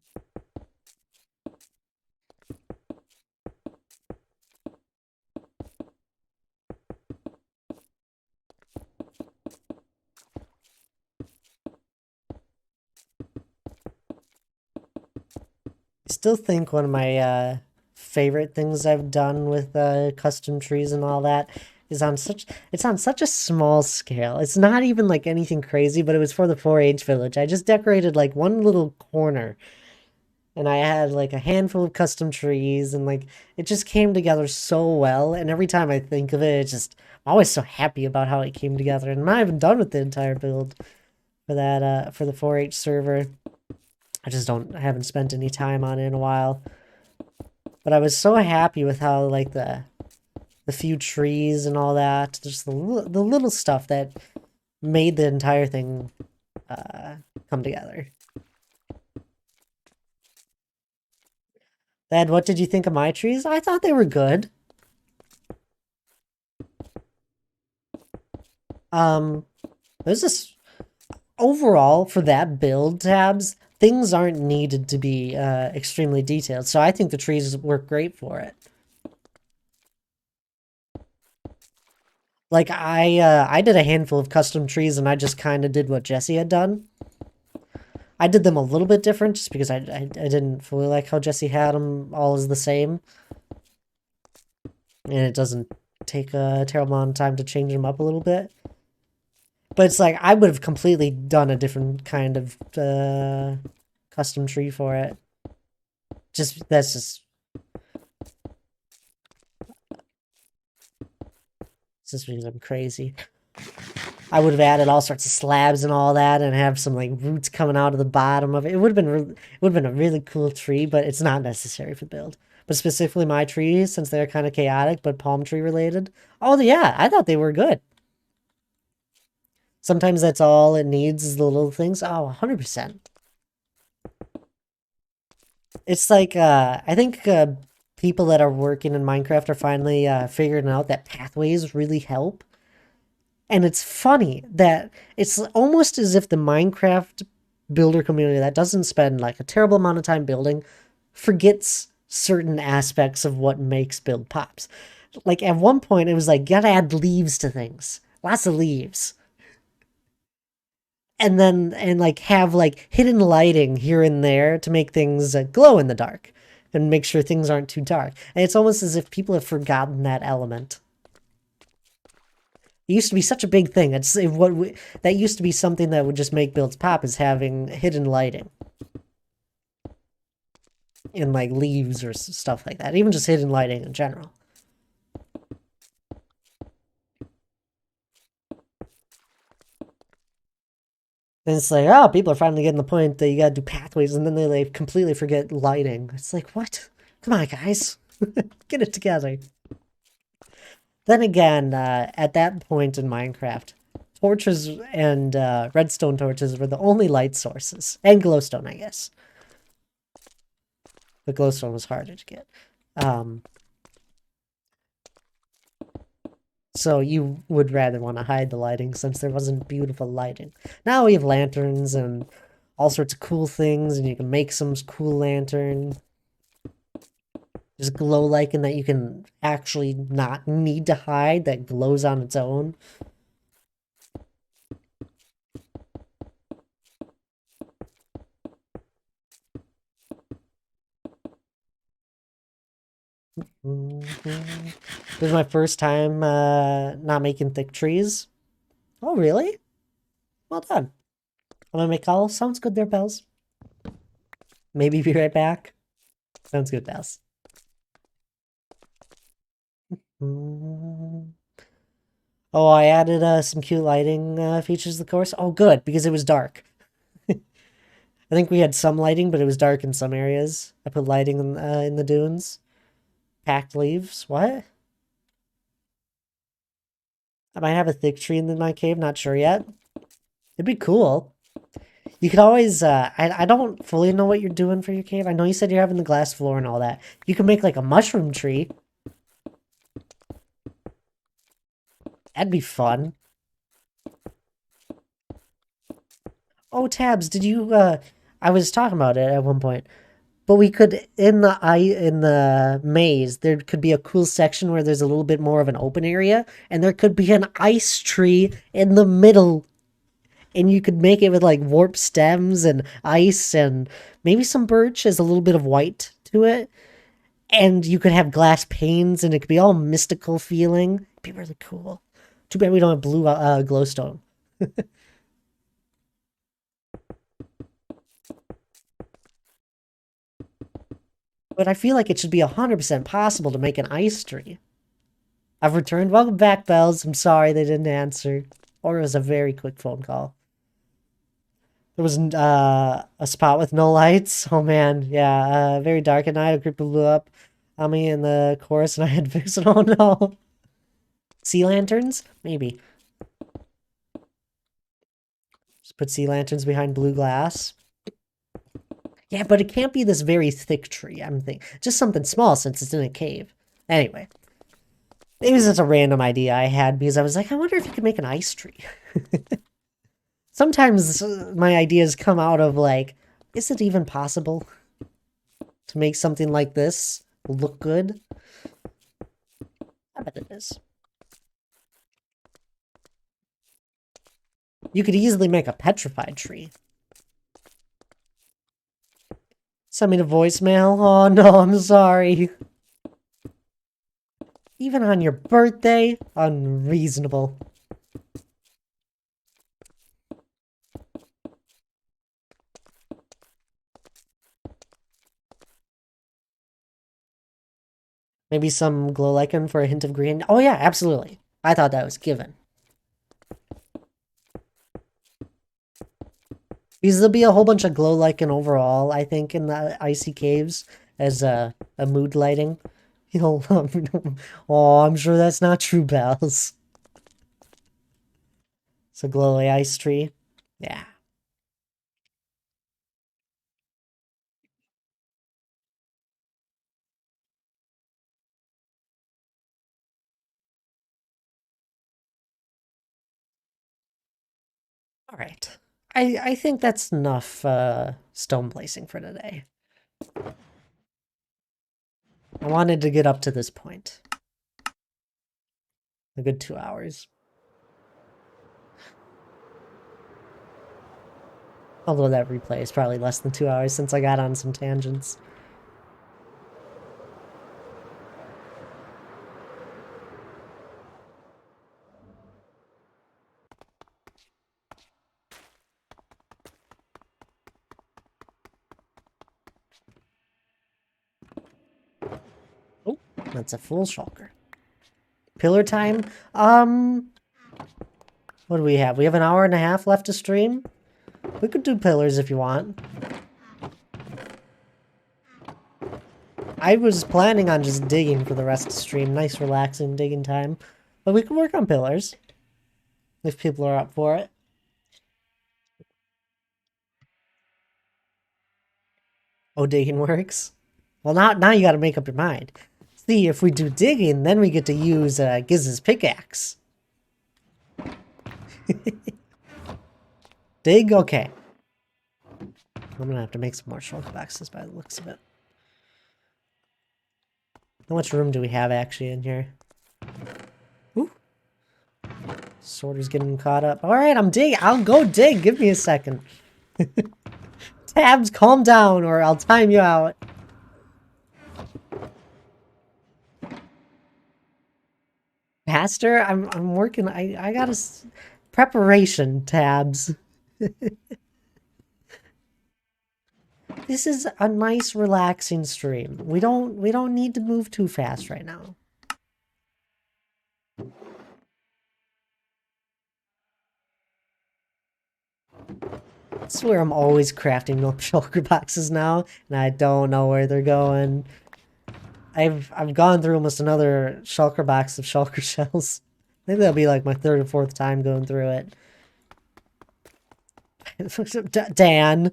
Speaker 1: I still think one of my favorite things I've done with custom trees and all that is it's on such a small scale. It's not even like anything crazy, but it was for the 4-H village. I just decorated like one little corner and I had like a handful of custom trees and like it just came together so well. And every time I think of it, it's just I'm always so happy about how it came together. And I'm not even done with the entire build for that for the 4-H server. I haven't spent any time on it in a while. But I was so happy with how like the few trees and all that, just the little stuff that made the entire thing come together. Dad, what did you think of my trees? I thought they were good. There's this overall for that build tabs, things aren't needed to be extremely detailed, so I think the trees work great for it. Like I did a handful of custom trees and I just kind of did what Jesse had done. I did them a little bit different just because I didn't fully like how Jesse had them all as the same. And it doesn't take a terrible amount of time to change them up a little bit. But it's like, I would have completely done a different kind of custom tree for it. That's just... It's just because I'm crazy. I would have added all sorts of slabs and all that, and have some like roots coming out of the bottom of it. It would have been a really cool tree, but it's not necessary for the build. But specifically my trees, since they're kind of chaotic but palm tree related. Oh yeah, I thought they were good. Sometimes that's all it needs is the little things. Oh, 100%. It's like, I think people that are working in Minecraft are finally figuring out that pathways really help. And it's funny that it's almost as if the Minecraft builder community that doesn't spend like a terrible amount of time building forgets certain aspects of what makes build pops. Like at one point, it was like, gotta add leaves to things. Lots of leaves. And like have like hidden lighting here and there to make things glow in the dark and make sure things aren't too dark. And it's almost as if people have forgotten that element. It used to be such a big thing. That used to be something that would just make builds pop is having hidden lighting in like leaves or stuff like that. Even just hidden lighting in general. And it's like, oh, people are finally getting the point that you gotta do pathways, and then they completely forget lighting. It's like, what? Come on, guys. Get it together. Then again, at that point in Minecraft, torches and redstone torches were the only light sources. And glowstone, I guess. The glowstone was harder to get. So you would rather want to hide the lighting since there wasn't beautiful lighting. Now we have lanterns and all sorts of cool things, and you can make some cool lantern. There's glow lichen that you can actually not need to hide that glows on its own. This is my first time not making thick trees. Oh, really? Well done. I'm gonna make hollow. Sounds good there, Bells. Maybe be right back. Sounds good, Bells. Oh, I added some cute lighting features to the course. Oh, good, because it was dark. I think we had some lighting, but it was dark in some areas. I put lighting in the dunes. Packed leaves. What? I might have a thick tree in my cave. Not sure yet. It'd be cool. You could always, I don't fully know what you're doing for your cave. I know you said you're having the glass floor and all that. You can make like a mushroom tree. That'd be fun. Oh, Tabs, did you, I was talking about it at one point. But we could, in the maze, there could be a cool section where there's a little bit more of an open area, and there could be an ice tree in the middle. And you could make it with like warp stems and ice and maybe some birch as a little bit of white to it. And you could have glass panes and it could be all mystical feeling. It'd be really cool. Too bad we don't have blue glowstone. But I feel like it should be 100% possible to make an ice tree. I've returned. Welcome back, Bells. I'm sorry they didn't answer. Or it was a very quick phone call. There was a spot with no lights. Oh man, yeah, very dark at night. A creeper blew up on me in the chorus and I had to fix it. Oh no. Sea lanterns? Maybe. Just put sea lanterns behind blue glass. Yeah, but it can't be this very thick tree, I'm thinking. Just something small since it's in a cave. Anyway. It was just a random idea I had because I was like, I wonder if you could make an ice tree. Sometimes my ideas come out of like, is it even possible to make something like this look good? I bet it is. You could easily make a petrified tree. Send me the voicemail. Oh no, I'm sorry. Even on your birthday? Unreasonable. Maybe some glow lichen for a hint of green. Oh yeah, absolutely. I thought that was given. Because there'll be a whole bunch of glow lichen overall, I think, in the icy caves as a mood lighting. You know, oh, I'm sure that's not true, Bells. a glowy ice tree. Yeah. All right. I think that's enough stone placing for today. I wanted to get up to this point. A good 2 hours. Although that replay is probably less than 2 hours since I got on some tangents. Oh, that's a full shulker. Pillar time? What do we have? We have an hour and a half left to stream. We could do pillars if you want. I was planning on just digging for the rest of the stream. Nice, relaxing digging time. But we could work on pillars. If people are up for it. Oh, digging works? Well, now you gotta make up your mind. See, if we do digging, then we get to use Giz's pickaxe. Dig? Okay. I'm gonna have to make some more shulker boxes by the looks of it. How much room do we have actually in here? Ooh. Sorter's getting caught up. Alright, I'm digging. I'll go dig. Give me a second. Tabs, calm down or I'll time you out. Pastor, I'm working. I got a preparation, Tabs. This is a nice, relaxing stream. We don't need to move too fast right now. I swear I'm always crafting milk shulker boxes now, and I don't know where they're going. I've gone through almost another shulker box of shulker shells. Maybe that'll be like my third or fourth time going through it. Dan.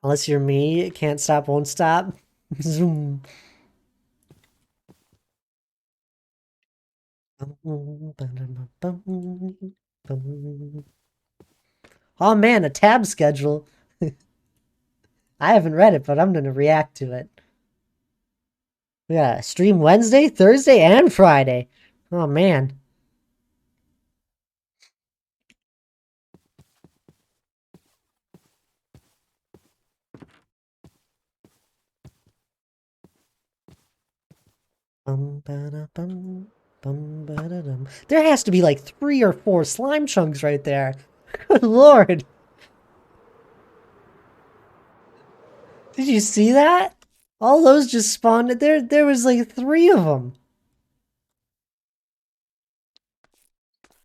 Speaker 1: Unless you're me, it can't stop, won't stop. Zoom. Oh man, a tab schedule. I haven't read it, but I'm gonna react to it. Yeah, stream Wednesday, Thursday, and Friday. Oh man. There has to be like 3 or 4 slime chunks right there. Good lord. Did you see that? All those just spawned. There was like 3 of them.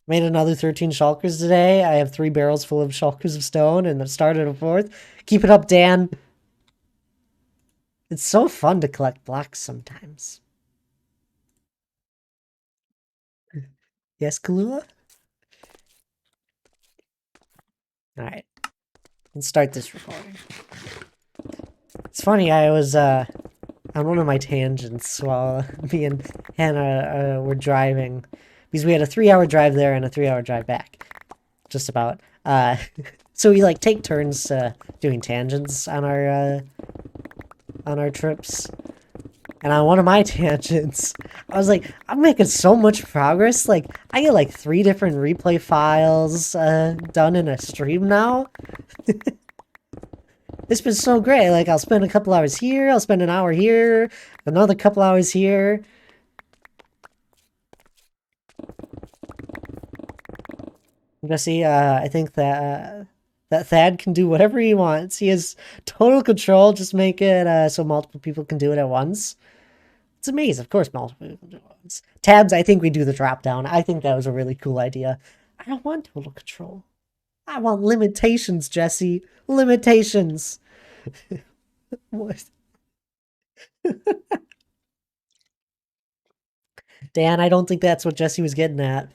Speaker 1: Made another 13 shulkers today. I have 3 barrels full of shulkers of stone and started a 4th. Keep it up, Dan. It's so fun to collect blocks sometimes. Yes, Kalua? Alright. Let's start this recording. It's funny, I was on one of my tangents while me and Hannah were driving. Because we had a 3-hour drive there and a 3-hour drive back. Just about. So we like take turns doing tangents on our trips. And on one of my tangents, I was like, I'm making so much progress. Like, I get like 3 different replay files done in a stream now. It's been so great. Like, I'll spend a couple hours here, I'll spend an hour here, another couple hours here. Jesse, I think that that Thad can do whatever he wants. He has total control. Just make it so multiple people can do it at once. It's a maze, of course, multiple people can do it at once. Tabs, I think we do the drop down. I think that was a really cool idea. I don't want total control. I want limitations, Jesse. Limitations. What? Dan, I don't think that's what Jesse was getting at.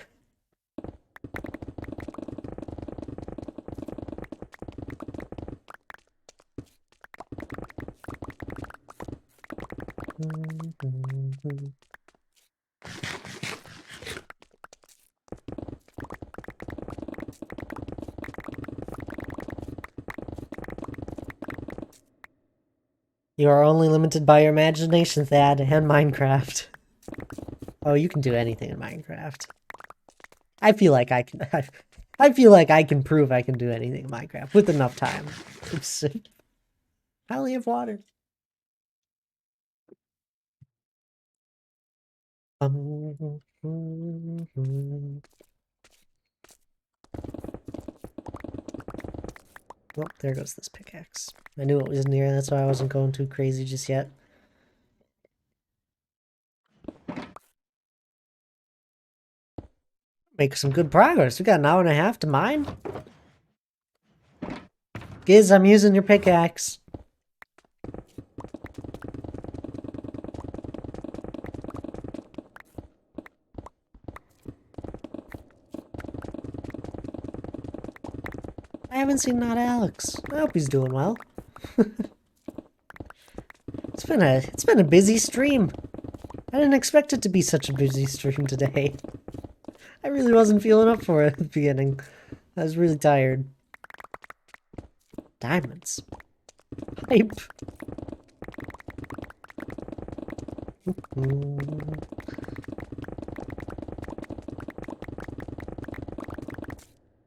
Speaker 1: You are only limited by your imagination, Thad, and Minecraft. Oh, you can do anything in Minecraft. I feel like I can. I feel like I can prove I can do anything in Minecraft with enough time. Plenty of water. Oh, there goes this pickaxe. I knew it was near, that's why I wasn't going too crazy just yet. Make some good progress. We got an hour and a half to mine. Giz, I'm using your pickaxe. I haven't seen Not Alex. I hope he's doing well. It's been a busy stream. I didn't expect it to be such a busy stream today. I really wasn't feeling up for it at the beginning. I was really tired. Diamonds. Hype.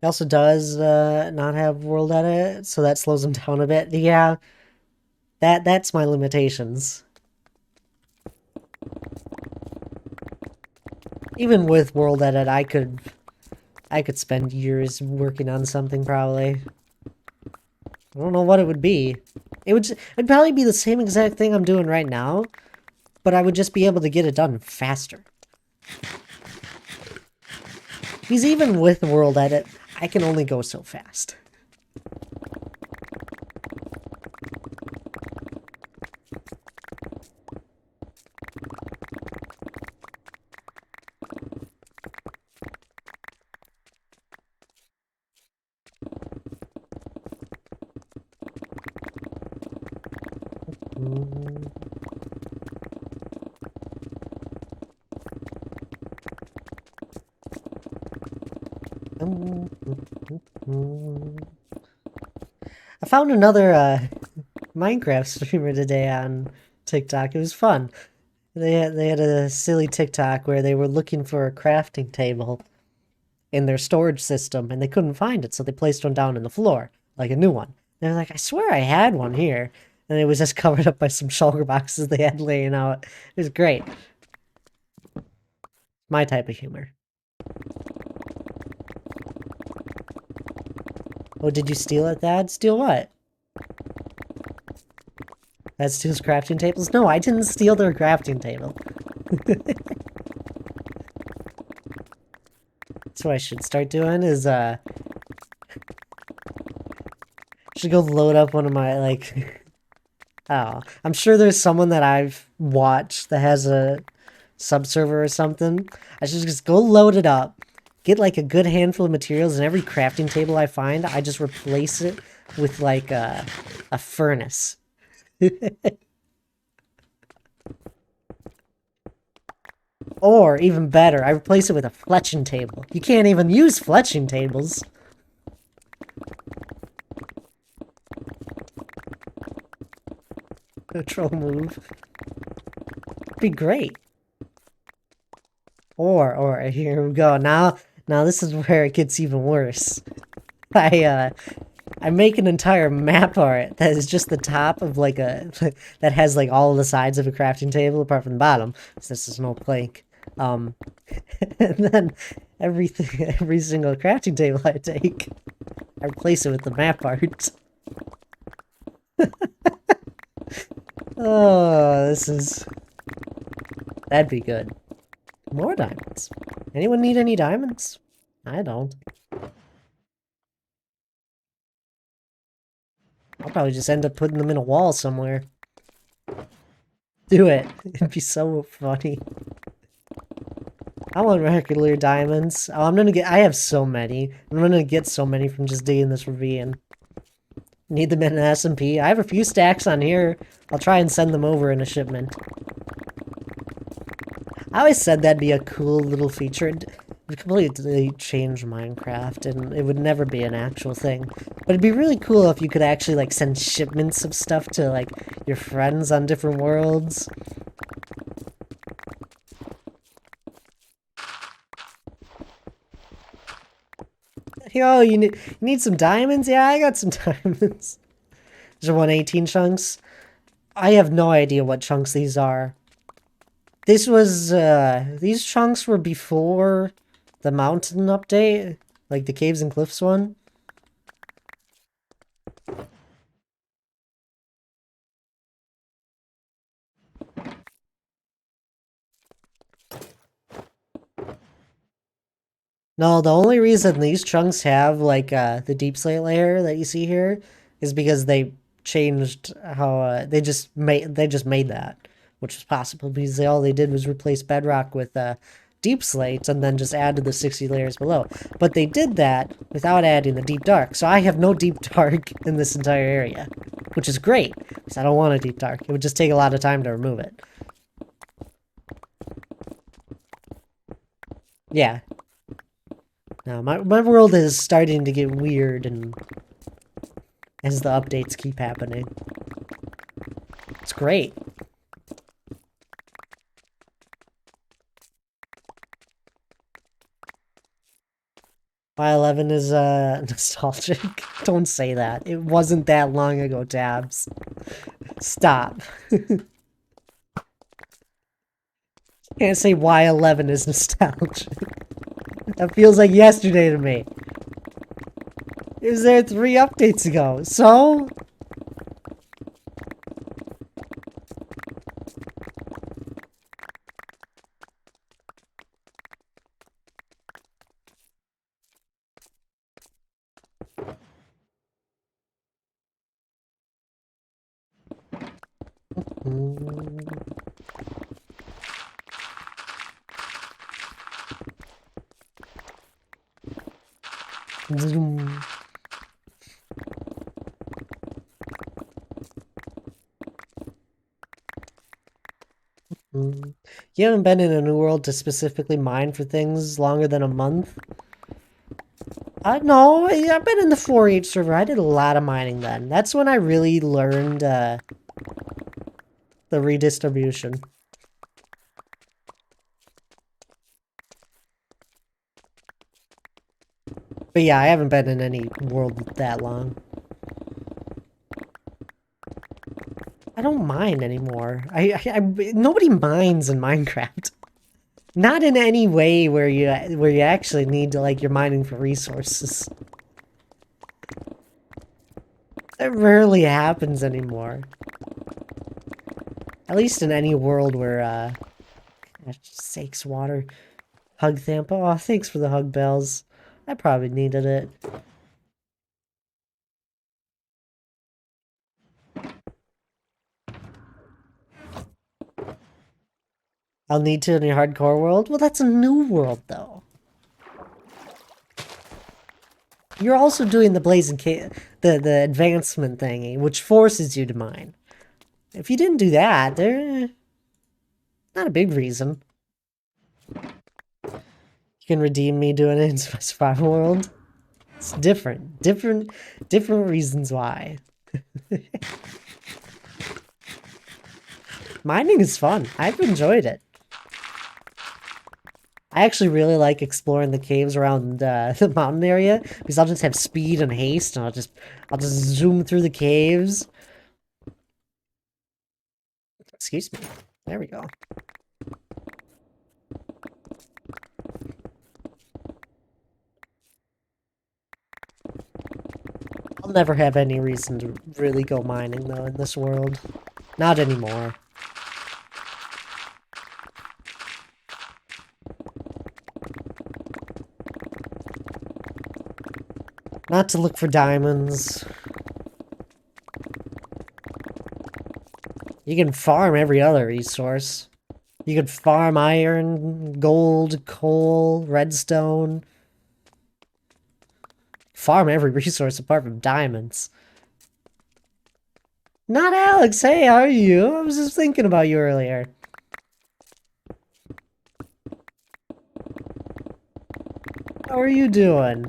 Speaker 1: It also does not have world edit, so that slows them down a bit. Yeah, that's my limitations. Even with world edit, I could spend years working on something probably. I don't know what it would be. It'd probably be the same exact thing I'm doing right now, but I would just be able to get it done faster. Because even with world edit, I can only go so fast. I found another Minecraft streamer today on TikTok. It was fun. They had a silly TikTok where they were looking for a crafting table in their storage system and they couldn't find it, so they placed one down in the floor, like a new one. They're like, I swear I had one here. And it was just covered up by some shulker boxes they had laying out. It was great. My type of humor. Oh, did you steal it, Thad? Steal what? That steals crafting tables? No, I didn't steal their crafting table. That's what I should start doing is, should go load up one of my, like... Oh, I'm sure there's someone that I've watched that has a subserver or something. I should just go load it up, get like a good handful of materials, and every crafting table I find, I just replace it with like a furnace. Or, even better, I replace it with a fletching table. You can't even use fletching tables. Control move. Be great. Or, here we go. Now this is where it gets even worse. I make an entire map art that is just the top of like a that has like all the sides of a crafting table apart from the bottom, since there's no plank. And then every single crafting table I take, I replace it with the map art. Oh, that'd be good. More diamonds. Anyone need any diamonds? I don't. I'll probably just end up putting them in a wall somewhere. Do it. It'd be so funny. I want regular diamonds. Oh, I have so many. I'm gonna get so many from just digging this ravine. Need them in an SMP. I have a few stacks on here. I'll try and send them over in a shipment. I always said that'd be a cool little feature. It would completely change Minecraft, and it would never be an actual thing. But it'd be really cool if you could actually, like, send shipments of stuff to, like, your friends on different worlds. Yo, you need some diamonds? Yeah, I got some diamonds. There's 118 chunks. I have no idea what chunks these are. This was, these chunks were before the mountain update, like the Caves and Cliffs one. No, the only reason these chunks have, like, the deep slate layer that you see here is because they changed how, they just made that, which was possible because all they did was replace bedrock with, deep slate and then just added the 60 layers below. But they did that without adding the deep dark, so I have no deep dark in this entire area, which is great, because I don't want a deep dark. It would just take a lot of time to remove it. Yeah. Now, my world is starting to get weird and as the updates keep happening. It's great. Y11 is, nostalgic. Don't say that. It wasn't that long ago, Tabs. Stop. Can't say Y11 is nostalgic. That feels like yesterday to me. It was there 3 updates ago, so? Zoom. You haven't been in a new world to specifically mine for things longer than a month? No, I've been in the 4H server. I did a lot of mining then. That's when I really learned, the redistribution. But yeah, I haven't been in any world that long. I don't mine anymore. Nobody mines in Minecraft. Not in any way where you actually need to, like, you're mining for resources. That rarely happens anymore. At least in any world where, gosh sakes, water. Hug Thampa. Oh, thanks for the hug bells. I probably needed it. I'll need to in your hardcore world? Well, that's a new world, though. You're also doing the Blazing the advancement thingy, which forces you to mine. If you didn't do that, not a big reason. You can redeem me doing it in survival world. It's different. Different reasons why. Mining is fun. I've enjoyed it. I actually really like exploring the caves around the mountain area because I'll just have speed and haste, and I'll just zoom through the caves. Excuse me. There we go. I'll never have any reason to really go mining though in this world. Not anymore. Not to look for diamonds. You can farm every other resource. You could farm iron, gold, coal, redstone. Farm every resource apart from diamonds. Not Alex, hey, how are you? I was just thinking about you earlier. How are you doing?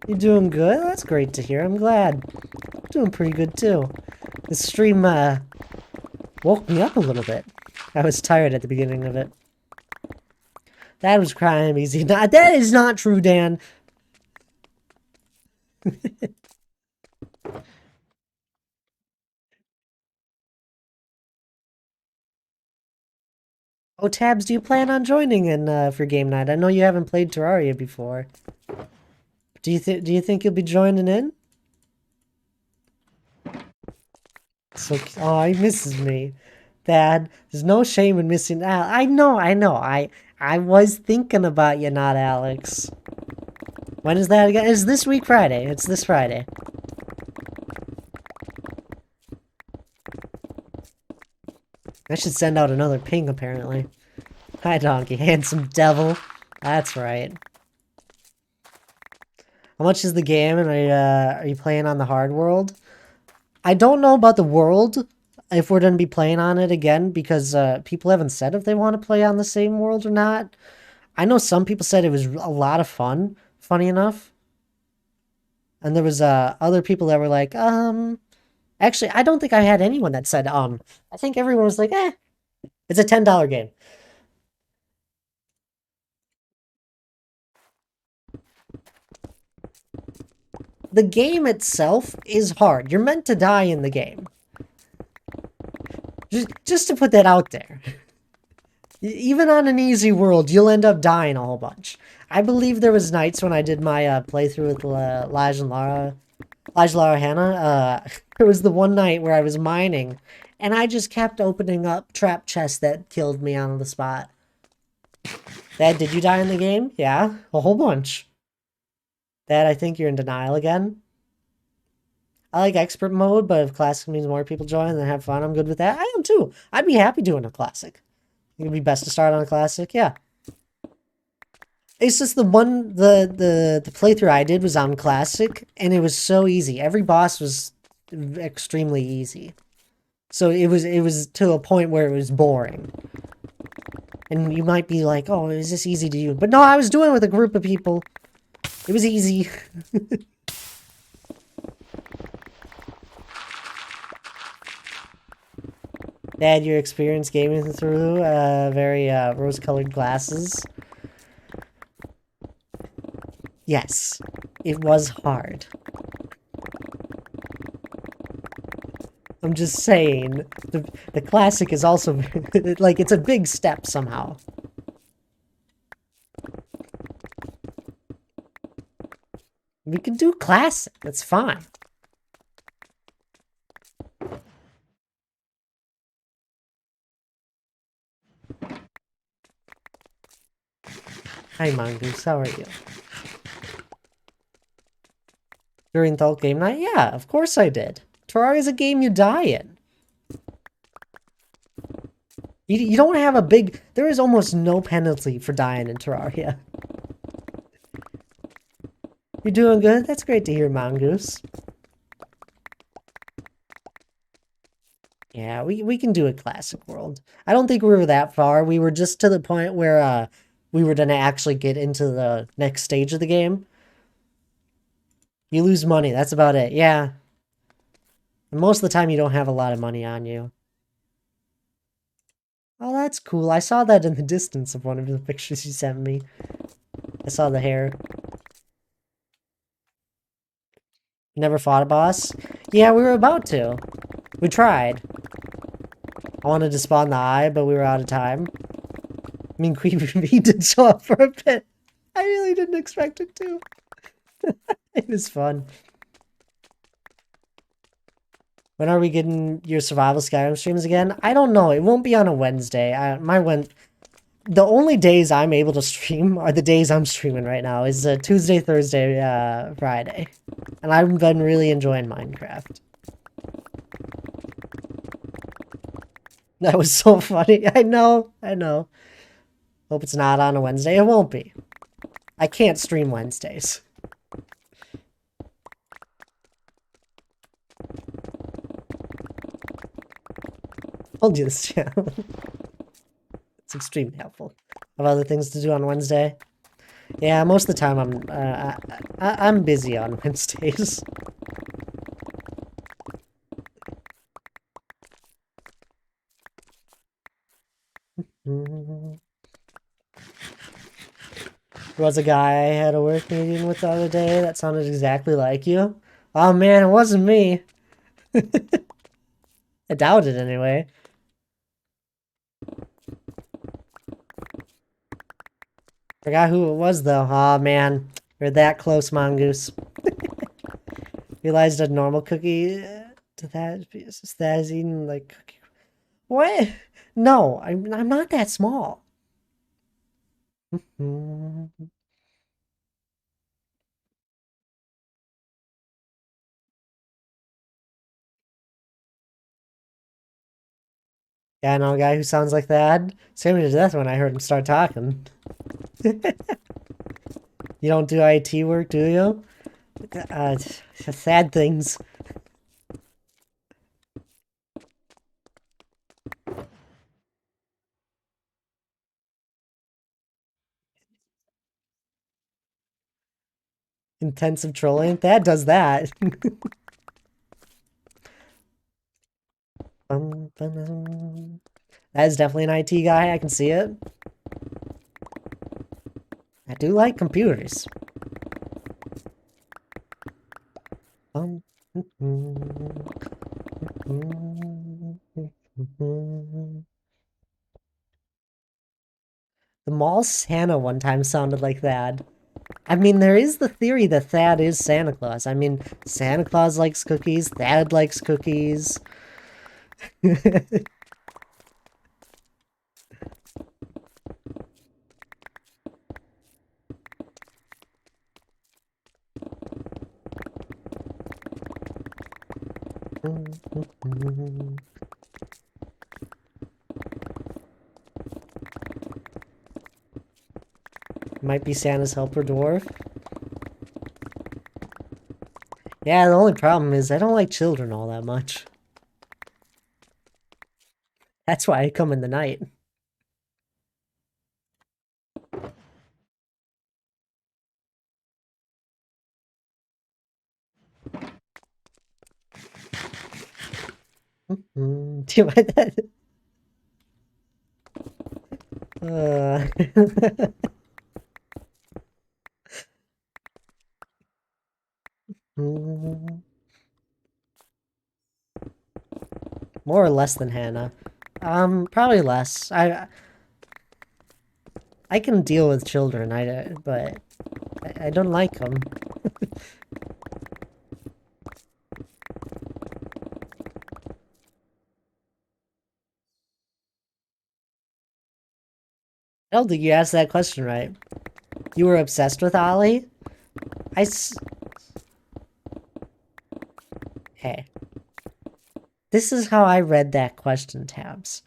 Speaker 1: You doing good? That's great to hear. I'm glad. I'm doing pretty good too. The stream woke me up a little bit. I was tired at the beginning of it. That was crime easy. That is not true, Dan. Oh, Tabs, do you plan on joining in for game night? I know you haven't played Terraria before. Do you think you'll be joining in? So, oh, he misses me. Dad, there's no shame in missing out. I know. I was thinking about you, not Alex. When is that again? It's this week Friday. It's this Friday. I should send out another ping, apparently. Hi, Donkey. Handsome devil. That's right. How much is the game, and are you playing on the hard world? I don't know about the world, if we're going to be playing on it again, because people haven't said if they want to play on the same world or not. I know some people said it was a lot of fun, funny enough. And there was other people that were like, actually, I don't think I had anyone that said, I think everyone was like, it's a $10 game. The game itself is hard. You're meant to die in the game. Just to put that out there. Even on an easy world, you'll end up dying a whole bunch. I believe there was nights when I did my playthrough with Lige and Lara Hannah. There was the one night where I was mining, and I just kept opening up trap chests that killed me on the spot. Dad, did you die in the game? Yeah, a whole bunch. Dad, I think you're in denial again. I like expert mode, but if classic means more people join and have fun, I'm good with that. I am too. I'd be happy doing a classic. It'd be best to start on a classic, yeah. It's just the playthrough I did was on classic, and it was so easy. Every boss was extremely easy. So it was to a point where it was boring. And you might be like, oh, is this easy to you? But no, I was doing it with a group of people. It was easy. Dad, your experience gaming through very rose-colored glasses. Yes, it was hard. I'm just saying, the classic is also, like, it's a big step somehow. We can do classic, that's fine. Hi, Mongoose, how are you? During Thult Game Night? Yeah, of course I did. Terraria is a game you die in. You don't have a big... There is almost no penalty for dying in Terraria. You're doing good? That's great to hear, Mongoose. Yeah, we can do a classic world. I don't think we were that far. We were just to the point where we were going to actually get into the next stage of the game. You lose money, that's about it. Yeah. And most of the time you don't have a lot of money on you. Oh, that's cool. I saw that in the distance of one of the pictures you sent me. I saw the hair. You never fought a boss? Yeah, we were about to. We tried. I wanted to spawn the eye, but we were out of time. I mean, Queen Bee did show up for a bit. I really didn't expect it to. It was fun. When are we getting your survival Skyrim streams again? I don't know. It won't be on a Wednesday. the only days I'm able to stream are the days I'm streaming right now. Is Tuesday, Thursday, Friday, and I've been really enjoying Minecraft. That was so funny. I know, I know. Hope it's not on a Wednesday. It won't be. I can't stream Wednesdays. I'll do this channel. It's extremely helpful. I have other things to do on Wednesday. Yeah, most of the time I'm busy on Wednesdays. There was a guy I had a work meeting with the other day that sounded exactly like you. Oh man, it wasn't me. I doubt it anyway. Forgot who it was though. Oh man, you're that close, Mongoose. Realized a normal cookie to that is eating like cookie. What? No, I'm not that small. Yeah, I know a guy who sounds like that. Scared me to death when I heard him start talking. You don't do IT work, do you? Sad things. Intensive trolling. That does that. That is definitely an IT guy. I can see it. I do like computers. The mall Santa one time sounded like that. I mean, there is the theory that Thad is Santa Claus. I mean, Santa Claus likes cookies, Thad likes cookies. Might be Santa's helper dwarf. Yeah, the only problem is I don't like children all that much. That's why I come in the night. Do you mind that? More or less than Hannah. Probably less. I can deal with children, but I don't like them. I don't think you asked that question right. You were obsessed with Ollie? Hey. This is how I read that question, Tabs.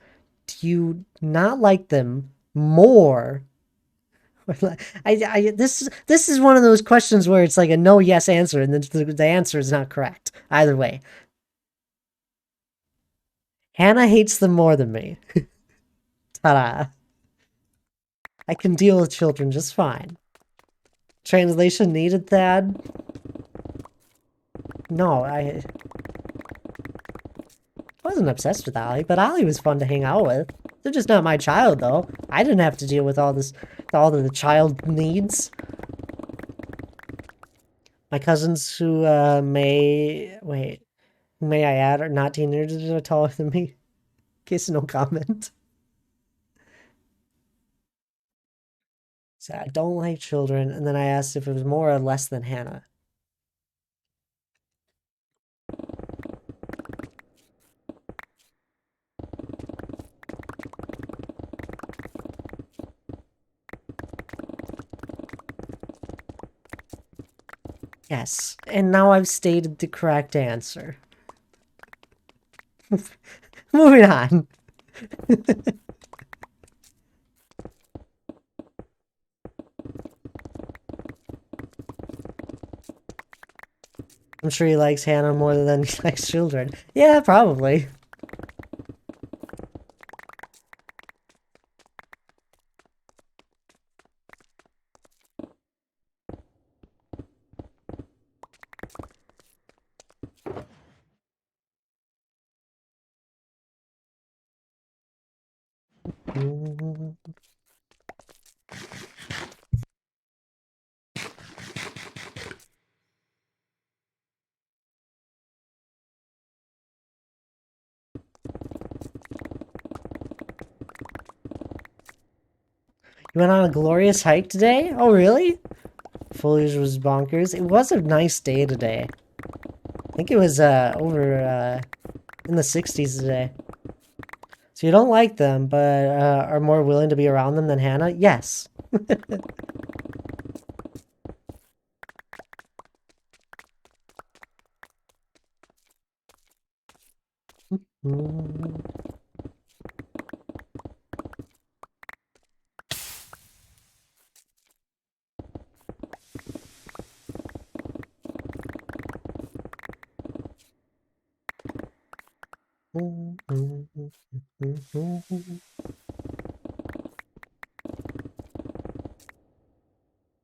Speaker 1: Do you not like them more? This is one of those questions where it's like a no yes answer, and the answer is not correct either way. Hannah hates them more than me. Ta-da! I can deal with children just fine. Translation needed, Thad? No, I wasn't obsessed with Ollie, but Ollie was fun to hang out with. They're just not my child, though. I didn't have to deal with all the child needs. My cousins who may I add are not teenagers are taller than me. In case no comment. So I don't like children, and then I asked if it was more or less than Hannah. Yes, and now I've stated the correct answer. Moving on. I'm sure he likes Hannah more than he likes children. Yeah, probably. You went on a glorious hike today? Oh, really? Foliage was bonkers. It was a nice day today. I think it was over in the 60s today. So you don't like them, but are more willing to be around them than Hannah? Yes.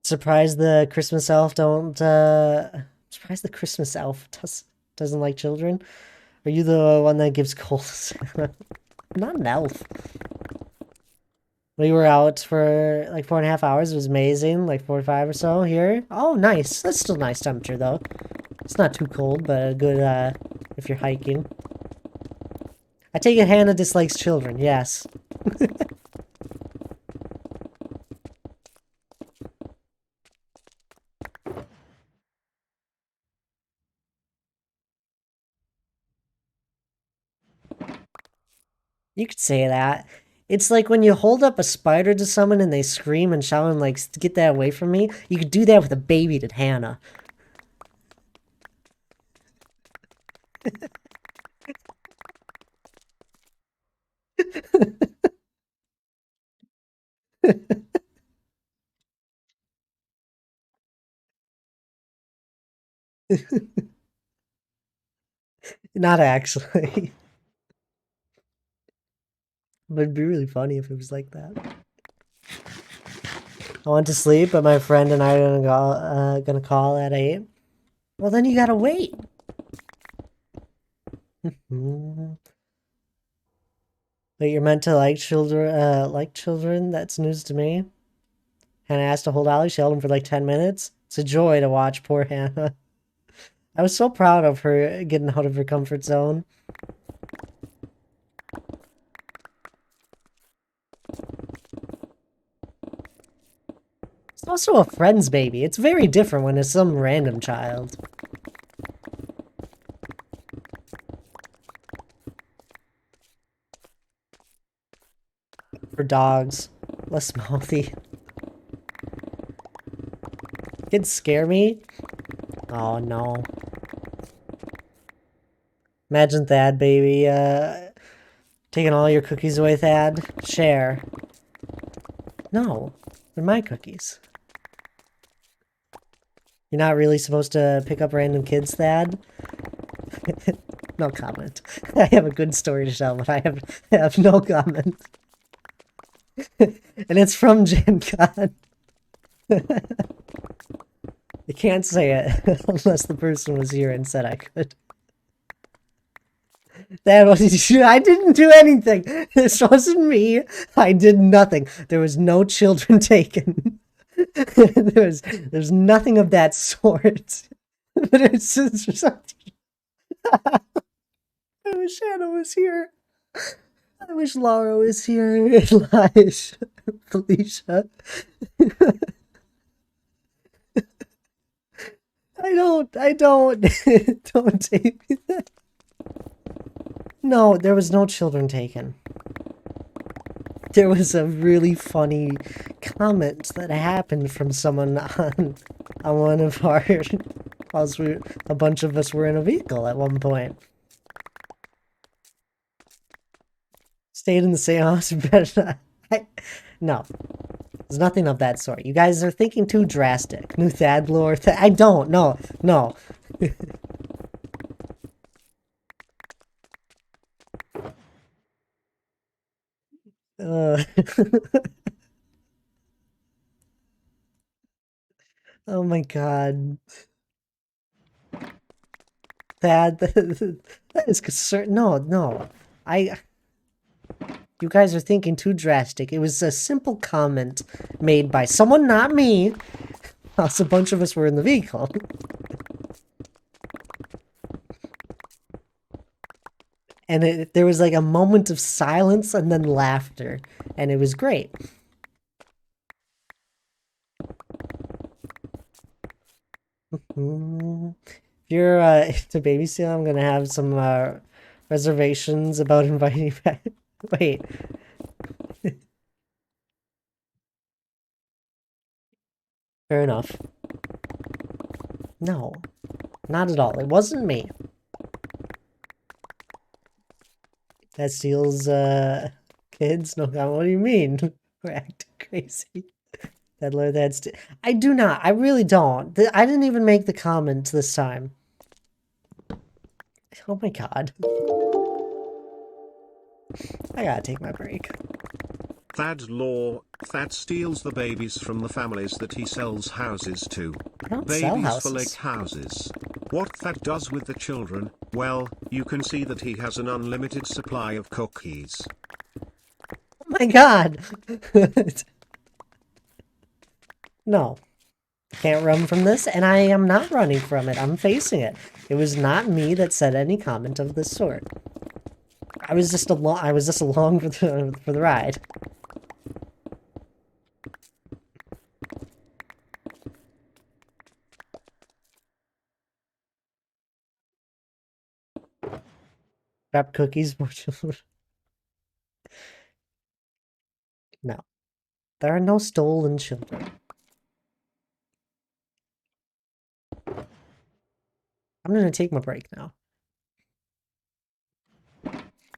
Speaker 1: Surprised the Christmas elf don't, surprised the Christmas elf doesn't like children? Are you the one that gives colds? Not an elf. We were out for like 4.5 hours. It was amazing. Like 45 or so here. Oh, nice. That's still nice temperature, though. It's not too cold, but good, if you're hiking. I take it Hannah dislikes children, yes. You could say that. It's like when you hold up a spider to someone and they scream and shout and like, get that away from me. You could do that with a baby to Hannah. Not actually. But it'd be really funny if it was like that. I went to sleep, but my friend and I are gonna call at 8. Well, then you gotta wait. But you're meant to like children, That's news to me. Hannah asked to hold Ollie. She held him for like 10 minutes. It's a joy to watch poor Hannah. I was so proud of her getting out of her comfort zone. It's also a friend's baby. It's very different when it's some random child. For dogs. Less mouthy. Kids scare me? Oh no. Imagine Thad, baby, taking all your cookies away, Thad. Share. No, they're my cookies. You're not really supposed to pick up random kids, Thad? No comment. I have a good story to tell, but I have no comment. And it's from Gen Con. You can't say it unless the person was here and said I could. That was I didn't do anything. This wasn't me. I did nothing. There was no children taken. There's nothing of that sort. But it's just I wish Hannah was here. I wish Laura was here. Elijah, Felicia. I don't. Don't take me that. No, there was no children taken. There was a really funny comment that happened from someone on one of our Plus, a bunch of us were in a vehicle at one point. Stayed in the same house, you better not. No, there's nothing of that sort. You guys are thinking too drastic. New Thad lore. I don't. No, no. Uh, oh my god. That is concern. No, no. I. You guys are thinking too drastic. It was a simple comment made by someone, not me. Plus, a bunch of us were in the vehicle. And there was like a moment of silence and then laughter. And it was great. If you're to babysit, I'm gonna have some reservations about inviting you back. Wait. Fair enough. No, not at all. It wasn't me. That steals kids? No, what do you mean? We're acting crazy. That's I do not. I really don't. I didn't even make the comment this time. Oh my god. I gotta take my break.
Speaker 2: Thad lore, Thad steals the babies from the families that he sells houses to.
Speaker 1: I don't sell
Speaker 2: Babies for
Speaker 1: houses.
Speaker 2: lake houses. What Thad does with the children, well, you can see that he has an unlimited supply of cookies.
Speaker 1: Oh my god. No. Can't run from this, and I am not running from it. I'm facing it. It was not me that said any comment of this sort. I was just along for the ride. Grab cookies for children. No. There are no stolen children. I'm gonna take my break now.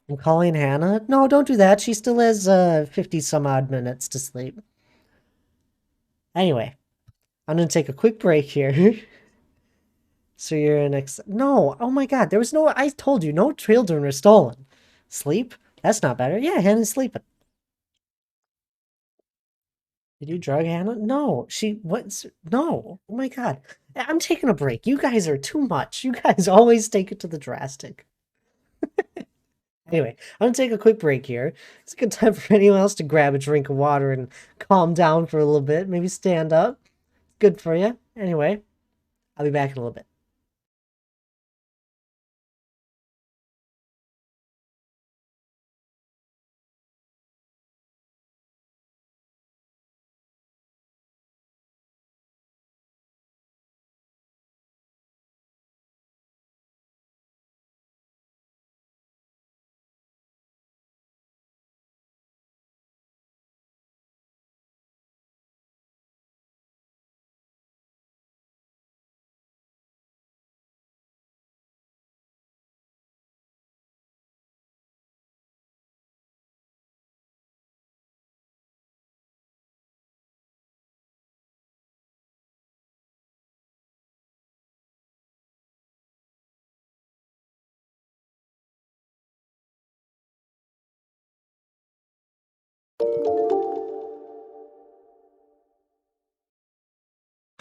Speaker 1: I'm calling Hannah. No, don't do that. She still has 50 some odd minutes to sleep. Anyway, I'm gonna take a quick break here. So you're an no, oh my god, there was no, I told you, no children were stolen. Sleep? That's not better. Yeah, Hannah's sleeping. Did you drug Hannah? No, no. Oh my god. I'm taking a break. You guys are too much. You guys always take it to the drastic. Anyway, I'm gonna take a quick break here. It's a good time for anyone else to grab a drink of water and calm down for a little bit. Maybe stand up. Good for you. Anyway, I'll be back in a little bit.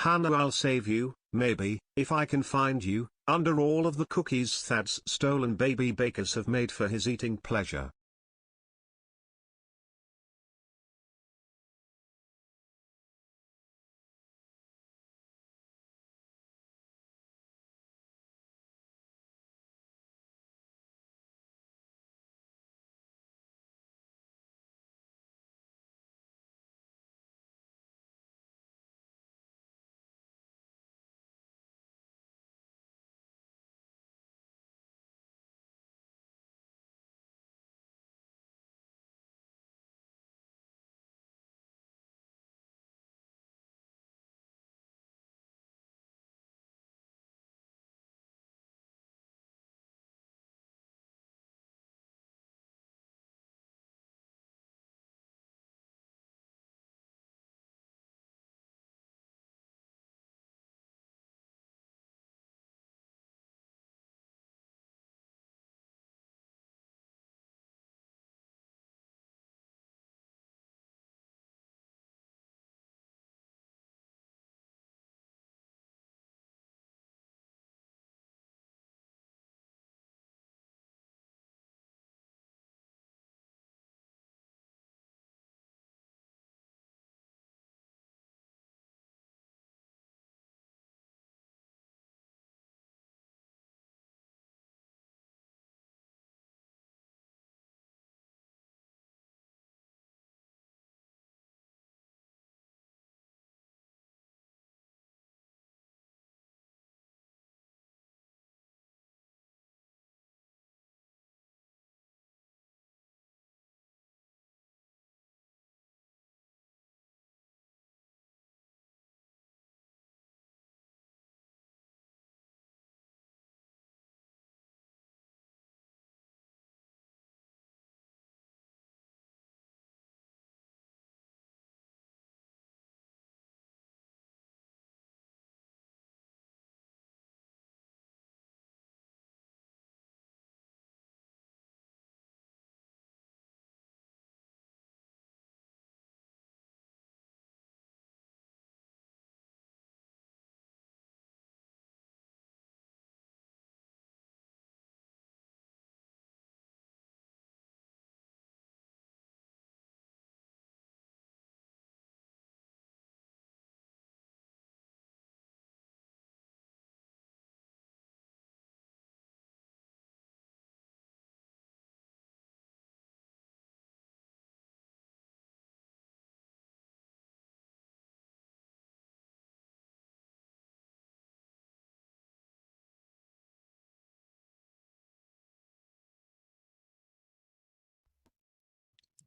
Speaker 2: Hannah, I'll save you, maybe, if I can find you, under all of the cookies Thad's stolen baby bakers have made for his eating pleasure.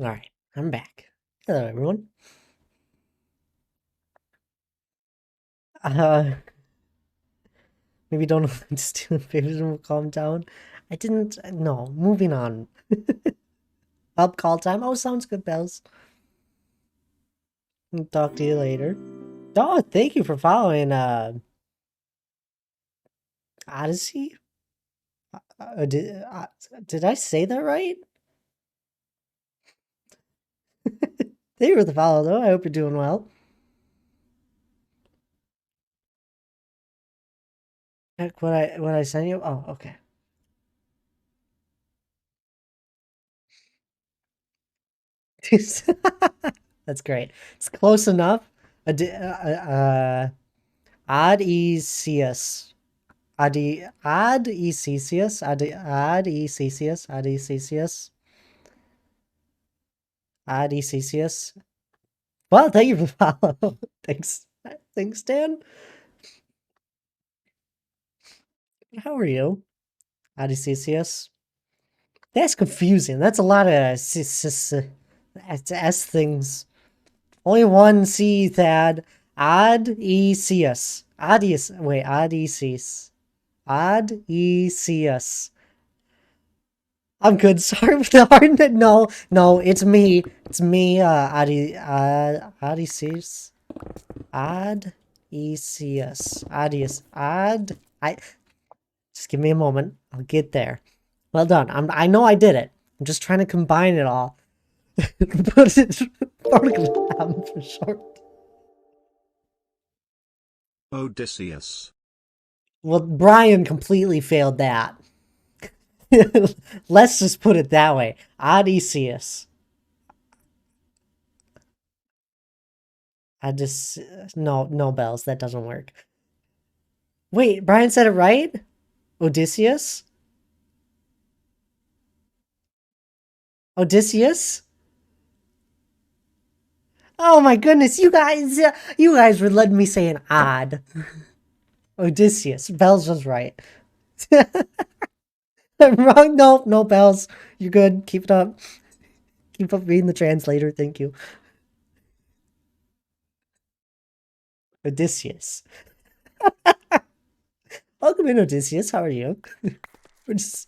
Speaker 1: Alright, I'm back. Hello, everyone. Uh, maybe don't just do favors and we'll calm down. I didn't. No, moving on. Up call time. Oh, sounds good, Bells. I'll talk to you later. Oh, thank you for following, Odyssey? Did I say that right? Thank you for the follow, though. I hope you're doing well. Check what I sent you. Oh, okay. That's great. It's close enough. Odysseus. Odysseus. Odysseus. Well, thank you for the follow. Thanks. Thanks, Dan. How are you? Odysseus. That's confusing. That's a lot of S things. Only one C, Thad. Odysseus. Odysseus. Odysseus. I'm good. Sorry for the hard. No, it's me. It's me, Odysseus. Odysseus. Just give me a moment. I'll get there. Well done. I know I did it. I'm just trying to combine it all. Put it for short.
Speaker 2: Odysseus.
Speaker 1: Well, Brian completely failed that. Let's just put it that way. Odysseus. No bells. That doesn't work. Wait, Brian said it right? Odysseus? Odysseus? Oh my goodness, you guys were letting me say an odd. Odysseus. Bells was right. I'm wrong. No, Bells. You're good. Keep it up. Keep up being the translator. Thank you. Odysseus. Welcome in, Odysseus. How are you?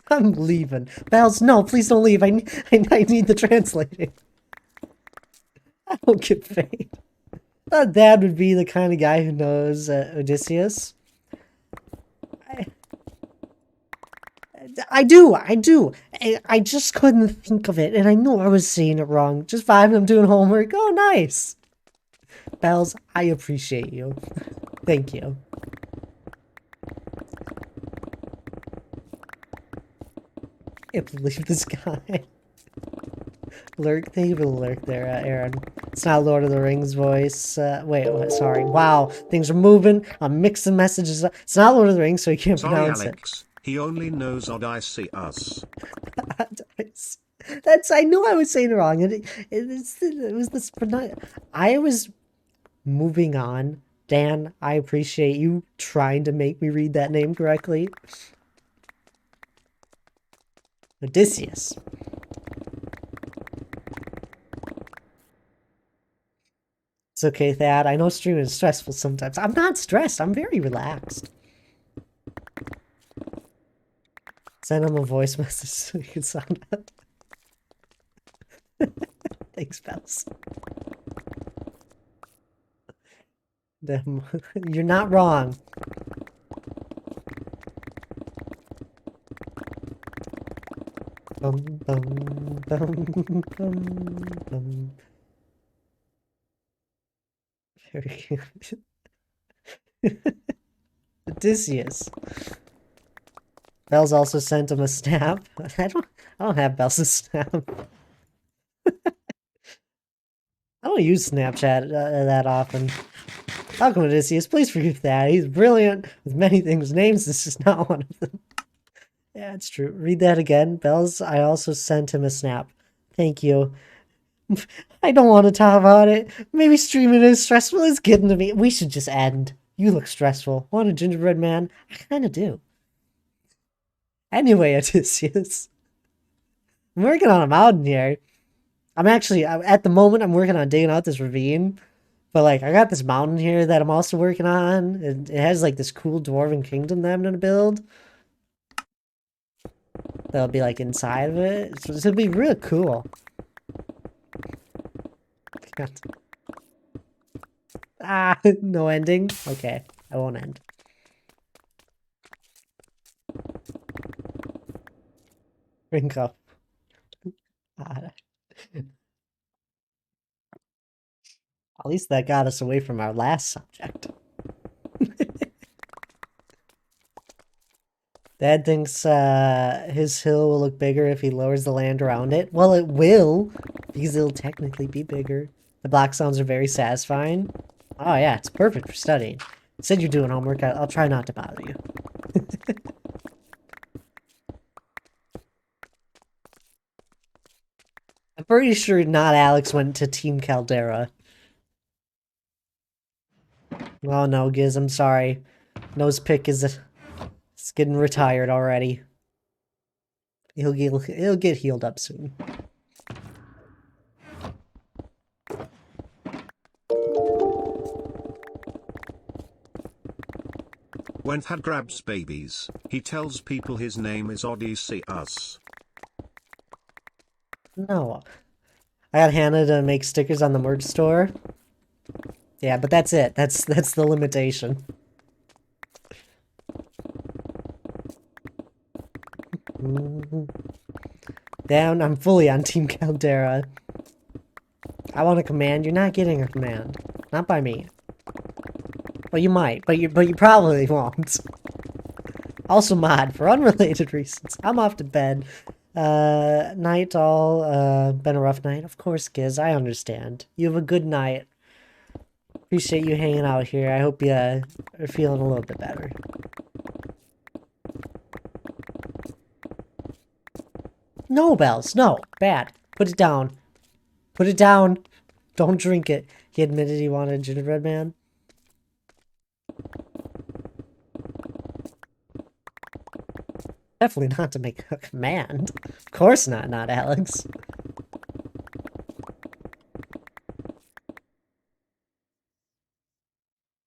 Speaker 1: I'm leaving. Bells, no, please don't leave. I need the translating. I don't get paid. Thought Dad would be the kind of guy who knows Odysseus. I do. I just couldn't think of it, and I know I was saying it wrong. Just vibing, I'm doing homework. Oh, nice. Bells, I appreciate you. Thank you. I can't believe this guy. Lurk, thank you for the lurk there, Aaron. It's not Lord of the Rings voice. Wait, sorry. Wow, things are moving. I'm mixing messages up. It's not Lord of the Rings, so you can't pronounce
Speaker 2: Alex. He only knows Odysseus.
Speaker 1: That's. I knew I was saying it wrong. It was this. I was moving on. Dan, I appreciate you trying to make me read that name correctly. Odysseus. It's okay, Thad. I know streaming is stressful sometimes. I'm not stressed. I'm very relaxed. Send him a voice message so you can sound out. Thanks, Bells. You're not wrong. Bum, bum, bum, bum, bum. Very good. Odysseus. Bells also sent him a snap. I don't have Bells' snap. I don't use Snapchat that often. Welcome, Odysseus. Please forgive that. He's brilliant with many things. Names, this is not one of them. Yeah, it's true. Read that again. Bells, I also sent him a snap. Thank you. I don't want to talk about it. Maybe streaming is stressful. It's getting to me. We should just end. You look stressful. Want a gingerbread man? I kind of do. Anyway, Odysseus. I'm working on a mountain here. I'm actually, at the moment, I'm working on digging out this ravine. But, like, I got this mountain here that I'm also working on. It has, like, this cool dwarven kingdom that I'm gonna build. That'll be, like, inside of it. So it'll be real cool. Ah, no ending? Okay, I won't end. Drink up. Ah, at least that got us away from our last subject. Dad thinks his hill will look bigger if he lowers the land around it. Well, it will, because it'll technically be bigger. The block sounds are very satisfying. Oh yeah, it's perfect for studying. Said you're doing homework. I'll try not to bother you. I'm pretty sure not Alex went to Team Caldera. Oh no, Giz, I'm sorry. Nosepick is getting retired already. He'll get healed up soon.
Speaker 2: When Thad grabs babies, he tells people his name is Odysseus.
Speaker 1: No. I got Hannah to make stickers on the merch store. Yeah, but that's it. That's the limitation. Down, I'm fully on Team Caldera. I want a command. You're not getting a command. Not by me. Well, you might, but you probably won't. Also mod, for unrelated reasons. I'm off to bed. Night all, been a rough night. Of course, Giz, I understand. You have a good night. Appreciate you hanging out here. I hope you are feeling a little bit better. No, Bells, no. Bad. Put it down. Put it down. Don't drink it. He admitted he wanted a gingerbread man. Definitely not to make a command. Of course not, Alex.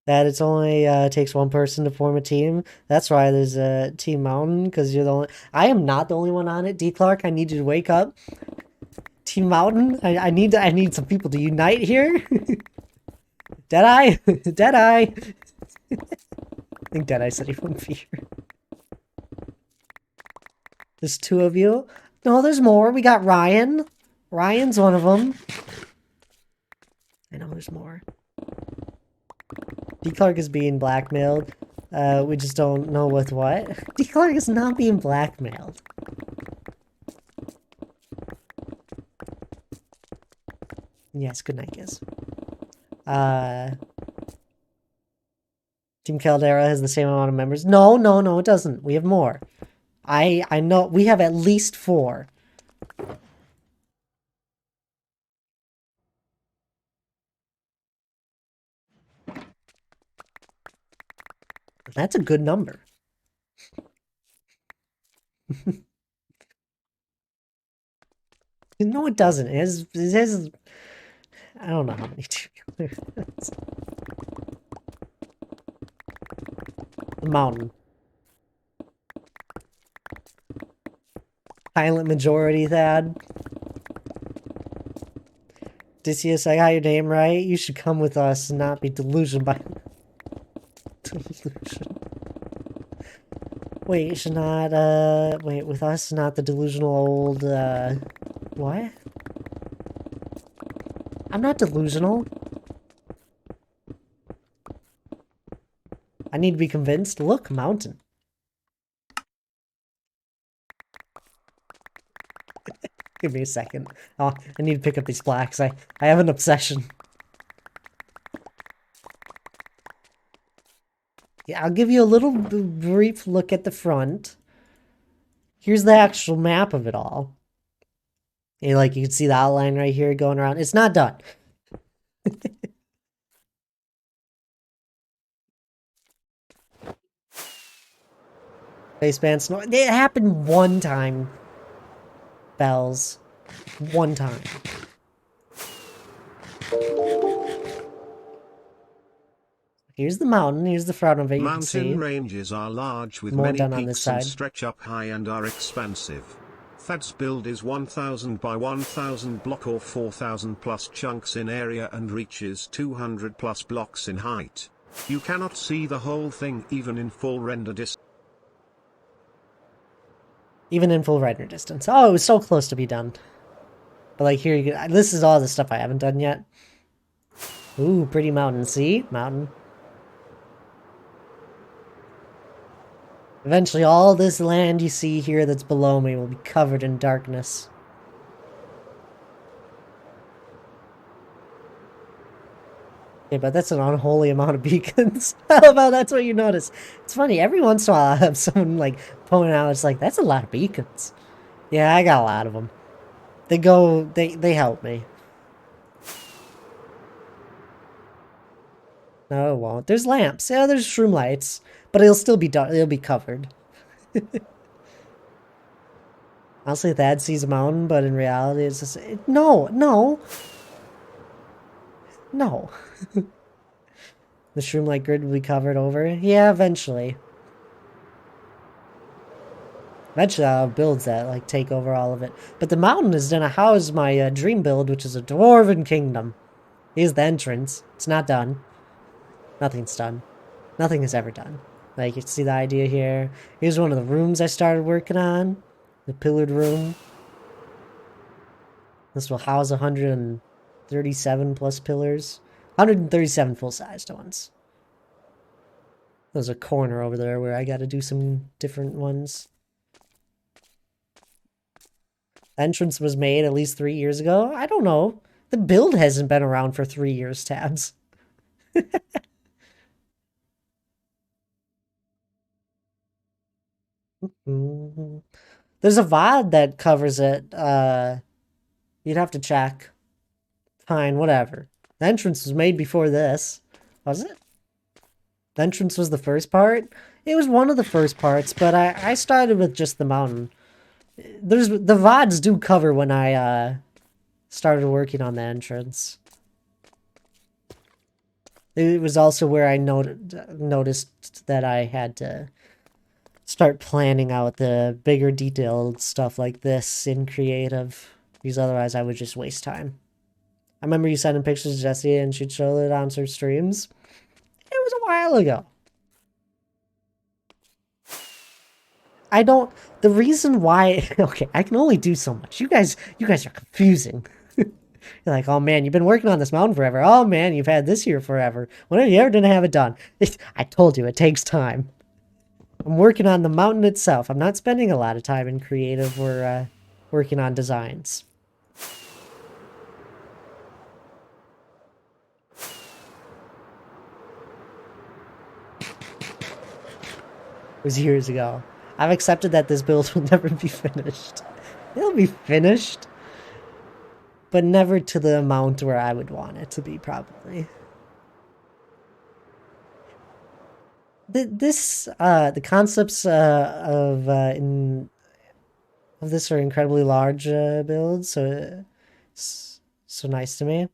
Speaker 1: That it's only takes one person to form a team. That's why there's a Team Mountain, because you're the only... I am not the only one on it. D. Clark, I need you to wake up. Team Mountain, I need some people to unite here. Deadeye! Deadeye! I think Deadeye said he wouldn't be here. There's two of you. No, there's more. We got Ryan. Ryan's one of them. I know there's more. D. Clark is being blackmailed. We just don't know with what. D. Clark is not being blackmailed. Yes, good night, guys. Team Caldera has the same amount of members. No, it doesn't. We have more. I know we have at least 4. That's a good number. No, it doesn't. It has I don't know how many The mountain. Silent majority, Thad. Odysseus, I got your name right. You should come with us and not be delusioned by... Delusion. Wait, should not, wait, with us, not the delusional old, what? I'm not delusional. I need to be convinced. Look, mountain. Give me a second. Oh, I need to pick up these blacks. I have an obsession. Yeah, I'll give you a little brief look at the front. Here's the actual map of it all. And like, you can see the outline right here going around. It's not done. Baseband snore. It happened one time. Bells. One time. Here's the mountain. Here's the front of it. You can see.
Speaker 2: Mountain ranges are large with
Speaker 1: More
Speaker 2: many
Speaker 1: done on this
Speaker 2: peaks and
Speaker 1: side.
Speaker 2: stretch up high and are expansive. Thad's build is 1000 by 1000 block or 4000 plus chunks in area and reaches 200 plus blocks in height. You cannot see the whole thing even in full render distance.
Speaker 1: Even in full render distance. Oh, it was so close to be done. But like here, you can, this is all the stuff I haven't done yet. Ooh, pretty mountain. See? Mountain. Eventually, all this land you see here that's below me will be covered in darkness. Okay, but that's an unholy amount of beacons. How about that's what you notice? It's funny, every once in a while I have someone like point out, it's like, that's a lot of beacons. Yeah, I got a lot of them. They help me. No, it won't. There's lamps. Yeah, there's shroom lights. But it'll still be dark. It'll be covered. Honestly, Thad sees a mountain, but in reality, it's just... No! The shroom light grid will be covered over. Yeah, eventually. Eventually, I'll build that, like, take over all of it. But the mountain is gonna house my dream build, which is a Dwarven Kingdom. Here's the entrance. It's not done. Nothing's done. Nothing is ever done. Like, you see the idea here. Here's one of the rooms I started working on. The pillared room. This will house 137 plus pillars. 137 full-sized ones. There's a corner over there where I gotta do some different ones. The entrance was made at least 3 years ago. I don't know. The build hasn't been around for 3 years, Tabs. There's a VOD that covers it. You'd have to check. Fine, whatever. The entrance was made before this. Was it? The entrance was the first part? It was one of the first parts, but I started with just the mountain. The VODs do cover when I started working on the entrance. It was also where I noticed that I had to start planning out the bigger detailed stuff like this in creative, because otherwise I would just waste time. I remember you sending pictures to Jessie and she'd show it on her streams. It was a while ago. The reason why, okay, I can only do so much. You guys are confusing. You're like, oh man, you've been working on this mountain forever. Oh man, you've had this here forever. When have you ever didn't have it done? I told you, it takes time. I'm working on the mountain itself. I'm not spending a lot of time in creative or working on designs. It was years ago. I've accepted that this build will never be finished. It'll be finished, but never to the amount where I would want it to be, probably. The concepts of this are incredibly large builds, so it's so nice to me.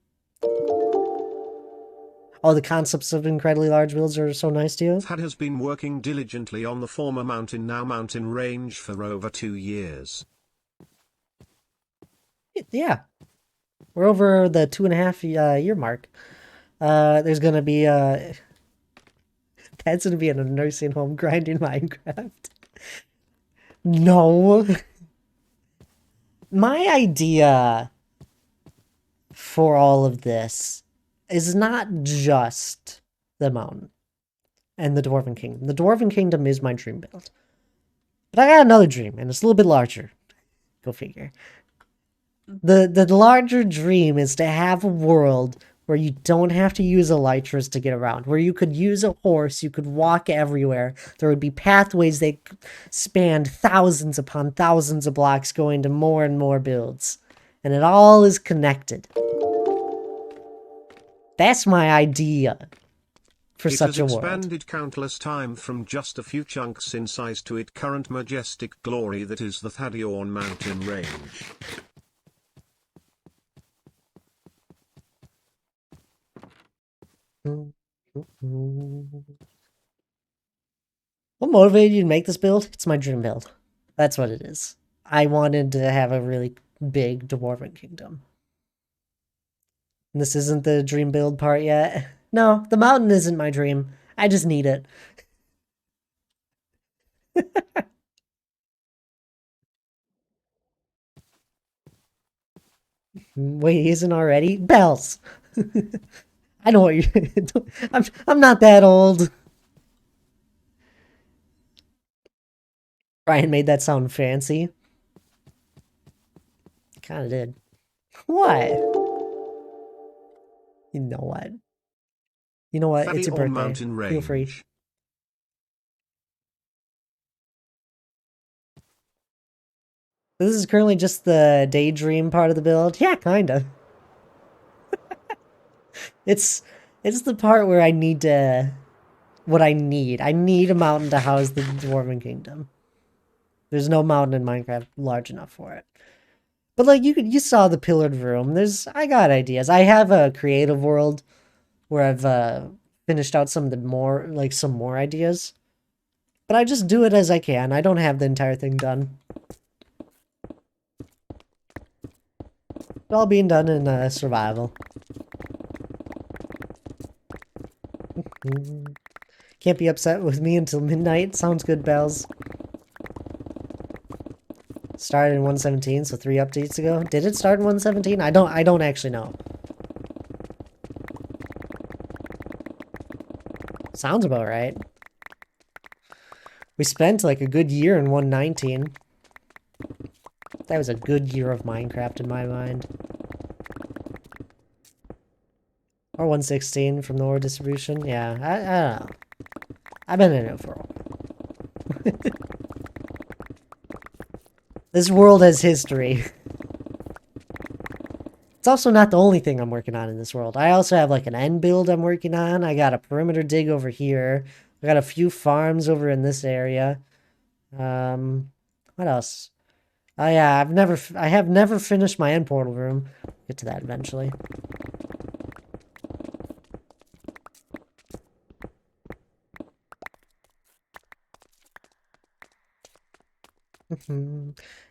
Speaker 1: Oh, the concepts of incredibly large builds are so nice to you?
Speaker 2: Thad has been working diligently on the former mountain, now mountain range, for over 2 years.
Speaker 1: Yeah. We're over the 2.5 year mark. There's gonna be Dad's gonna be in a nursing home grinding Minecraft. No. My idea for all of this is not just the mountain and the Dwarven Kingdom. The Dwarven Kingdom is my dream build. But I got another dream, and it's a little bit larger. Go figure. The larger dream is to have a world where you don't have to use elytras to get around, where you could use a horse, you could walk everywhere. There would be pathways that spanned thousands upon thousands of blocks going to more and more builds. And it all is connected. That's my idea for such a world.
Speaker 2: It has expanded countless time from just a few chunks in size to its current majestic glory that is the Thadiorn mountain range.
Speaker 1: What motivated you to make this build? It's my dream build. That's what it is. I wanted to have a really big Dwarven Kingdom. And this isn't the dream build part yet. No, the mountain isn't my dream. I just need it. Wait, he isn't already? Bells! I know what you're... I'm not that old. Ryan made that sound fancy. Kinda did. What? You know what? You know what? It's your birthday.
Speaker 2: Mountain
Speaker 1: Feel free.
Speaker 2: range.
Speaker 1: This is currently just the daydream part of the build. Yeah, kinda. It's the part where I need to... What I need. I need a mountain to house the Dwarven Kingdom. There's no mountain in Minecraft large enough for it. But like you saw the pillared room. I got ideas. I have a creative world where I've finished out some more ideas. But I just do it as I can. I don't have the entire thing done. It's all being done in survival. Can't be upset with me until midnight. Sounds good, Bells. Started in 117, so 3 updates ago. Did it start in 117? I don't actually know. Sounds about right. We spent like a good year in 119. That was a good year of Minecraft in my mind. Or 116 from the lore distribution. Yeah, I don't know. I've been in it for a while. This world has history. It's also not the only thing I'm working on in this world. I also have like an end build I'm working on. I got a perimeter dig over here. I got a few farms over in this area. What else? Oh yeah, I have never finished my end portal room. Get to that eventually.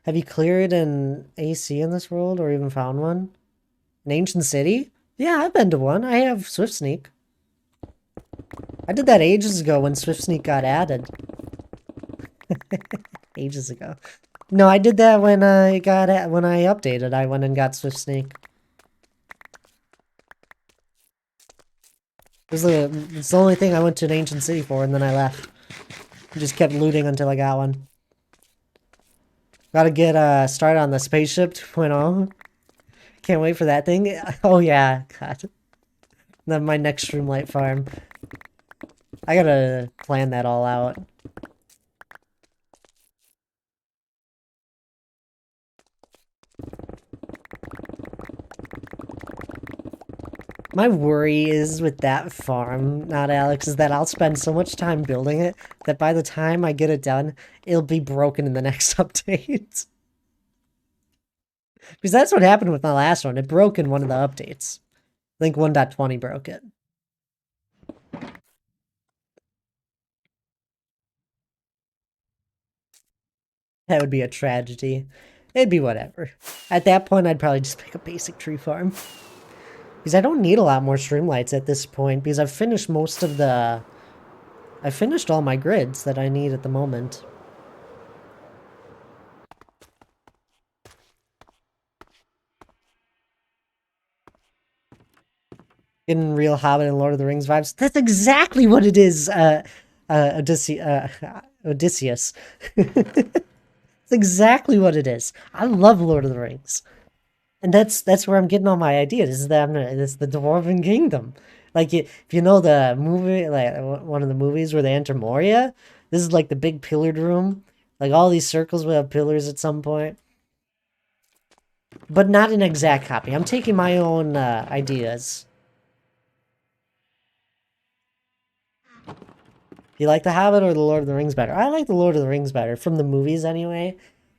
Speaker 1: Have you cleared an AC in this world or even found one? An ancient city? Yeah, I've been to one. I have Swift Sneak. I did that ages ago when Swift Sneak got added. Ages ago. No, I did that when I updated. I went and got Swift Sneak. It's the only thing I went to an ancient city for, and then I left. I just kept looting until I got one. Gotta get started on the spaceship 2.0. Can't wait for that thing. Oh yeah, God. Then my next Streamlight farm. I gotta plan that all out. My worry is with that farm, not Alex, is that I'll spend so much time building it that by the time I get it done, it'll be broken in the next update. Because that's what happened with my last one. It broke in one of the updates. I think 1.20 broke it. That would be a tragedy. It'd be whatever. At that point, I'd probably just make a basic tree farm. Because I don't need a lot more streamlights at this point, because I've finished most of the... I finished all my grids that I need at the moment. In real Hobbit and Lord of the Rings vibes. That's exactly what it is, Odysseus. That's exactly what it is. I love Lord of the Rings. And that's where I'm getting all my ideas. It's the Dwarven Kingdom. Like, if you know the movie, like one of the movies where they enter Moria, this is like the big pillared room. Like all these circles will have pillars at some point. But not an exact copy. I'm taking my own ideas. You like The Hobbit or The Lord of the Rings better? I like The Lord of the Rings better, from the movies anyway,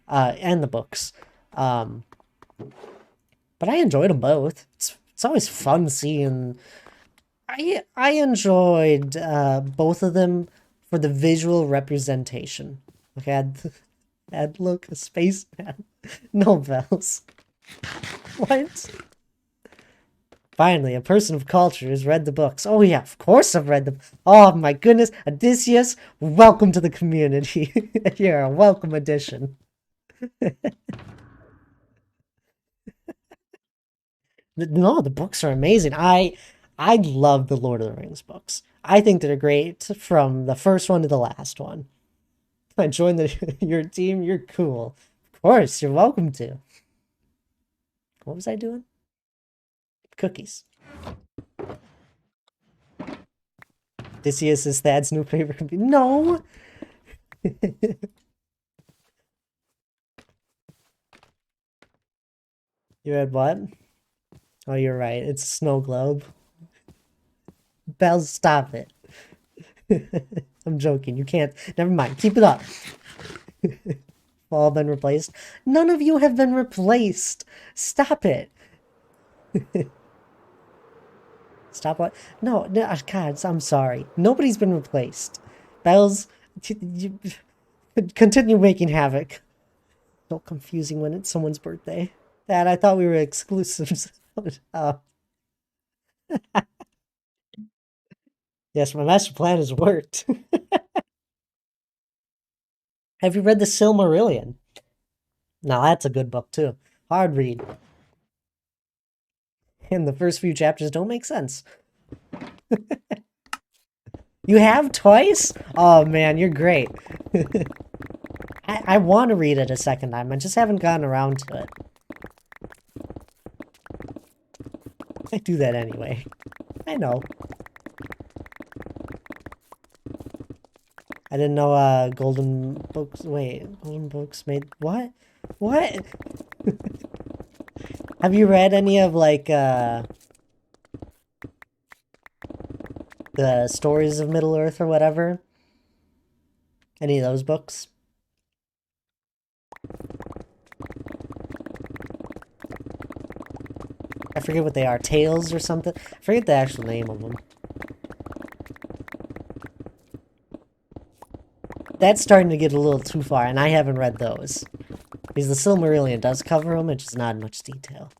Speaker 1: and the books. But I enjoyed them both. It's always fun seeing... I enjoyed both of them for the visual representation. Like had look a spaceman. No bells. What? Finally, a person of culture has read the books. Oh yeah, of course I've read them. Oh my goodness, Odysseus, welcome to the community. You're a welcome addition. No, the books are amazing. I love the Lord of the Rings books. I think they're great from the first one to the last one. I joined your team. You're cool. Of course, you're welcome to. What was I doing? Cookies. Odysseus is Thad's new favorite computer. No. You had what? Oh, you're right. It's a snow globe. Bells, stop it. I'm joking. You can't. Never mind. Keep it up. All been replaced. None of you have been replaced. Stop it. Stop what? No, no, God, I'm sorry. Nobody's been replaced. Bells, continue making havoc. So confusing when it's someone's birthday. That I thought we were exclusives. Yes, my master plan has worked. Have you read the Silmarillion? Now that's a good book too. Hard read. And the first few chapters don't make sense. You have twice? Oh man, you're great. I want to read it a second time. I just haven't gotten around to it. I do that anyway. I know. I didn't know Golden Books. Wait, Golden Books made what? What? Have you read any of like the Stories of Middle Earth or whatever? Any of those books? I forget what they are. Tales or something? I forget the actual name of them. That's starting to get a little too far, and I haven't read those. Because the Silmarillion does cover them, it's just not in much detail.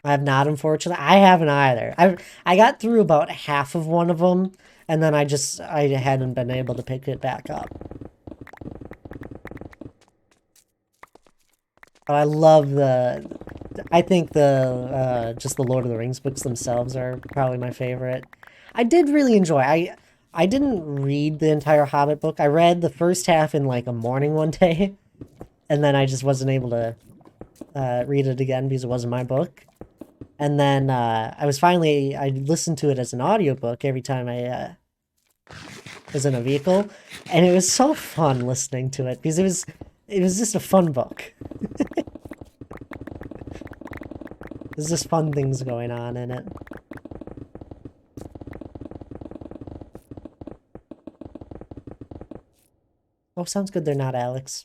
Speaker 1: I have not, unfortunately. I haven't either. I got through about half of one of them, and then I hadn't been able to pick it back up. But I love I think just the Lord of the Rings books themselves are probably my favorite. I did really enjoy. I didn't read the entire Hobbit book. I read the first half in like a morning one day, and then I just wasn't able to read it again because it wasn't my book. And then I listened to it as an audiobook every time I was in a vehicle, and it was so fun listening to it because it was just a fun book. There's just fun things going on in it. Oh, sounds good they're not, Alex.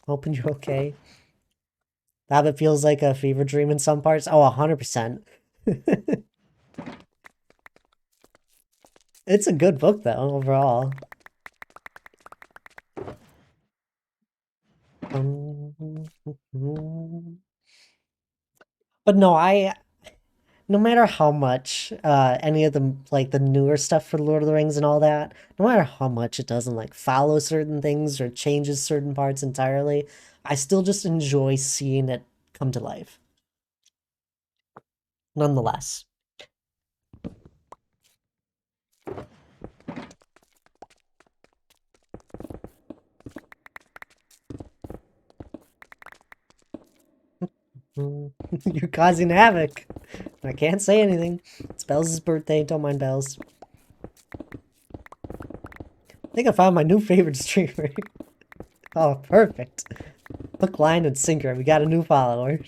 Speaker 1: Hoping you're okay. That it feels like a fever dream in some parts. Oh, 100%. It's a good book, though, overall. But no, no matter how much any of the like the newer stuff for Lord of the Rings and all that, no matter how much it doesn't like follow certain things or changes certain parts entirely, I still just enjoy seeing it come to life. Nonetheless. You're causing havoc. I can't say anything. It's Bells' birthday. Don't mind Bells. I think I found my new favorite streamer. Oh, perfect. Hook, line, and sinker. We got a new follower.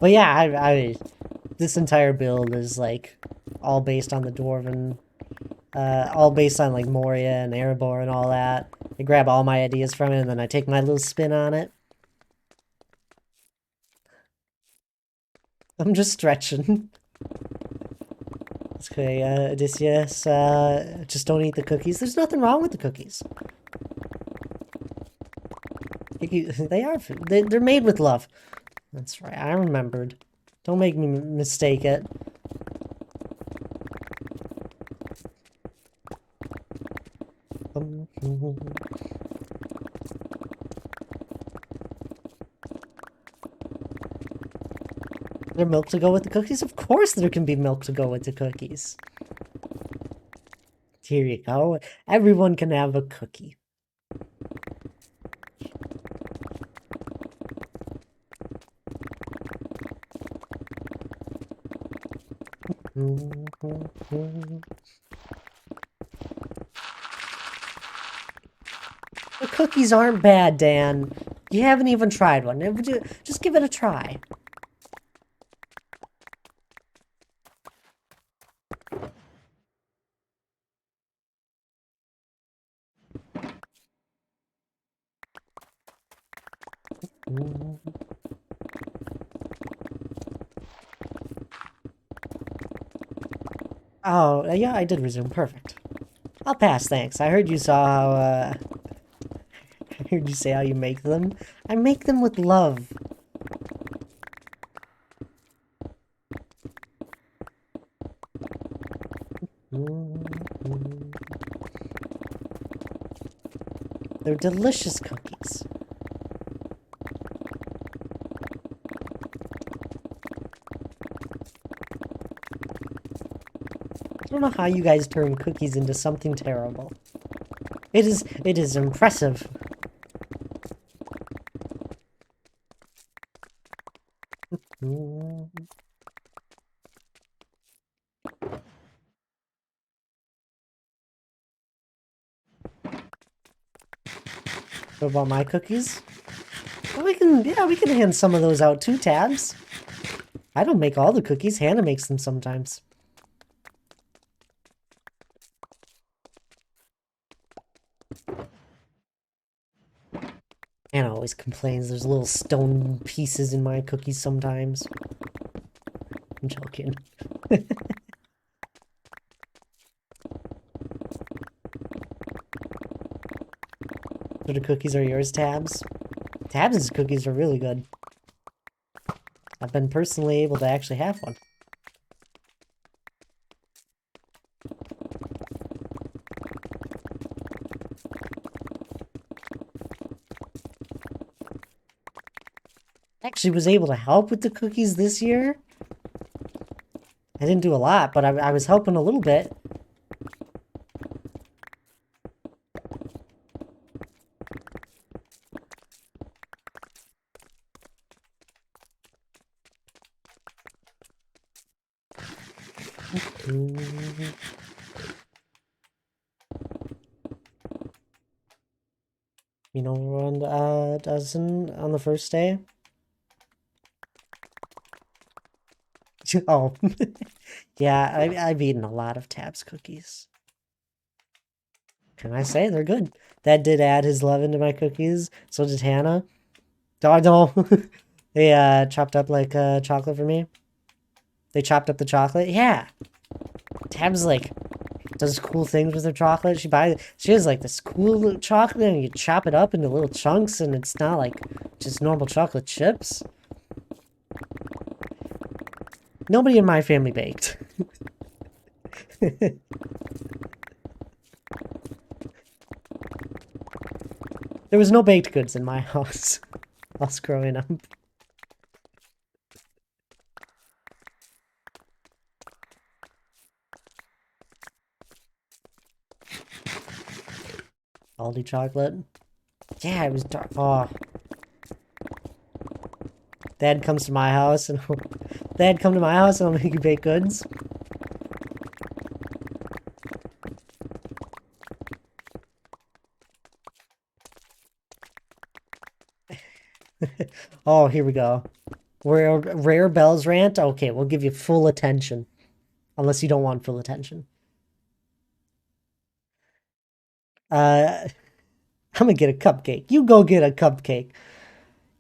Speaker 1: But yeah, I this entire build is like all based on the Dwarven all based on like Moria and Erebor and all that. I grab all my ideas from it and then I take my little spin on it. I'm just stretching. Okay, Odysseus, just don't eat the cookies. There's nothing wrong with the cookies. They are food. They're made with love. That's right, I remembered. Don't make me mistake it. There milk to go with the cookies? Of course there can be milk to go with the cookies. Here you go. Everyone can have a cookie. The cookies aren't bad, Dan. You haven't even tried one. Just give it a try. Oh, yeah, I did resume. Perfect. I'll pass, thanks. I heard you saw how, I heard you say how you make them. I make them with love. They're delicious cookies. I don't know how you guys turn cookies into something terrible. It is impressive. What about my cookies? Well, we can hand some of those out too, Tabs. I don't make all the cookies. Hannah makes them sometimes. Hannah always complains there's little stone pieces in my cookies sometimes. I'm joking. So the cookies are yours, Tabs? Tabs' cookies are really good. I've been personally able to actually have one. Actually was able to help with the cookies this year. I didn't do a lot, but I was helping a little bit. You know, around a dozen on the first day. Oh, yeah, I've eaten a lot of Tabs cookies. Can I say they're good? Dad did add his love into my cookies. So did Hannah. Oh, no. They chopped up like chocolate for me. They chopped up the chocolate. Yeah. Tabs like does cool things with her chocolate. She has like this cool chocolate and you chop it up into little chunks and it's not like just normal chocolate chips. Nobody in my family baked. There was no baked goods in my house. Us growing up. Aldi chocolate. Yeah, it was dark. Oh. Dad comes to my house and Dad come to my house and I'll make you baked goods. Oh, here we go. Rare Bells rant? Okay, we'll give you full attention. Unless you don't want full attention. I'm gonna get a cupcake. You go get a cupcake.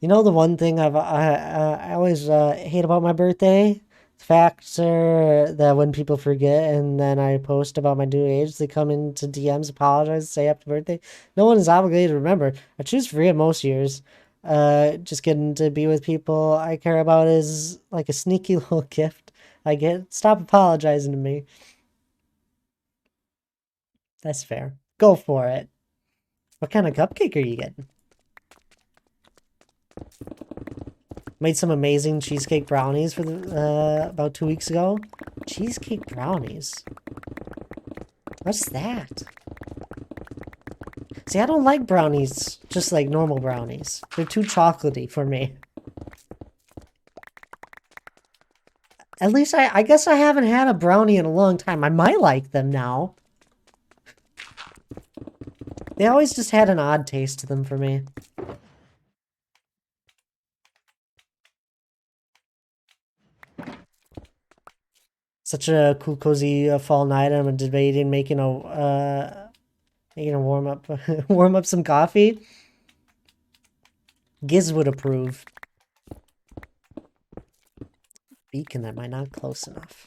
Speaker 1: You know the one thing I always hate about my birthday? The fact that when people forget and then I post about my due age, they come into DMs, apologize, say happy birthday. No one is obligated to remember. I choose to forget most years. Just getting to be with people I care about is like a sneaky little gift I get. Stop apologizing to me. That's fair. Go for it. What kind of cupcake are you getting? Made some amazing cheesecake brownies for the about 2 weeks ago. Cheesecake brownies. What's that? See, I don't like brownies just like normal brownies. They're too chocolatey for me. At least I guess I haven't had a brownie in a long time. I might like them now. They always just had an odd taste to them for me. Such a cool, cozy fall night. I'm debating making a warm up, warm up some coffee. Giz would approve. Beacon, that might not close enough.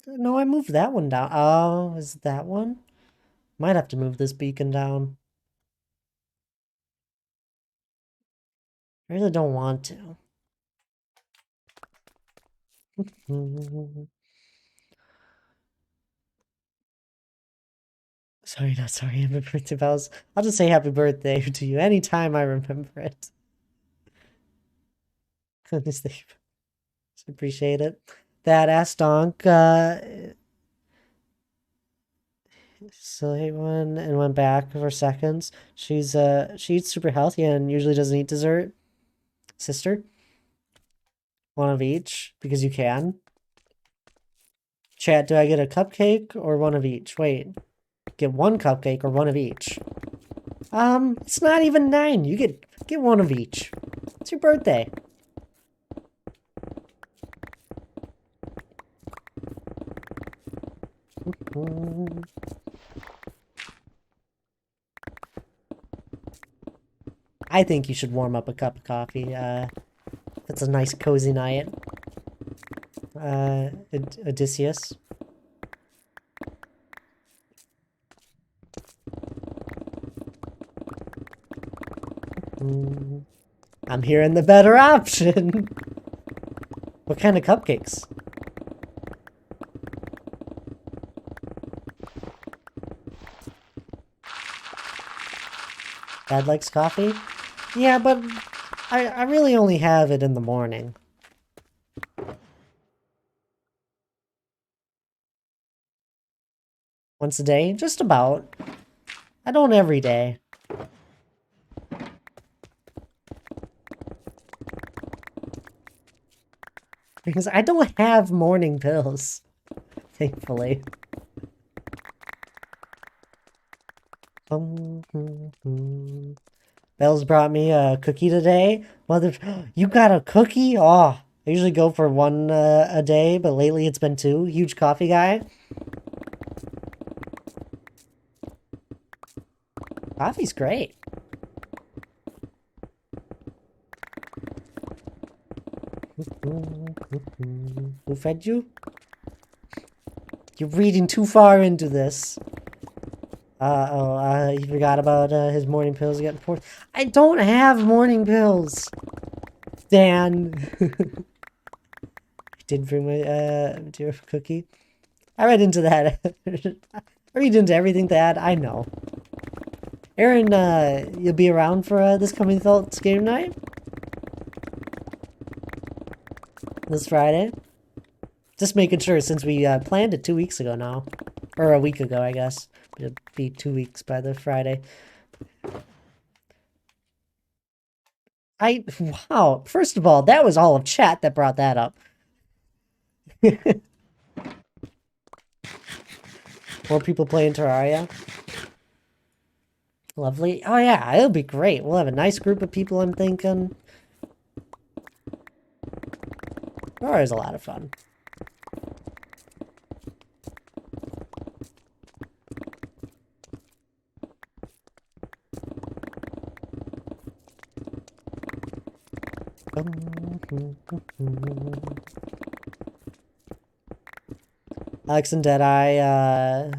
Speaker 1: No, I moved that one down. Oh, is it that one? Might have to move this beacon down. I really don't want to. Sorry, not sorry. Happy birthday, Bells. I'll just say happy birthday to you anytime I remember it. Goodness, appreciate it. That ass donk, silly one and went back for seconds. She eats super healthy and usually doesn't eat dessert. Sister, one of each because you can. Chat, do I get a cupcake or one of each? Wait, get one cupcake or one of each? It's not even 9. You get one of each. It's your birthday. I think you should warm up a cup of coffee. It's a nice cozy night. Odysseus. I'm hearing the better option. What kind of cupcakes? Dad likes coffee? Yeah, but I really only have it in the morning. Once a day? Just about. I don't every day. Because I don't have morning pills. Thankfully. Bells brought me a cookie today. Mother, you got a cookie? Oh, I usually go for one a day, but lately it's been 2. Huge coffee guy. Coffee's great. Who fed you? You're reading too far into this. He forgot about his morning pills getting forth. I don't have morning pills. Dan. I did bring my dear cookie. I read into that. I read into everything, Dad. I know. Aaron, you'll be around for this coming Thoughts game night? This Friday? Just making sure since we planned it 2 weeks ago now. Or a week ago, I guess. It'll be 2 weeks by the Friday. Wow. First of all, that was all of chat that brought that up. More people playing Terraria. Lovely. Oh yeah, it'll be great. We'll have a nice group of people, I'm thinking. Terraria's a lot of fun. Alex and Deadeye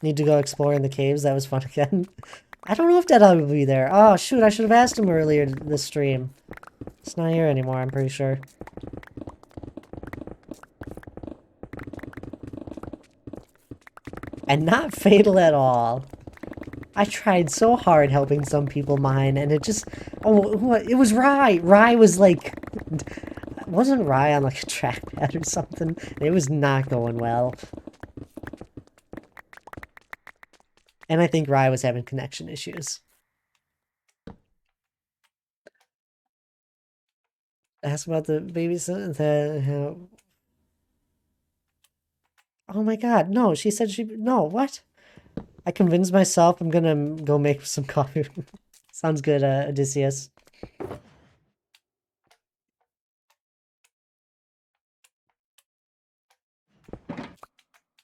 Speaker 1: need to go explore in the caves. That was fun again. I don't know if Deadeye will be there. Oh, shoot, I should have asked him earlier this stream. It's not here anymore, I'm pretty sure. And not fatal at all. I tried so hard helping some people mine, and it just... Oh, it was Rye! Rye was like... Wasn't Rye on like a trackpad or something? It was not going well. And I think Rye was having connection issues. Ask about the babysitter. Oh my god, no, she said she... No, what? I convinced myself I'm gonna go make some coffee. Sounds good, Odysseus.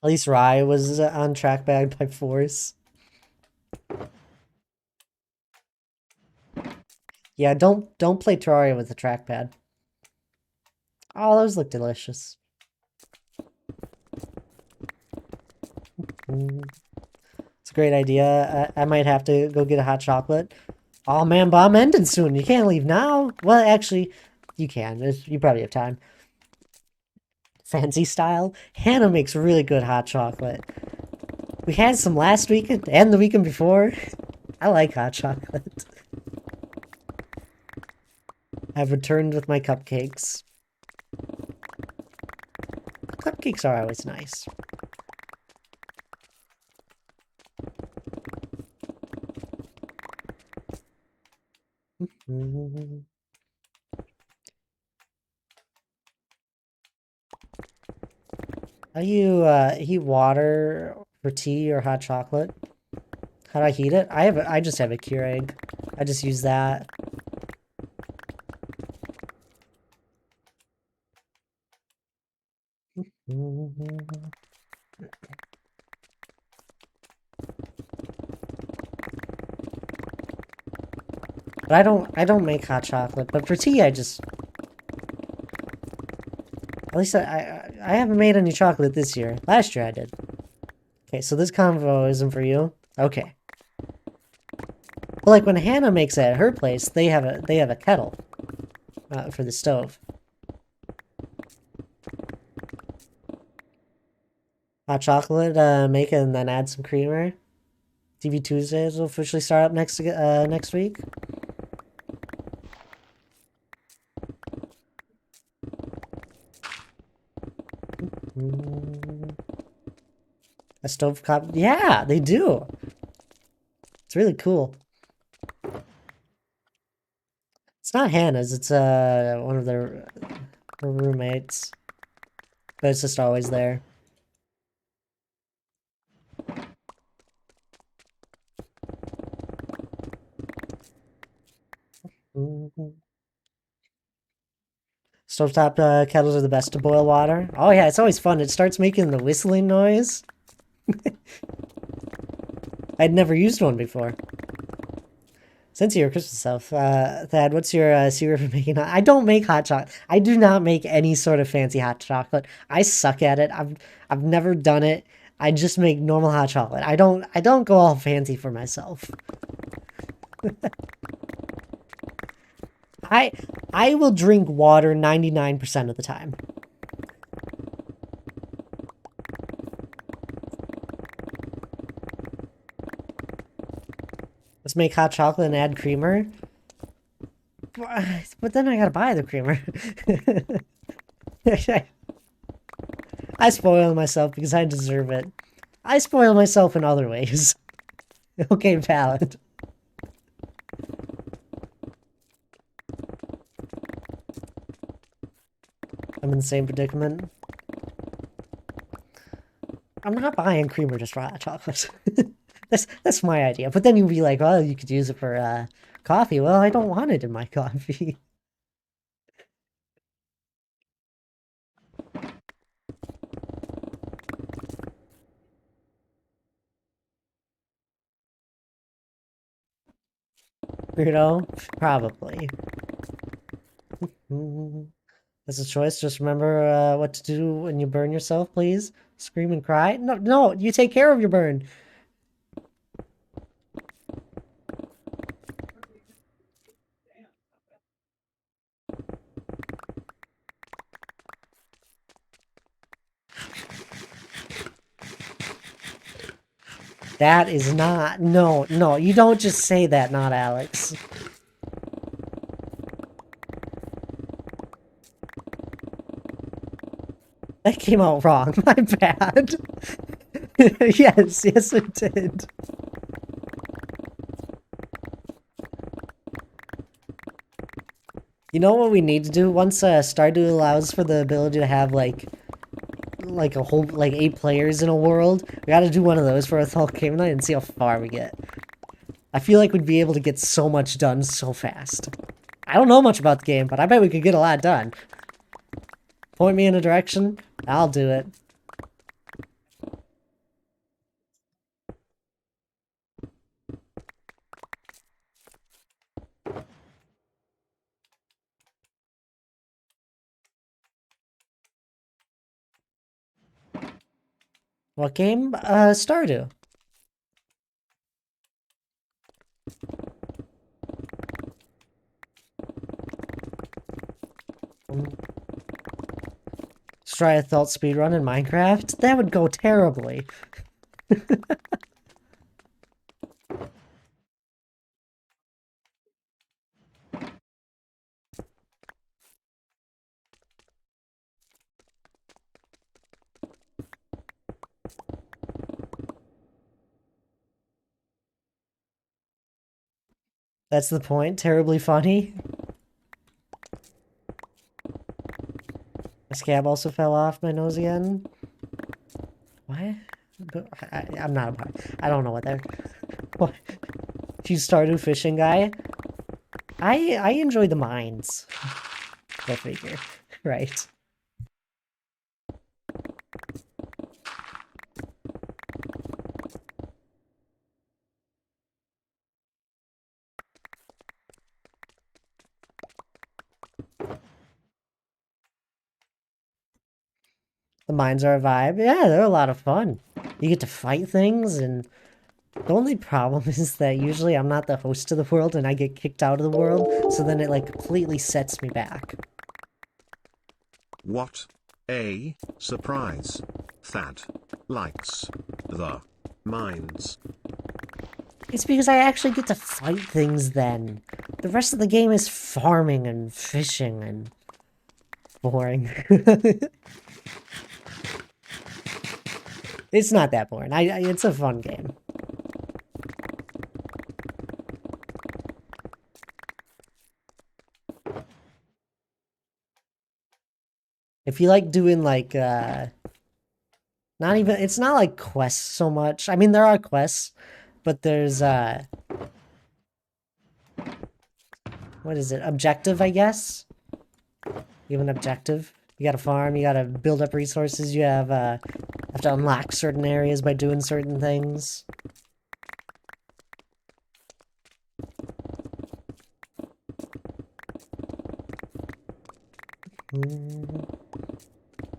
Speaker 1: At least Rye was on trackpad by force. Yeah, don't play Terraria with the trackpad. Oh, those look delicious. It's a great idea. I might have to go get a hot chocolate. Oh man, bomb ended soon. You can't leave now. Well, actually, you can. You probably have time. Fancy style. Hannah makes really good hot chocolate. We had some last weekend and the weekend before. I like hot chocolate. I've returned with my cupcakes. Cupcakes are always nice. How do you heat water for tea or hot chocolate? How do I heat it? I just have a Keurig. I just use that. But I don't make hot chocolate, but for tea I just... At least I haven't made any chocolate this year. Last year I did. Okay, so this convo isn't for you? Okay. But like when Hannah makes it at her place, they have a kettle for the stove. Hot chocolate, make it and then add some creamer. TV Tuesdays will officially start up next week. A stovetop? Yeah, they do. It's really cool. It's not Hannah's. It's one of her roommates, but it's just always there. Stovetop kettles are the best to boil water. Oh yeah, it's always fun. It starts making the whistling noise. I'd never used one before. Since your Christmas stuff, Thad, what's your secret for making hot? I don't make hot chocolate. I do not make any sort of fancy hot chocolate. I suck at it. I've never done it. I just make normal hot chocolate. I don't go all fancy for myself. I will drink water 99% of the time. Let's make hot chocolate and add creamer. But then I gotta buy the creamer. I spoil myself because I deserve it. I spoil myself in other ways. Okay, valid. I'm in the same predicament. I'm not buying creamer just for hot chocolate. That's my idea. But then you'd be like, well, you could use it for coffee. Well, I don't want it in my coffee. You know? Probably. That's a choice. Just remember what to do when you burn yourself, please. Scream and cry. No, no, you take care of your burn. That is not... No, no, you don't just say that, not Alex. That came out wrong. My bad. Yes, yes it did. You know what we need to do? Once Stardew allows for the ability to have like a whole like 8 players in a world, we gotta do one of those for a Thal Game Night and see how far we get. I feel like we'd be able to get so much done so fast. I don't know much about the game, but I bet we could get a lot done. Point me in a direction, I'll do it. What game? Stardew. Let's try a Thalt speedrun in Minecraft? That would go terribly. That's the point. Terribly funny. My scab also fell off my nose again. What? I'm not a part. I don't know what they're... What? You Stardew fishing guy? I enjoy the mines. Go figure. Right. The mines are a vibe. Yeah, they're a lot of fun. You get to fight things, and the only problem is that usually I'm not the host of the world and I get kicked out of the world, so then it like completely sets me back.
Speaker 2: What a surprise. Thad likes the mines.
Speaker 1: It's because I actually get to fight things then. The rest of the game is farming and fishing and boring. It's not that boring. It's a fun game. If you like doing like not even it's not like quests so much. I mean there are quests, but there's what is it? Objective, I guess. You have an objective. You gotta farm, you gotta build up resources, you have to unlock certain areas by doing certain things.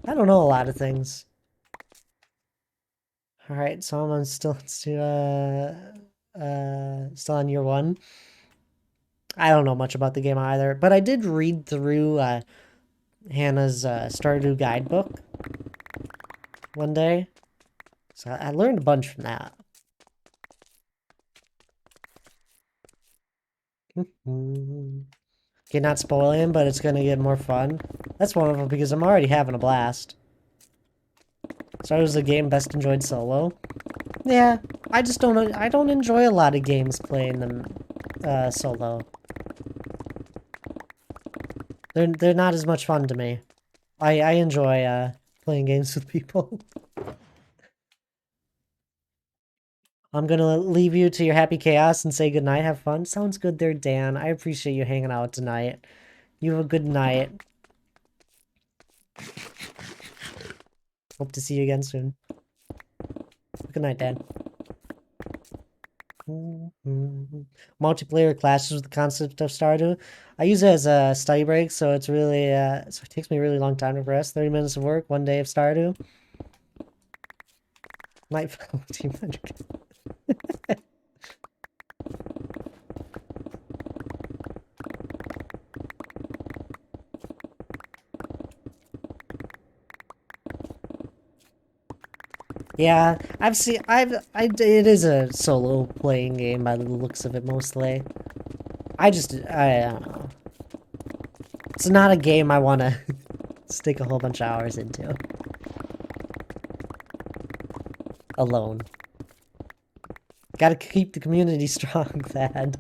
Speaker 1: I don't know a lot of things. Alright, so I'm still still on year 1. I don't know much about the game either, but I did read through Hannah's Stardew guidebook one day. So I learned a bunch from that. Okay, not spoiling, but it's gonna get more fun. That's one of them because I'm already having a blast. Stardew's the game best enjoyed solo. Yeah, I don't enjoy a lot of games playing them solo. They're not as much fun to me. I enjoy playing games with people. I'm gonna leave you to your happy chaos and say goodnight. Have fun. Sounds good there, Dan. I appreciate you hanging out tonight. You have a good night. Hope to see you again soon. Good night, Dan. Multiplayer clashes with the concept of Stardew. I use it as a study break, so it's really so it takes me a really long time to rest. 30 minutes of work, 1 day of Stardew. Nightfall Team 100. Yeah, it is a solo playing game by the looks of it mostly. I don't know. It's not a game I want to stick a whole bunch of hours into. Alone. Gotta keep the community strong, Thad.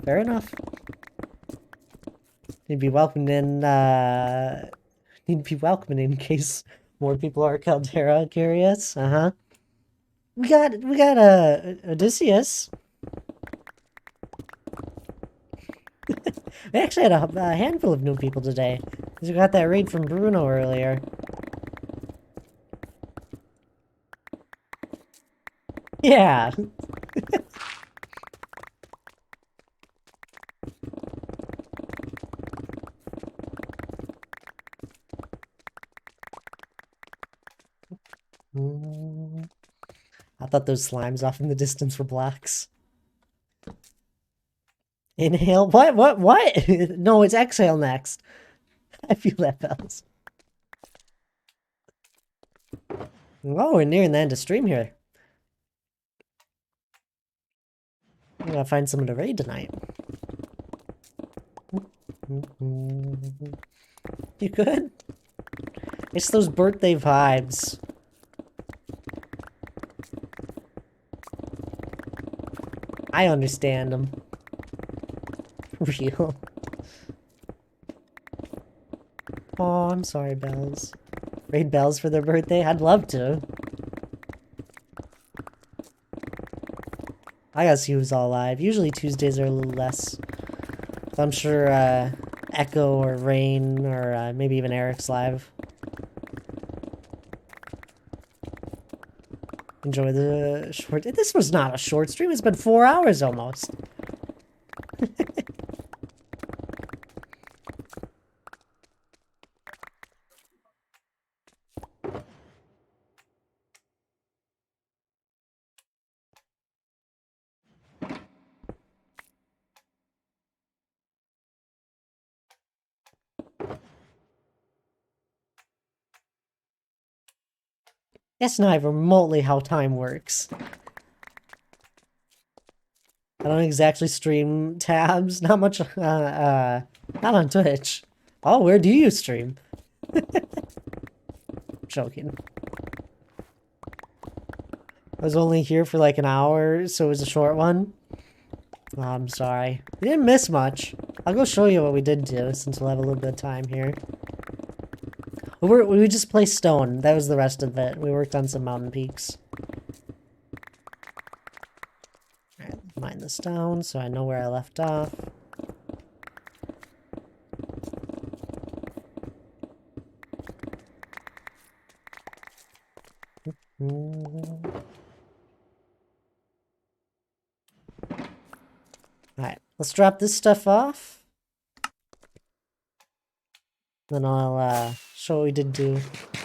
Speaker 1: Fair enough. Need to be welcomed in case more people are Caldera curious. Uh-huh. We got Odysseus. We actually had a handful of new people today. Because we got that raid from Bruno earlier. Yeah. I thought those slimes off in the distance were blacks. Inhale. What? No, it's exhale next. I feel that, Bells. Oh, we're nearing the end of stream here. I'm gonna find someone to raid tonight. You good? It's those birthday vibes. I understand them. Real. Oh, I'm sorry, Bells. Raid Bells for their birthday? I'd love to. I gotta see who's all live. Usually Tuesdays are a little less. But I'm sure Echo or Rain or maybe even Eric's live. Enjoy the short... This was not a short stream. It's been 4 hours almost. That's not remotely how time works. I don't exactly stream tabs. Not much, not on Twitch. Oh, where do you stream? Joking. I was only here for like an hour, so it was a short one. Oh, I'm sorry. We didn't miss much. I'll go show you what we did do, since we'll have a little bit of time here. We just played Stone. That was the rest of it. We worked on some mountain peaks. Alright, mine this down so I know where I left off. Alright, let's drop this stuff off. Then I'll show what we did do.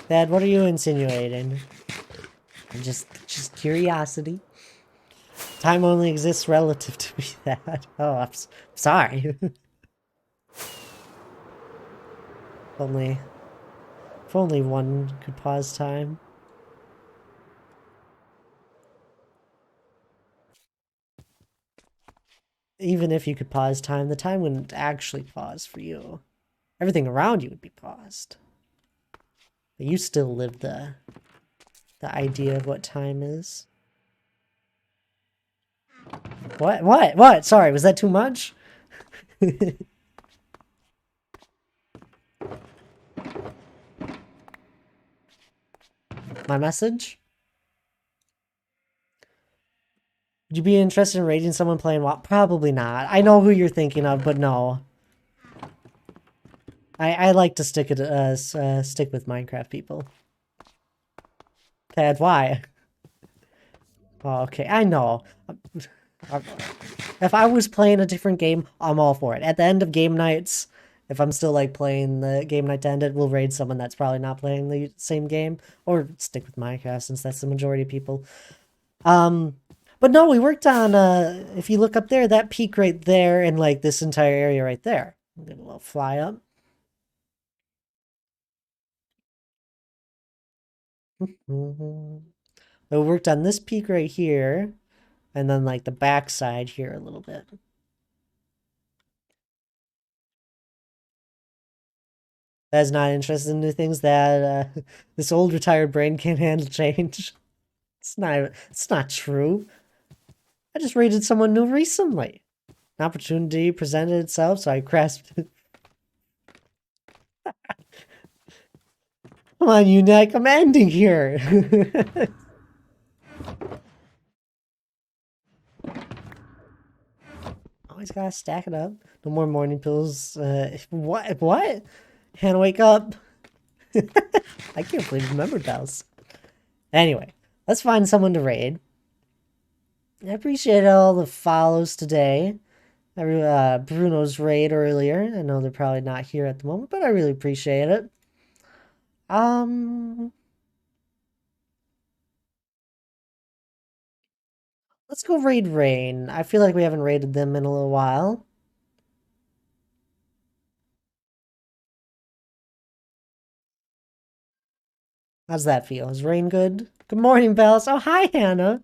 Speaker 1: Dad, what are you insinuating? Just curiosity. Time only exists relative to me, Dad. Oh, I'm sorry. If only one could pause time. Even if you could pause time, the time wouldn't actually pause for you. Everything around you would be paused. But you still live the idea of what time is. What? Sorry, was that too much? My message? Would you be interested in rating someone playing WoW? Probably not. I know who you're thinking of, but no. I like to stick with Minecraft people. Tad, why? Oh, okay, I know. If I was playing a different game, I'm all for it. At the end of game nights, if I'm still like playing the game night to end it, we'll raid someone that's probably not playing the same game, or stick with Minecraft since that's the majority of people. Um, but no, we worked on if you look up there, that peak right there, and like this entire area right there. Get a little fly up. We worked on this peak right here, and then like the back side here a little bit. That's not interested in new things that this old retired brain can't handle change. It's not true. I just rated someone new recently. An opportunity presented itself, so I grasped it. Come on, Unique, I'm ending here. Always gotta stack it up. No more morning pills. What? What? Hannah, wake up. I can't believe you remembered those. Anyway, let's find someone to raid. I appreciate all the follows today. Bruno's raid earlier. I know they're probably not here at the moment, but I really appreciate it. Um, let's go raid Rain. I feel like we haven't raided them in a little while. How's that feel? Is Rain good? Good morning, Bells. Oh, hi, Hannah.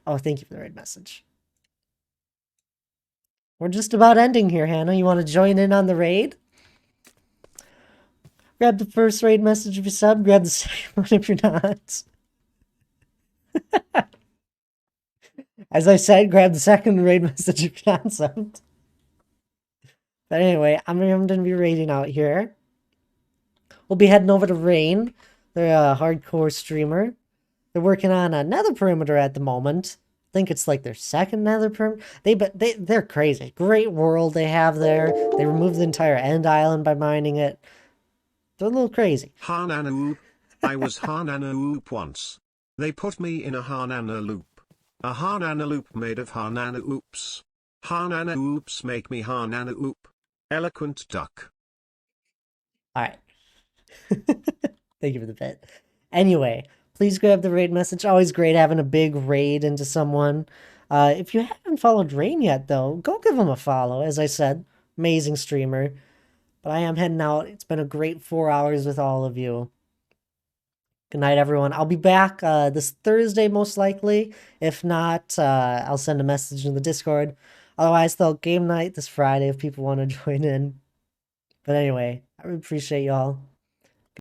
Speaker 1: Oh, thank you for the raid message. We're just about ending here, Hannah. You want to join in on the raid? Grab the first raid message if you sub. Grab the second one if you're not. As I said, grab the second raid message if you're not subbed. But anyway, I'm going to be raiding out here. We'll be heading over to Rain. They're a hardcore streamer. They're working on a nether perimeter at the moment. I think it's like their second nether perimeter. They're crazy. Great world they have there. They removed the entire end island by mining it. They're a little crazy.
Speaker 2: Hanana Oop. I was Hanana Oop once. They put me in a Hanana loop. A Hanana loop made of Hanana Oops. Hanana Oops make me Hanana Oop. Eloquent duck.
Speaker 1: Alright. Thank you for the bit. Anyway, please grab the raid message. Always great having a big raid into someone. If you haven't followed Rain yet, though, go give him a follow. As I said, amazing streamer. But I am heading out. It's been a great 4 hours with all of you. Good night, everyone. I'll be back this Thursday, most likely. If not, I'll send a message in the Discord. Otherwise, though, game night this Friday if people want to join in. But anyway, I really appreciate y'all.